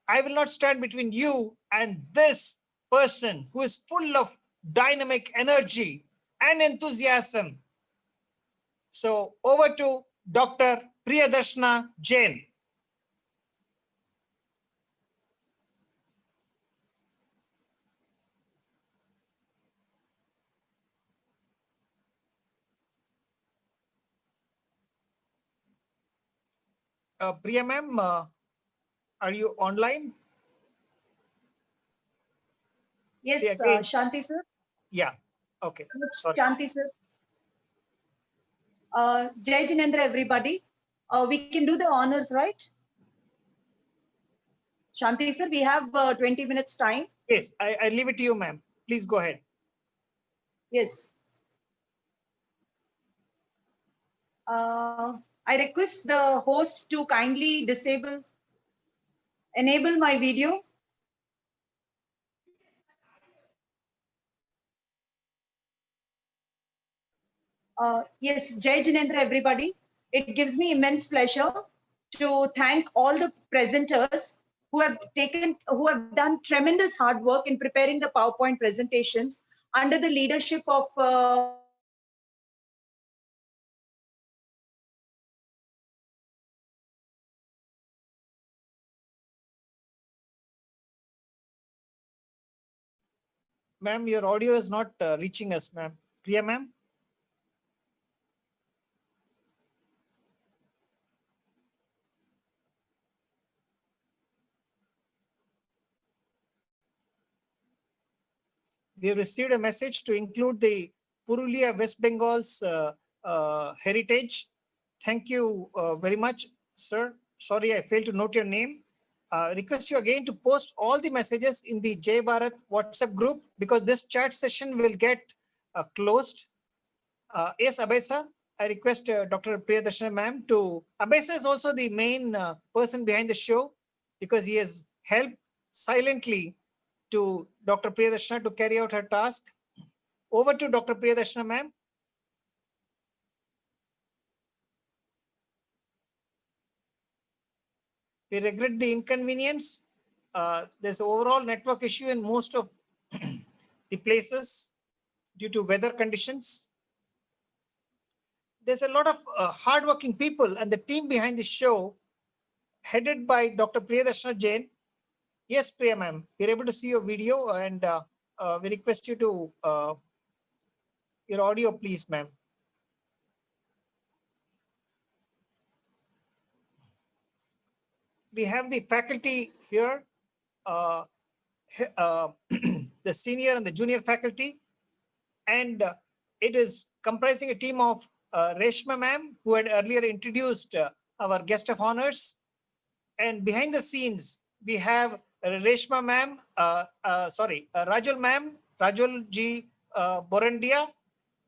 Speaker 1: I will not stand between you and this person who is full of dynamic energy and enthusiasm. So over to Dr. Priyadarshana Jain. Priya ma'am, are you online?
Speaker 3: Yes, Shanti sir.
Speaker 1: Yeah, okay. Sorry.
Speaker 3: Shanti sir. Jai Jinendra, everybody. We can do the honors, right? Shanti sir, we have 20 minutes time.
Speaker 1: Yes, I leave it to you, ma'am. Please go ahead.
Speaker 3: Yes. I request the host to kindly enable my video. Yes, Jai Jinendra, everybody. It gives me immense pleasure to thank all the presenters who have done tremendous hard work in preparing the PowerPoint presentations under the leadership of
Speaker 1: Ma'am, your audio is not reaching us, ma'am. Priya, ma'am? We have received a message to include the Purulia, West Bengal's heritage. Thank you very much, sir. Sorry, I failed to note your name. Request you again to post all the messages in the Jai Bharat WhatsApp group, because this chat session will get closed. Yes, Abesa, I request Dr. Priyadarshana ma'am to, Abesa is also the main person behind the show, because he has helped silently to Dr. Priyadarshana to carry out her task. Over to Dr. Priyadarshana ma'am. We regret the inconvenience. There's an overall network issue in most of the places due to weather conditions. There's a lot of hardworking people, and the team behind the show, headed by Dr. Priyadarshana Jain. Yes, Priya ma'am, we're able to see your video, and we request you to your audio, please, ma'am. We have the faculty here, the senior and the junior faculty, and it is comprising a team of Reshma ma'am, who had earlier introduced our guest of honors. And behind the scenes, we have Reshma ma'am, Rajul ma'am, Rajul G. Borandia.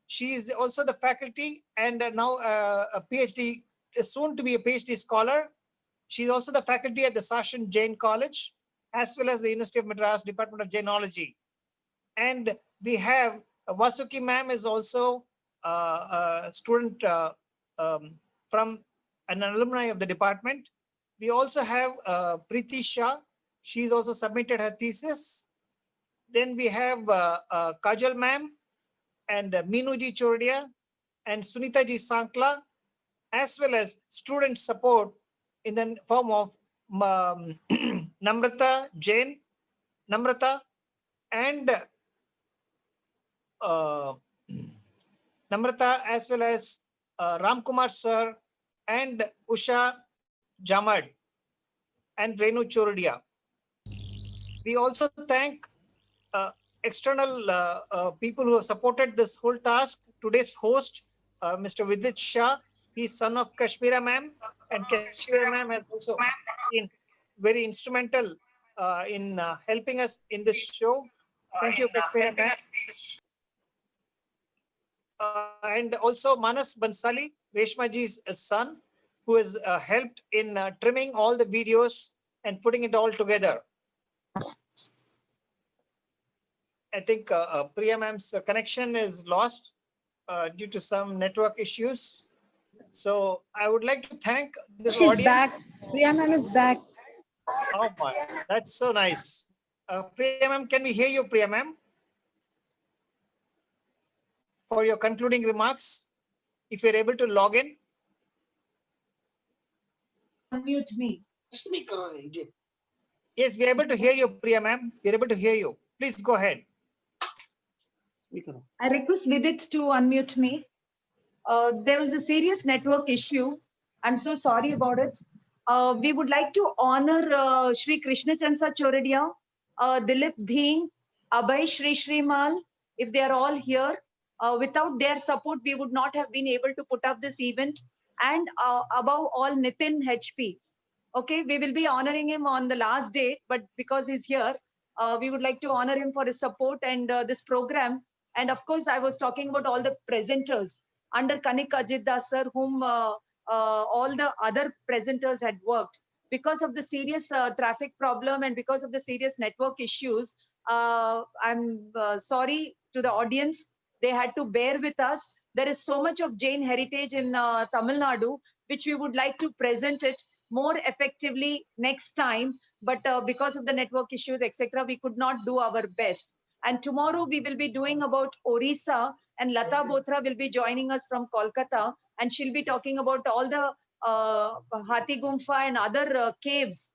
Speaker 1: She is also the faculty, and now a PhD, soon to be a PhD scholar. She is also the faculty at the Sashan Jain College, as well as the University of Madras Department of Jainology. And we have Vasuki ma'am is also a student from an alumni of the department. We also have Preeti Shah. She's also submitted her thesis. Then we have Kajal ma'am and Meenuji Chordia and Sunita Ji Sankla, as well as student support in the form of Namrata Jain, Namrata, and Namrata, as well as Ram Kumar sir and Usha Jamad and Renu Chorodia. We also thank external people who have supported this whole task. Today's host, Mr. Vidit Shah, he's son of Kashmira ma'am, and Kashmira ma'am has also been very instrumental in helping us in this show. Thank you, Kashmira ma'am. And also Manas Bansali, Reshma ji's son, who has helped in trimming all the videos and putting it all together. I think Priya ma'am's connection is lost due to some network issues. So I would like to thank this
Speaker 3: She's
Speaker 1: audience.
Speaker 3: back. Priya ma'am is back.
Speaker 1: Oh my, that's so nice. Priya ma'am, can we hear you, Priya ma'am? For your concluding remarks, if you're able to log in.
Speaker 3: Unmute me.
Speaker 1: Yes, we're able to hear you, Priya ma'am. We're able to hear you. Please go ahead.
Speaker 3: I request Vidit to unmute me. There was a serious network issue. I'm so sorry about it. We would like to honor Shri Krishna Chansa Choradia, Dilip Dhing, Abhay Shri Shrimal, if they are all here. Without their support, we would not have been able to put up this event. And above all, Nitin HP. Okay, we will be honoring him on the last date, but because he's here, we would like to honor him for his support and this program. And of course, I was talking about all the presenters under Kanaka Ajitha sir, whom all the other presenters had worked. Because of the serious traffic problem and because of the serious network issues, I'm sorry to the audience. They had to bear with us. There is so much of Jain heritage in Tamil Nadu, which we would like to present it more effectively next time. But because of the network issues, etc., we could not do our best. And tomorrow we will be doing about Orissa, and Lata Bothra will be joining us from Kolkata, and she'll be talking about all the Hathi Gumfa and other caves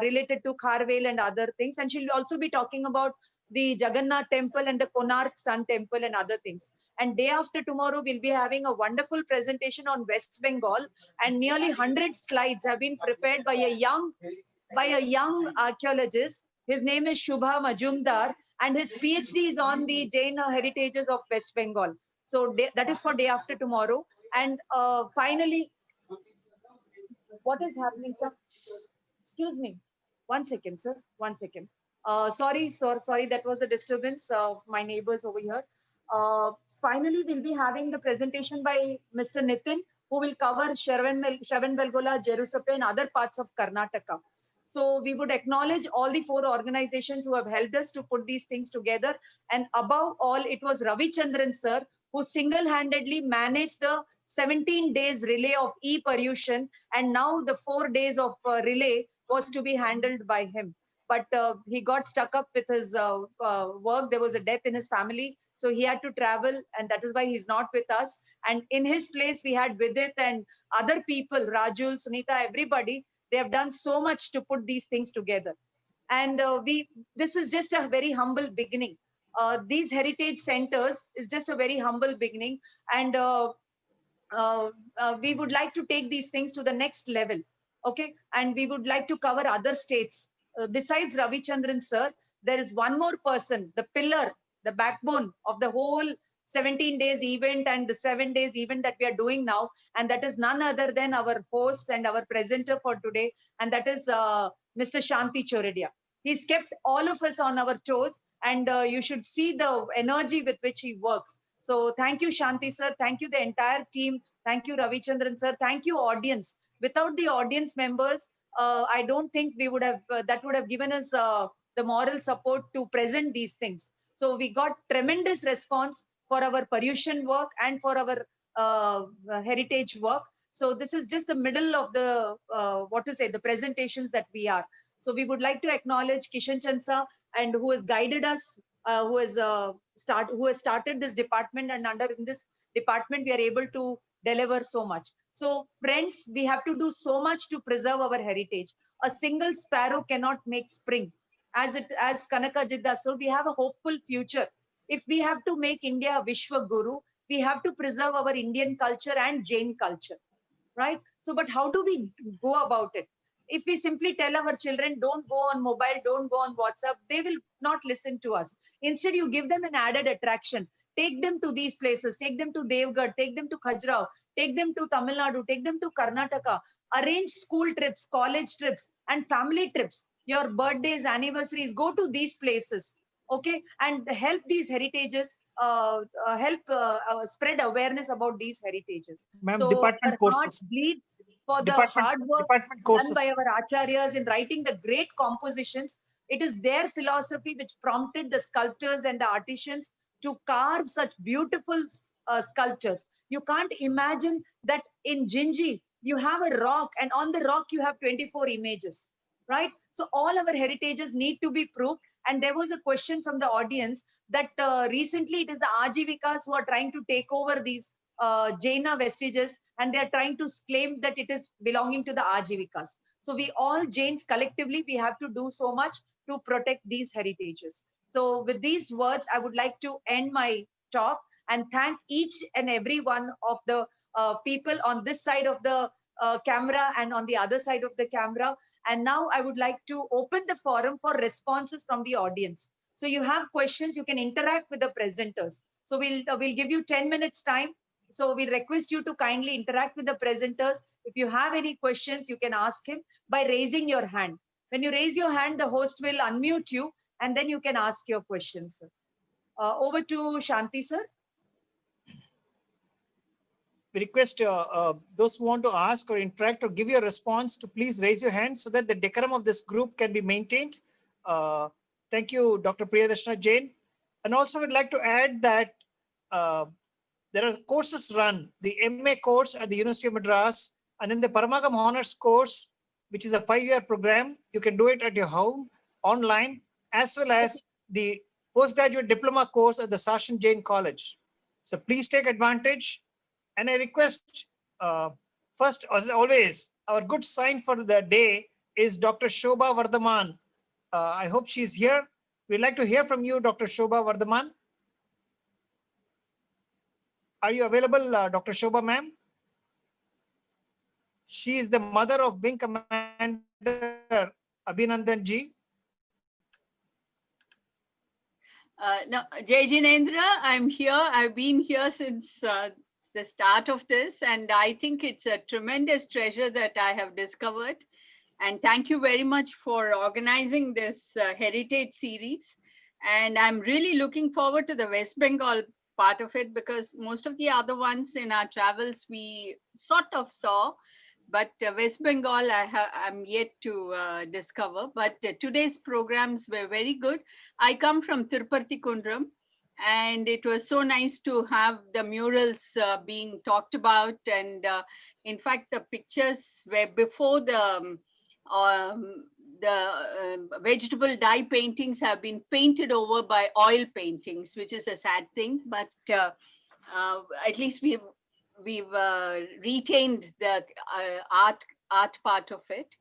Speaker 3: related to Kharvel and other things. And she'll also be talking about the Jagannath temple and the Konark Sun temple and other things. And day after tomorrow, we'll be having a wonderful presentation on West Bengal, and nearly 100 slides have been prepared by a young archaeologist. His name is Shubha Majumdar, and his PhD is on the Jaina heritages of West Bengal. So that is for day after tomorrow. And finally, what is happening, sir? Excuse me. One second, sir. One second. Sorry, sir. Sorry, that was a disturbance of my neighbors over here. Finally, we'll be having the presentation by Mr. Nitin, who will cover Shravanbelgola, Jerusalem, and other parts of Karnataka. So we would acknowledge all the 4 organizations who have helped us to put these things together. And above all, it was Ravichandran, sir, who single-handedly managed the 17 days relay of e-Paryushan, and now the 4 days of relay was to be handled by him. But he got stuck up with his work. There was a death in his family, so he had to travel, and that is why he's not with us. And in his place, we had Vidit and other people, Rajul, Sunita, everybody. They have done so much to put these things together. And this is just a very humble beginning. These heritage centers is just a very humble beginning. And we would like to take these things to the next level. Okay. And we would like to cover other states. Besides Ravichandran, sir, there is one more person, the pillar, the backbone of the whole 17 days event and the 7 days event that we are doing now. And that is none other than our host and our presenter for today. And that is Mr. Shanti Choredia. He's kept all of us on our toes, and you should see the energy with which he works. So thank you, Shanti, sir. Thank you, the entire team. Thank you, Ravichandran, sir. Thank you, audience. Without the audience members, I don't think we would have, that would have given us the moral support to present these things. So we got tremendous response for our Paryushan work and for our heritage work. So this is just the middle of the, the presentations that we are. So we would like to acknowledge Kishan Chansa, and who has guided us, who has started this department, and under in this department, we are able to deliver so much. So friends, we have to do so much to preserve our heritage. A single sparrow cannot make spring. As Kanaka Jidda, so we have a hopeful future. If we have to make India a Vishwa Guru, we have to preserve our Indian culture and Jain culture, right? So, but how do we go about it? If we simply tell our children, don't go on mobile, don't go on WhatsApp, they will not listen to us. Instead, you give them an added attraction. Take them to these places, take them to Devgarh, take them to Khajuraho, take them to Tamil Nadu, take them to Karnataka, arrange school trips, college trips, and family trips. Your birthdays, anniversaries, go to these places, okay? And help these heritages, spread awareness about these heritages. So
Speaker 1: department
Speaker 3: our heart
Speaker 1: courses.
Speaker 3: bleeds for the hard work done by our acharyas in writing the great compositions. It is their philosophy which prompted the sculptors and the artisans to carve such beautiful sculptures. You can't imagine that in Jinji, you have a rock, and on the rock, you have 24 images, right? So all our heritages need to be proved. And there was a question from the audience that recently it is the Ajivikas who are trying to take over these Jaina vestiges, and they are trying to claim that it is belonging to the Ajivikas. So we all Jains collectively, we have to do so much to protect these heritages. So with these words, I would like to end my talk and thank each and every one of the people on this side of the camera and on the other side of the camera. And now I would like to open the forum for responses from the audience. So you have questions, you can interact with the presenters. So we'll give you 10 minutes time. So we request you to kindly interact with the presenters. If you have any questions, you can ask him by raising your hand. When you raise your hand, the host will unmute you, and then you can ask your questions. Over to Shanti, sir.
Speaker 1: We request those who want to ask or interact or give your response to please raise your hand so that the decorum of this group can be maintained. Thank you, Dr. Priyadarshana Jain. And also would like to add that there are courses run, the MA course at the University of Madras, and then the Paramagam Honors course, which is a 5-year program. You can do it at your home, online, as well as the postgraduate diploma course at the Sashan Jain College. So please take advantage. And I request, first, as always, our good sign for the day is Dr. Shobha Vardhaman. I hope she's here. We'd like to hear from you, Dr. Shobha Vardhaman. Are you available, Dr. Shobha, ma'am? She is the mother of Wing Commander Abhinandan Ji.
Speaker 15: No, Jai Jinendra, I'm here. I've been here since the start of this, and I think it's a tremendous treasure that I have discovered. And thank you very much for organizing this heritage series. And I'm really looking forward to the West Bengal part of it, because most of the other ones in our travels we sort of saw, but West Bengal I'm yet to discover. But today's programs were very good. I come from Tirupati Kundram, and it was so nice to have the murals being talked about. And in fact, the pictures were before the vegetable dye paintings have been painted over by oil paintings, which is a sad thing, but at least we've retained the art part of it.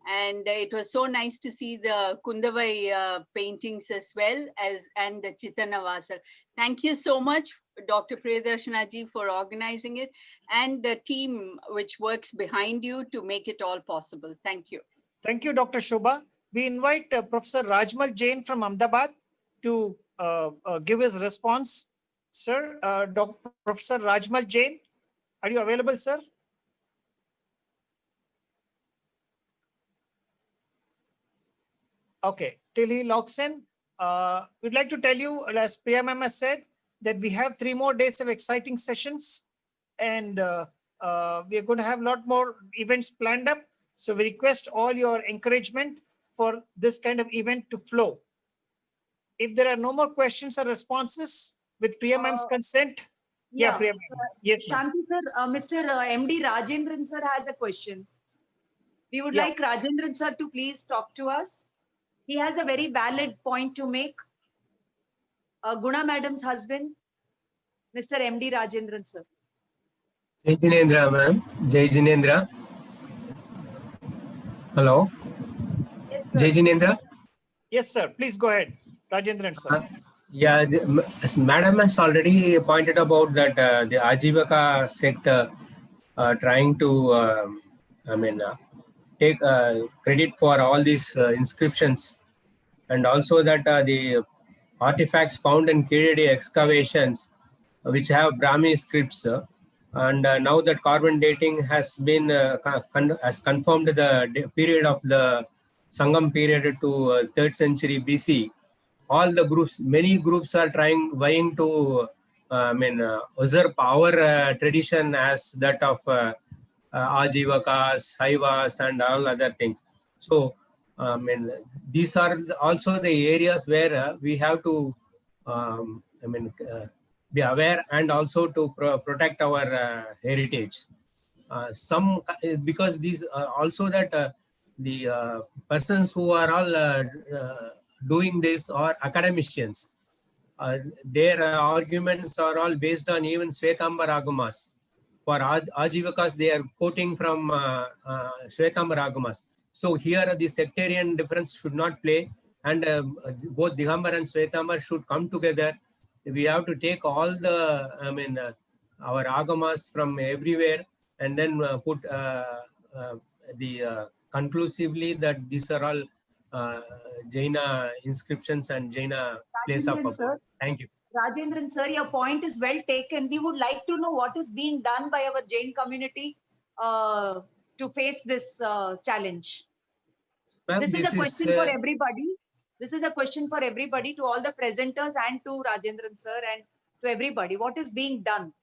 Speaker 15: And it was so nice to see the Kundavai paintings as well as, and the Chitanavasal. Thank you so much, Dr. Priyadarshana ji, for organizing it, and the team which works behind you to make it all possible. Thank you.
Speaker 1: Thank you, Dr. Shobha. We invite Professor Rajmal Jain from Ahmedabad to give his response. Sir, Professor Rajmal Jain, are you available, sir? Okay, till he logs in, we'd like to tell you, as Priya ma'am has said, that we have 3 more days of exciting sessions, and we are going to have a lot more events planned up. So we request all your encouragement for this kind of event to flow. If there are no more questions or responses, with Priya ma'am's consent. Yeah, Priya ma'am. Yes, ma'am.
Speaker 3: Shanti sir, Mr. MD Rajendran sir has a question. We would like Rajendran sir to please talk to us. He has a very valid point to make. Guna madam's husband, Mr. MD Rajendran sir.
Speaker 16: Jai Jinendra, ma'am. Jai Jinendra. Hello.
Speaker 3: Yes,
Speaker 16: Jai Jinendra.
Speaker 1: Yes, sir. Please go ahead, Rajendran sir.
Speaker 16: Yeah, Madam has already pointed about that the Ajivaka sector trying to, take credit for all these inscriptions, and also that the artifacts found in Kiridi excavations, which have Brahmi scripts, and now that carbon dating has been has confirmed the period of the Sangam period to 3rd century BC. All the groups, many groups are vying to usurp our tradition as that of Ajivakas, Haivas, and all other things. So, these are also the areas where we have to, be aware, and also to protect our heritage. Because these also that the persons who are all doing this are academicians. Their arguments are all based on even Shvetambara Agamas. For Ajivakas, they are quoting from Shvetambara Agamas. So here the sectarian difference should not play, and both Digambar and Shvetambar should come together. We have to take all the, our Agamas from everywhere, and then put conclusively that these are all Jaina inscriptions and Jaina place of abode. Thank you.
Speaker 3: Rajendran sir, your point is well taken. We would like to know what is being done by our Jain community to face this challenge. This is a question for everybody. This is a question for everybody, to all the presenters and to Rajendran sir and to everybody. What is being done?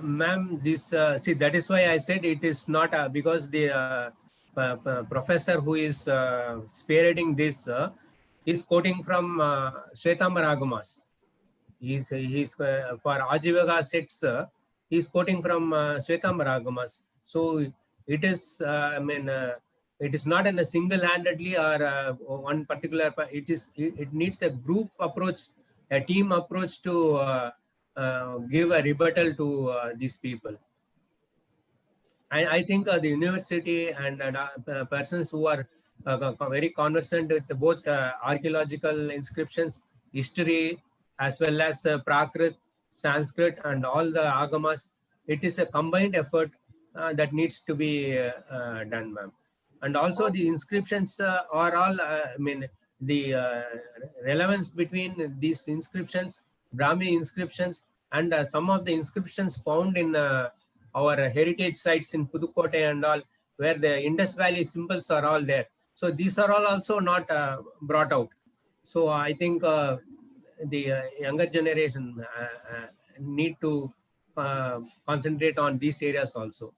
Speaker 16: Ma'am, this see, that is why I said it is not because the professor who is spearheading this is quoting from Shvetambara Agamas. He's for Ajivaka sects, he's quoting from Shvetambara Agamas. So it is, it is not in a single-handedly or one particular. It needs a group approach, a team approach to give a rebuttal to these people. I think the university and persons who are very conversant with both archaeological inscriptions, history, as well as Prakrit, Sanskrit, and all the agamas. It is a combined effort that needs to be done, ma'am. And also the inscriptions are all, I mean, the relevance between these inscriptions, Brahmi inscriptions, and some of the inscriptions found in our heritage sites in Pudukkottai and all, where the Indus Valley symbols are all there. So these are all also not brought out. So I think the younger generation need to concentrate on these areas also.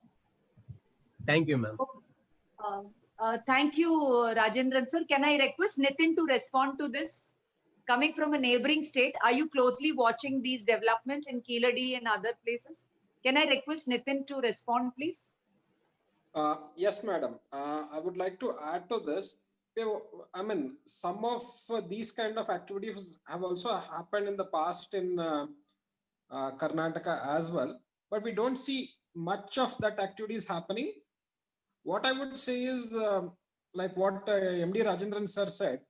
Speaker 16: Thank you, ma'am.
Speaker 3: Thank you, Rajendran sir. Can I request Nitin to respond to this? Coming from a neighboring state, are you closely watching these developments in Keeladi and other places? Can I request Nitin to respond, please?
Speaker 17: Yes, madam. I would like to add to this. I mean, some of these kind of activities have also happened in the past in Karnataka as well, but we don't see much of that activities happening. What I would say is, like what MD Rajendran sir said,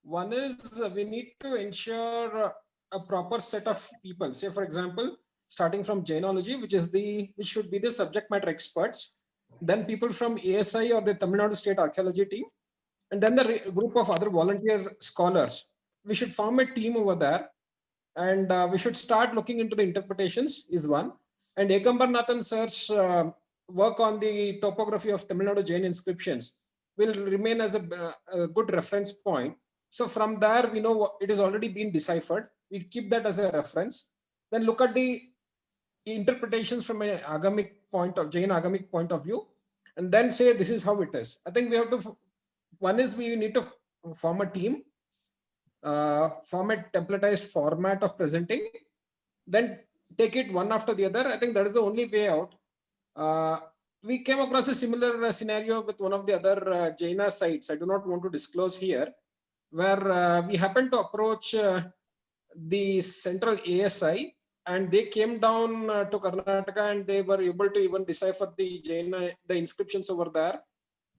Speaker 17: one is we need to ensure a proper set of people. Say, for example, starting from Jainology, which should be the subject matter experts, then people from ASI or the Tamil Nadu State Archaeology team, and then the group of other volunteer scholars. We should form a team over there, and we should start looking into the interpretations is one. And Ekambar Nathan sir's work on the topography of Tamil Nadu Jain inscriptions will remain as a good reference point. So from there, we know it has already been deciphered. We keep that as a reference. Then look at the interpretations from an agamic point of Jain agamic point of view, and then say this is how it is. I think we have to. One is we need to form a team, form a templatized format of presenting, then take it one after the other. I think that is the only way out. We came across a similar scenario with one of the other Jaina sites. I do not want to disclose here, where we happened to approach the central ASI, and they came down to Karnataka, and they were able to even decipher the Jaina, the inscriptions over there.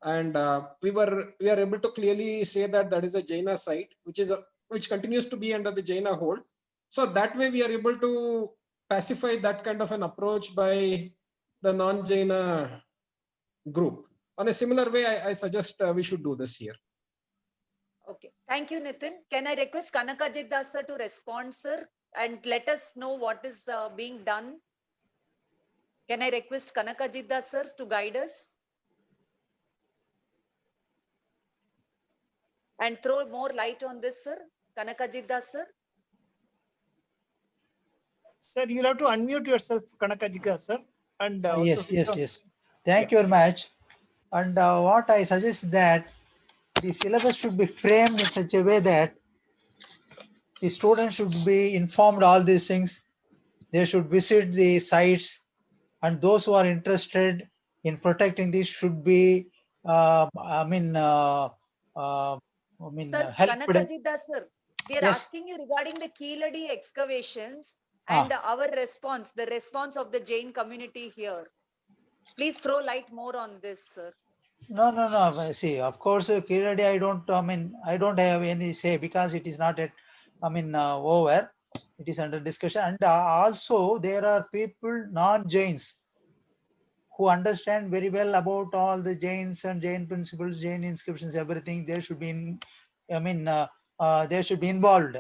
Speaker 17: And we are able to clearly say that that is a Jaina site, which continues to be under the Jaina hold. So that way we are able to pacify that kind of an approach by the non-Jaina group. On a similar way, I suggest we should do this here.
Speaker 3: Okay, thank you, Nitin. Can I request Kanaka Ajitha sir to respond, sir, and let us know what is being done? Can I request Kanaka Ajitha sir to guide us and throw more light on this, sir? Kanaka Ajitha sir.
Speaker 1: Sir, you'll have to unmute yourself, Kanaka Ajitha sir. And
Speaker 10: Yes. Thank you very much. And what I suggest is that the syllabus should be framed in such a way that the students should be informed all these things. They should visit the sites, and those who are interested in protecting this should be,
Speaker 3: Sir,
Speaker 10: helped.
Speaker 3: Kanaka Ajitha sir, we are
Speaker 10: Yes.
Speaker 3: asking you regarding the Keeladi excavations and our response, the response of the Jain community here. Please throw light more on this, sir.
Speaker 10: No. See, of course, Keeladi, I don't have any say because it is not yet, over. It is under discussion. And also there are people, non-Jains, who understand very well about all the Jains and Jain principles, Jain inscriptions, everything. They should be they should be involved.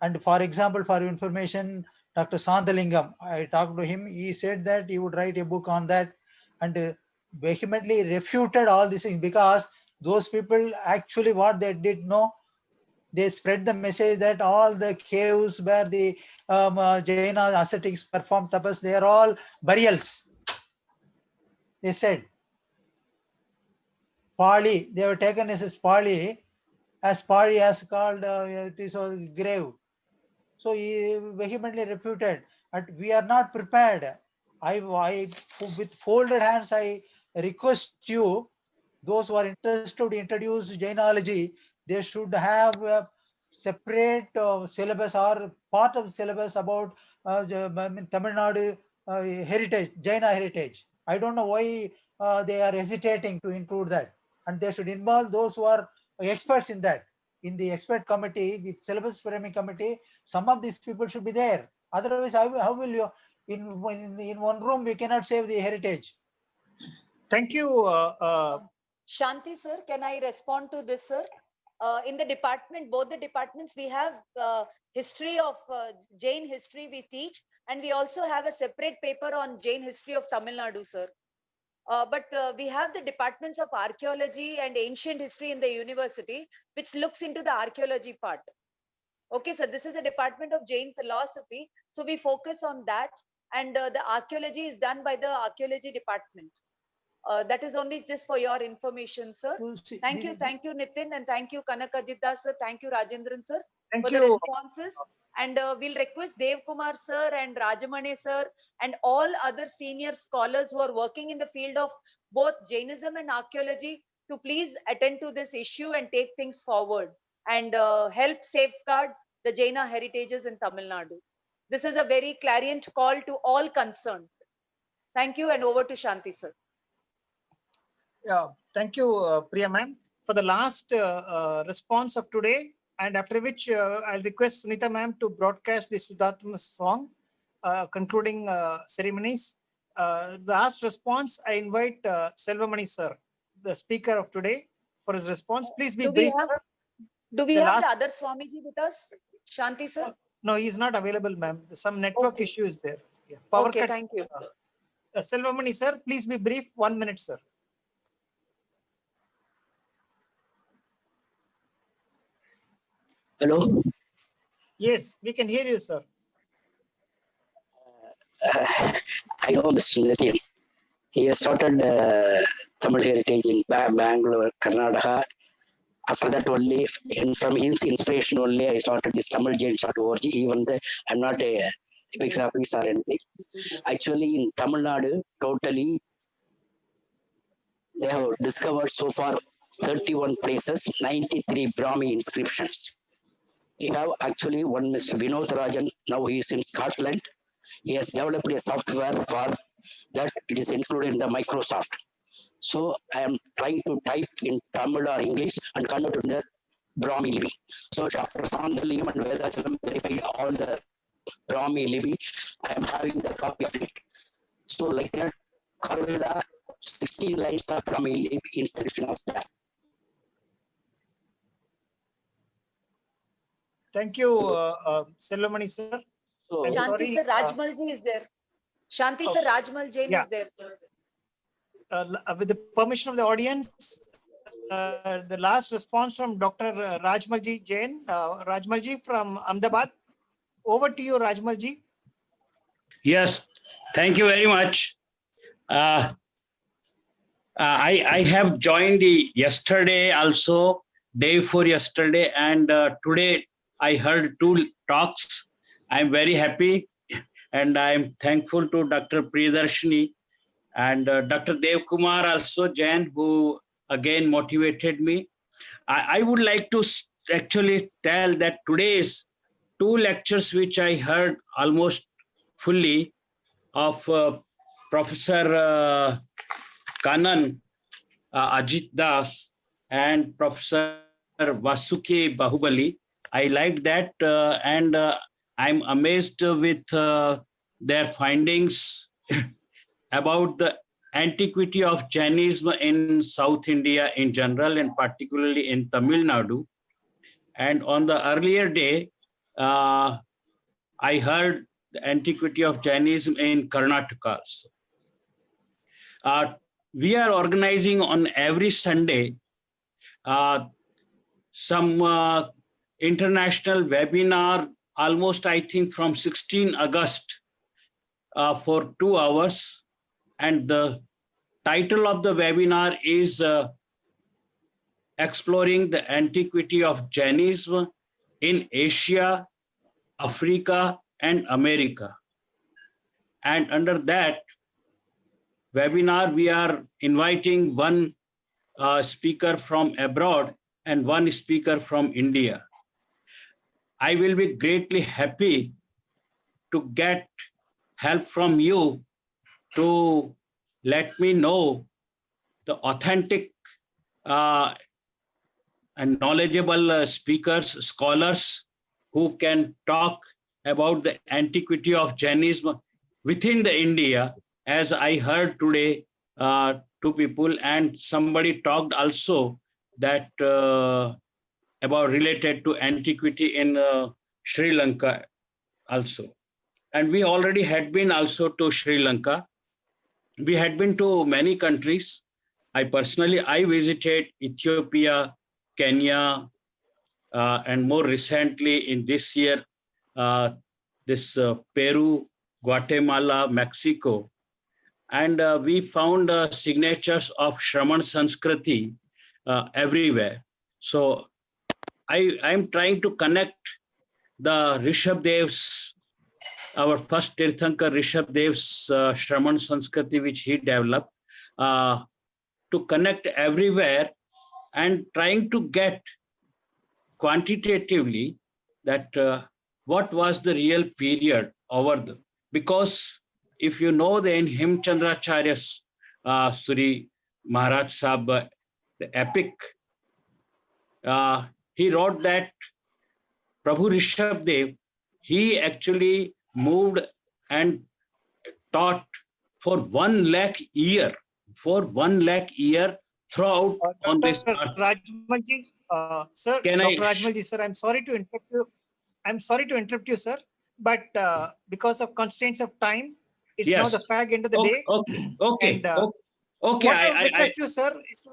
Speaker 10: And for example, for information, Dr. Sandalingam, I talked to him. He said that he would write a book on that, and vehemently refuted all these things, because those people actually what they did know, they spread the message that all the caves where the Jaina ascetics performed tapas, they are all burials. They said Pali, they were taken as Pali, as called it is a grave. So he vehemently refuted, and we are not prepared. I with folded hands, I request you, those who are interested to introduce Jainology, they should have a separate syllabus or part of the syllabus about Tamil Nadu heritage, Jaina heritage. I don't know why they are hesitating to include that. and they should involve those who are experts in that. In the expert committee, the syllabus framing committee, some of these people should be there. Otherwise, how will you, in one room, we cannot save the heritage.
Speaker 1: Thank you.
Speaker 3: Shanti sir, can I respond to this, sir? In the department, both the departments, we have history of Jain history we teach, and we also have a separate paper on Jain history of Tamil Nadu, sir. But we have the departments of archaeology and ancient history in the university, which looks into the archaeology part. Okay, so this is a department of Jain philosophy. So we focus on that, and the archaeology is done by the archaeology department. That is only just for your information, sir. Thank you, Nitin, and thank you, Kanaka, Ajitha, sir. Thank you, Rajendran, sir, for the responses. And we'll request Dev Kumar, sir, and Rajamani, sir, and all other senior scholars who are working in the field of both Jainism and archaeology to please attend to this issue and take things forward and help safeguard the Jaina heritages in Tamil Nadu. This is a very clarion call to all concerned. Thank you, and over to Shanti, sir.
Speaker 1: Yeah, thank you, Priya ma'am, for the last response of today, and after which I'll request Sunita ma'am to broadcast the Sudatma song, concluding ceremonies. The last response, I invite Selvamani sir, the speaker of today, for his response. Please be brief, sir.
Speaker 3: Do we have the other Swamiji with us? Shanti sir?
Speaker 1: No, he is not available, ma'am. Some network issue is there. Yeah. Power cut.
Speaker 3: Thank you.
Speaker 1: Selvamani sir, please be brief. 1 minute, sir.
Speaker 11: Hello?
Speaker 1: Yes, we can hear you, sir.
Speaker 11: I know Mr. Nitin. He has started Tamil heritage in Bangalore, Karnataka. After that only, from his inspiration only, I started this TamilJains.org, even though I'm not a epigraphist or anything. Actually, in Tamil Nadu, totally, they have discovered so far 31 places, 93 Brahmi inscriptions. We have actually one Mr. Vinod Rajan, now he is in Scotland. He has developed a software for that, it is included in the Microsoft. So I am trying to type in Tamil or English and convert to the Brahmi Lipi. So Dr. Sandaliyam and Vedachalam verified all the Brahmi Lipi. I am having the copy of it. So like that, Karveda, 16 lines of Brahmi Lipi inscription of that.
Speaker 1: Thank you, Selvamani sir.
Speaker 11: So,
Speaker 1: I'm
Speaker 3: Shanti
Speaker 1: sorry.
Speaker 3: sir, Rajmalji is there. Shanti sir, Rajmal Jain is there.
Speaker 1: With the permission of the audience, the last response from Dr. Rajmalji Jain, Rajmalji from Ahmedabad. Over to you, Rajmalji.
Speaker 18: Yes, thank you very much. I have joined yesterday also, day before yesterday, and today I heard 2 talks. I'm very happy, and I'm thankful to Dr. Priyadarshini and Dr. Dev Kumar also, Jain, who again motivated me. I would like to actually tell that today's 2 lectures which I heard almost fully of Professor Kanan, Ajit Das, and Professor Vasuki Bahubali. I liked that, and I'm amazed with their findings about the antiquity of Jainism in South India in general, and particularly in Tamil Nadu. And on the earlier day, I heard the antiquity of Jainism in Karnataka also. We are organizing on every Sunday some international webinar, almost I think from 16 August for 2 hours. And the title of the webinar is Exploring the Antiquity of Jainism in Asia, Africa, and America. And under that webinar, we are inviting one speaker from abroad and one speaker from India. I will be greatly happy to get help from you to let me know the authentic and knowledgeable speakers, scholars who can talk about the antiquity of Jainism within the India, as I heard today, two people, and somebody talked also that about related to antiquity in Sri Lanka also. And we already had been also to Sri Lanka. We had been to many countries. I visited Ethiopia, Kenya, and more recently in this year, Peru, Guatemala, Mexico. And we found signatures of Shraman Sanskriti everywhere. So I'm trying to connect the Rishabh Dev's, our first Tirthankar Rishabh Dev's Shraman Sanskriti, which he developed, to connect everywhere and trying to get quantitatively that what was the real period over the, because if you know the in Himchandracharya's Sri Maharaj Sahib, the epic, he wrote that Prabhu Rishabh Dev, he actually moved and taught for 1 lakh year, throughout on this earth.
Speaker 1: Rajmalji, sir,
Speaker 18: Can
Speaker 1: Dr.
Speaker 18: I-
Speaker 1: Rajmalji, sir, I'm sorry to interrupt you. I'm sorry to interrupt you, sir, but because of constraints of time, it's now
Speaker 18: Yes.
Speaker 1: the fag end of the day.
Speaker 18: Okay.
Speaker 1: And,
Speaker 18: Okay.
Speaker 1: what I would request you, sir, is to,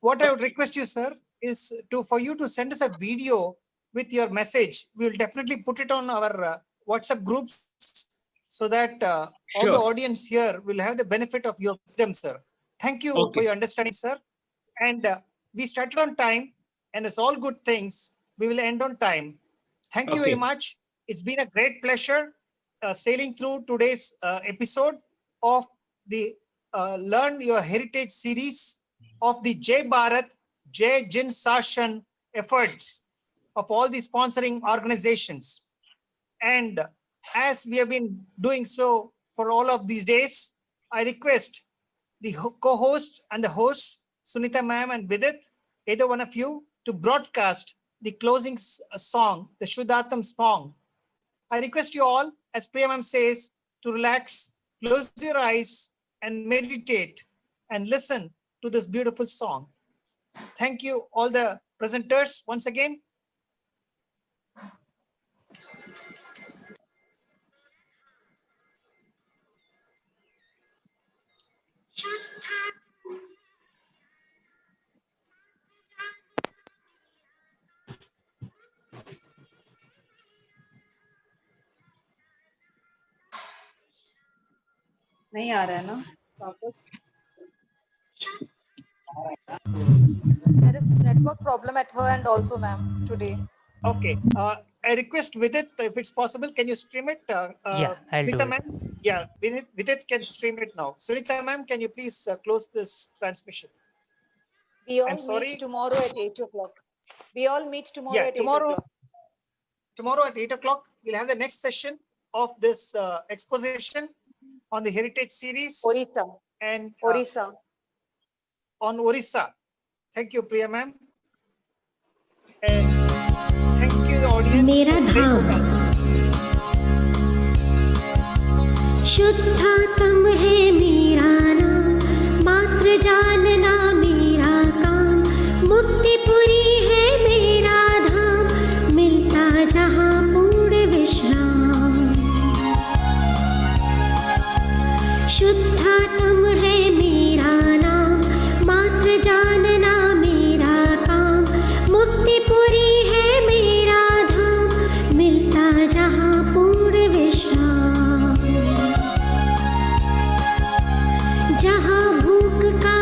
Speaker 1: what I would request you, sir, is to for you to send us a video with your message. We will definitely put it on our WhatsApp groups so that all
Speaker 18: Sure.
Speaker 1: the audience here will have the benefit of your wisdom, sir. Thank you for your understanding, sir. And we started on time, and it's all good things. We will end on time. Thank you very
Speaker 18: Okay.
Speaker 1: much. It's been a great pleasure sailing through today's episode of the Learn Your Heritage series of the Jai Bharat, Jai Jin Sashan efforts of all the sponsoring organizations. And as we have been doing so for all of these days, I request the co-host and the host, Sunita ma'am and Vidit, either one of you, to broadcast the closing song, the Shuddhatam song. I request you all, as Priya ma'am says, to relax, close your eyes and meditate and listen to this beautiful song. Thank you, all the presenters, once again.
Speaker 19: नहीं आ रहा है ना वापस
Speaker 20: There is network problem at her and also ma'am today.
Speaker 1: Okay. I request Vidit, if it's possible, can you stream it?
Speaker 2: Yeah, I'll do
Speaker 1: Sunita
Speaker 2: it.
Speaker 1: ma'am? Yeah, Vidit can stream it now. Sunita ma'am, can you please close this transmission?
Speaker 20: We all
Speaker 1: I'm sorry.
Speaker 20: meet tomorrow at 8 o'clock. We all meet tomorrow
Speaker 1: Yeah,
Speaker 20: at 8
Speaker 1: tomorrow,
Speaker 20: o'clock.
Speaker 1: tomorrow at 8 o'clock, we'll have the next session of this exposition on the heritage series.
Speaker 20: Orissa.
Speaker 1: And
Speaker 20: Orissa.
Speaker 1: on Orissa. Thank you, Priya ma'am. And thank you, the audience.
Speaker 21: मेरा
Speaker 1: for great
Speaker 21: Dham
Speaker 1: comments.
Speaker 21: शुद्धातम है मेरा नाम, मात्र जानना मेरा काम, मुक्तिपुरी है मेरा धाम, मिलता जहाँ पूर्ण विश्राम। शुद्धातम है मेरा नाम, मात्र जानना मेरा काम, मुक्तिपुरी है मेरा धाम, मिलता जहाँ पूर्ण विश्राम। जहाँ भूख का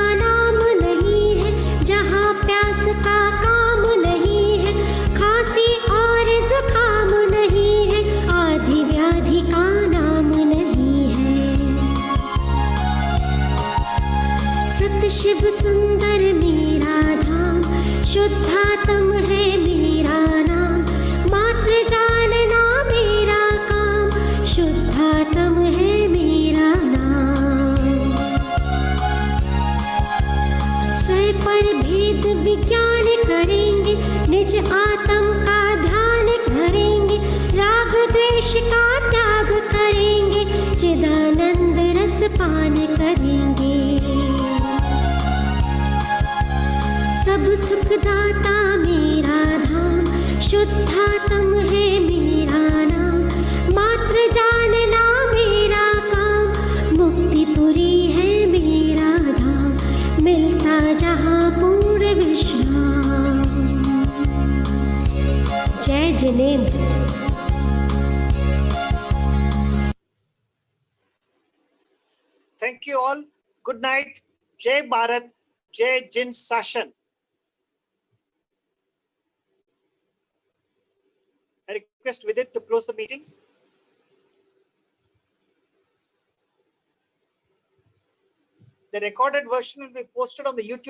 Speaker 21: वेदानंद रस पान करेंगे। सब सुखदाता मेरा धाम, शुद्धात्म है मेरा नाम। मात्र जानना मेरा काम, मुक्तिपुरी है मेरा धाम। मिलता जहाँ पूर्ण विश्राम। जय Jinendra.
Speaker 1: Thank you all. Good night. Jai Bharat. Jai Jin Sashan. I request Vidit to close the meeting. The recorded version will be posted on the YouTube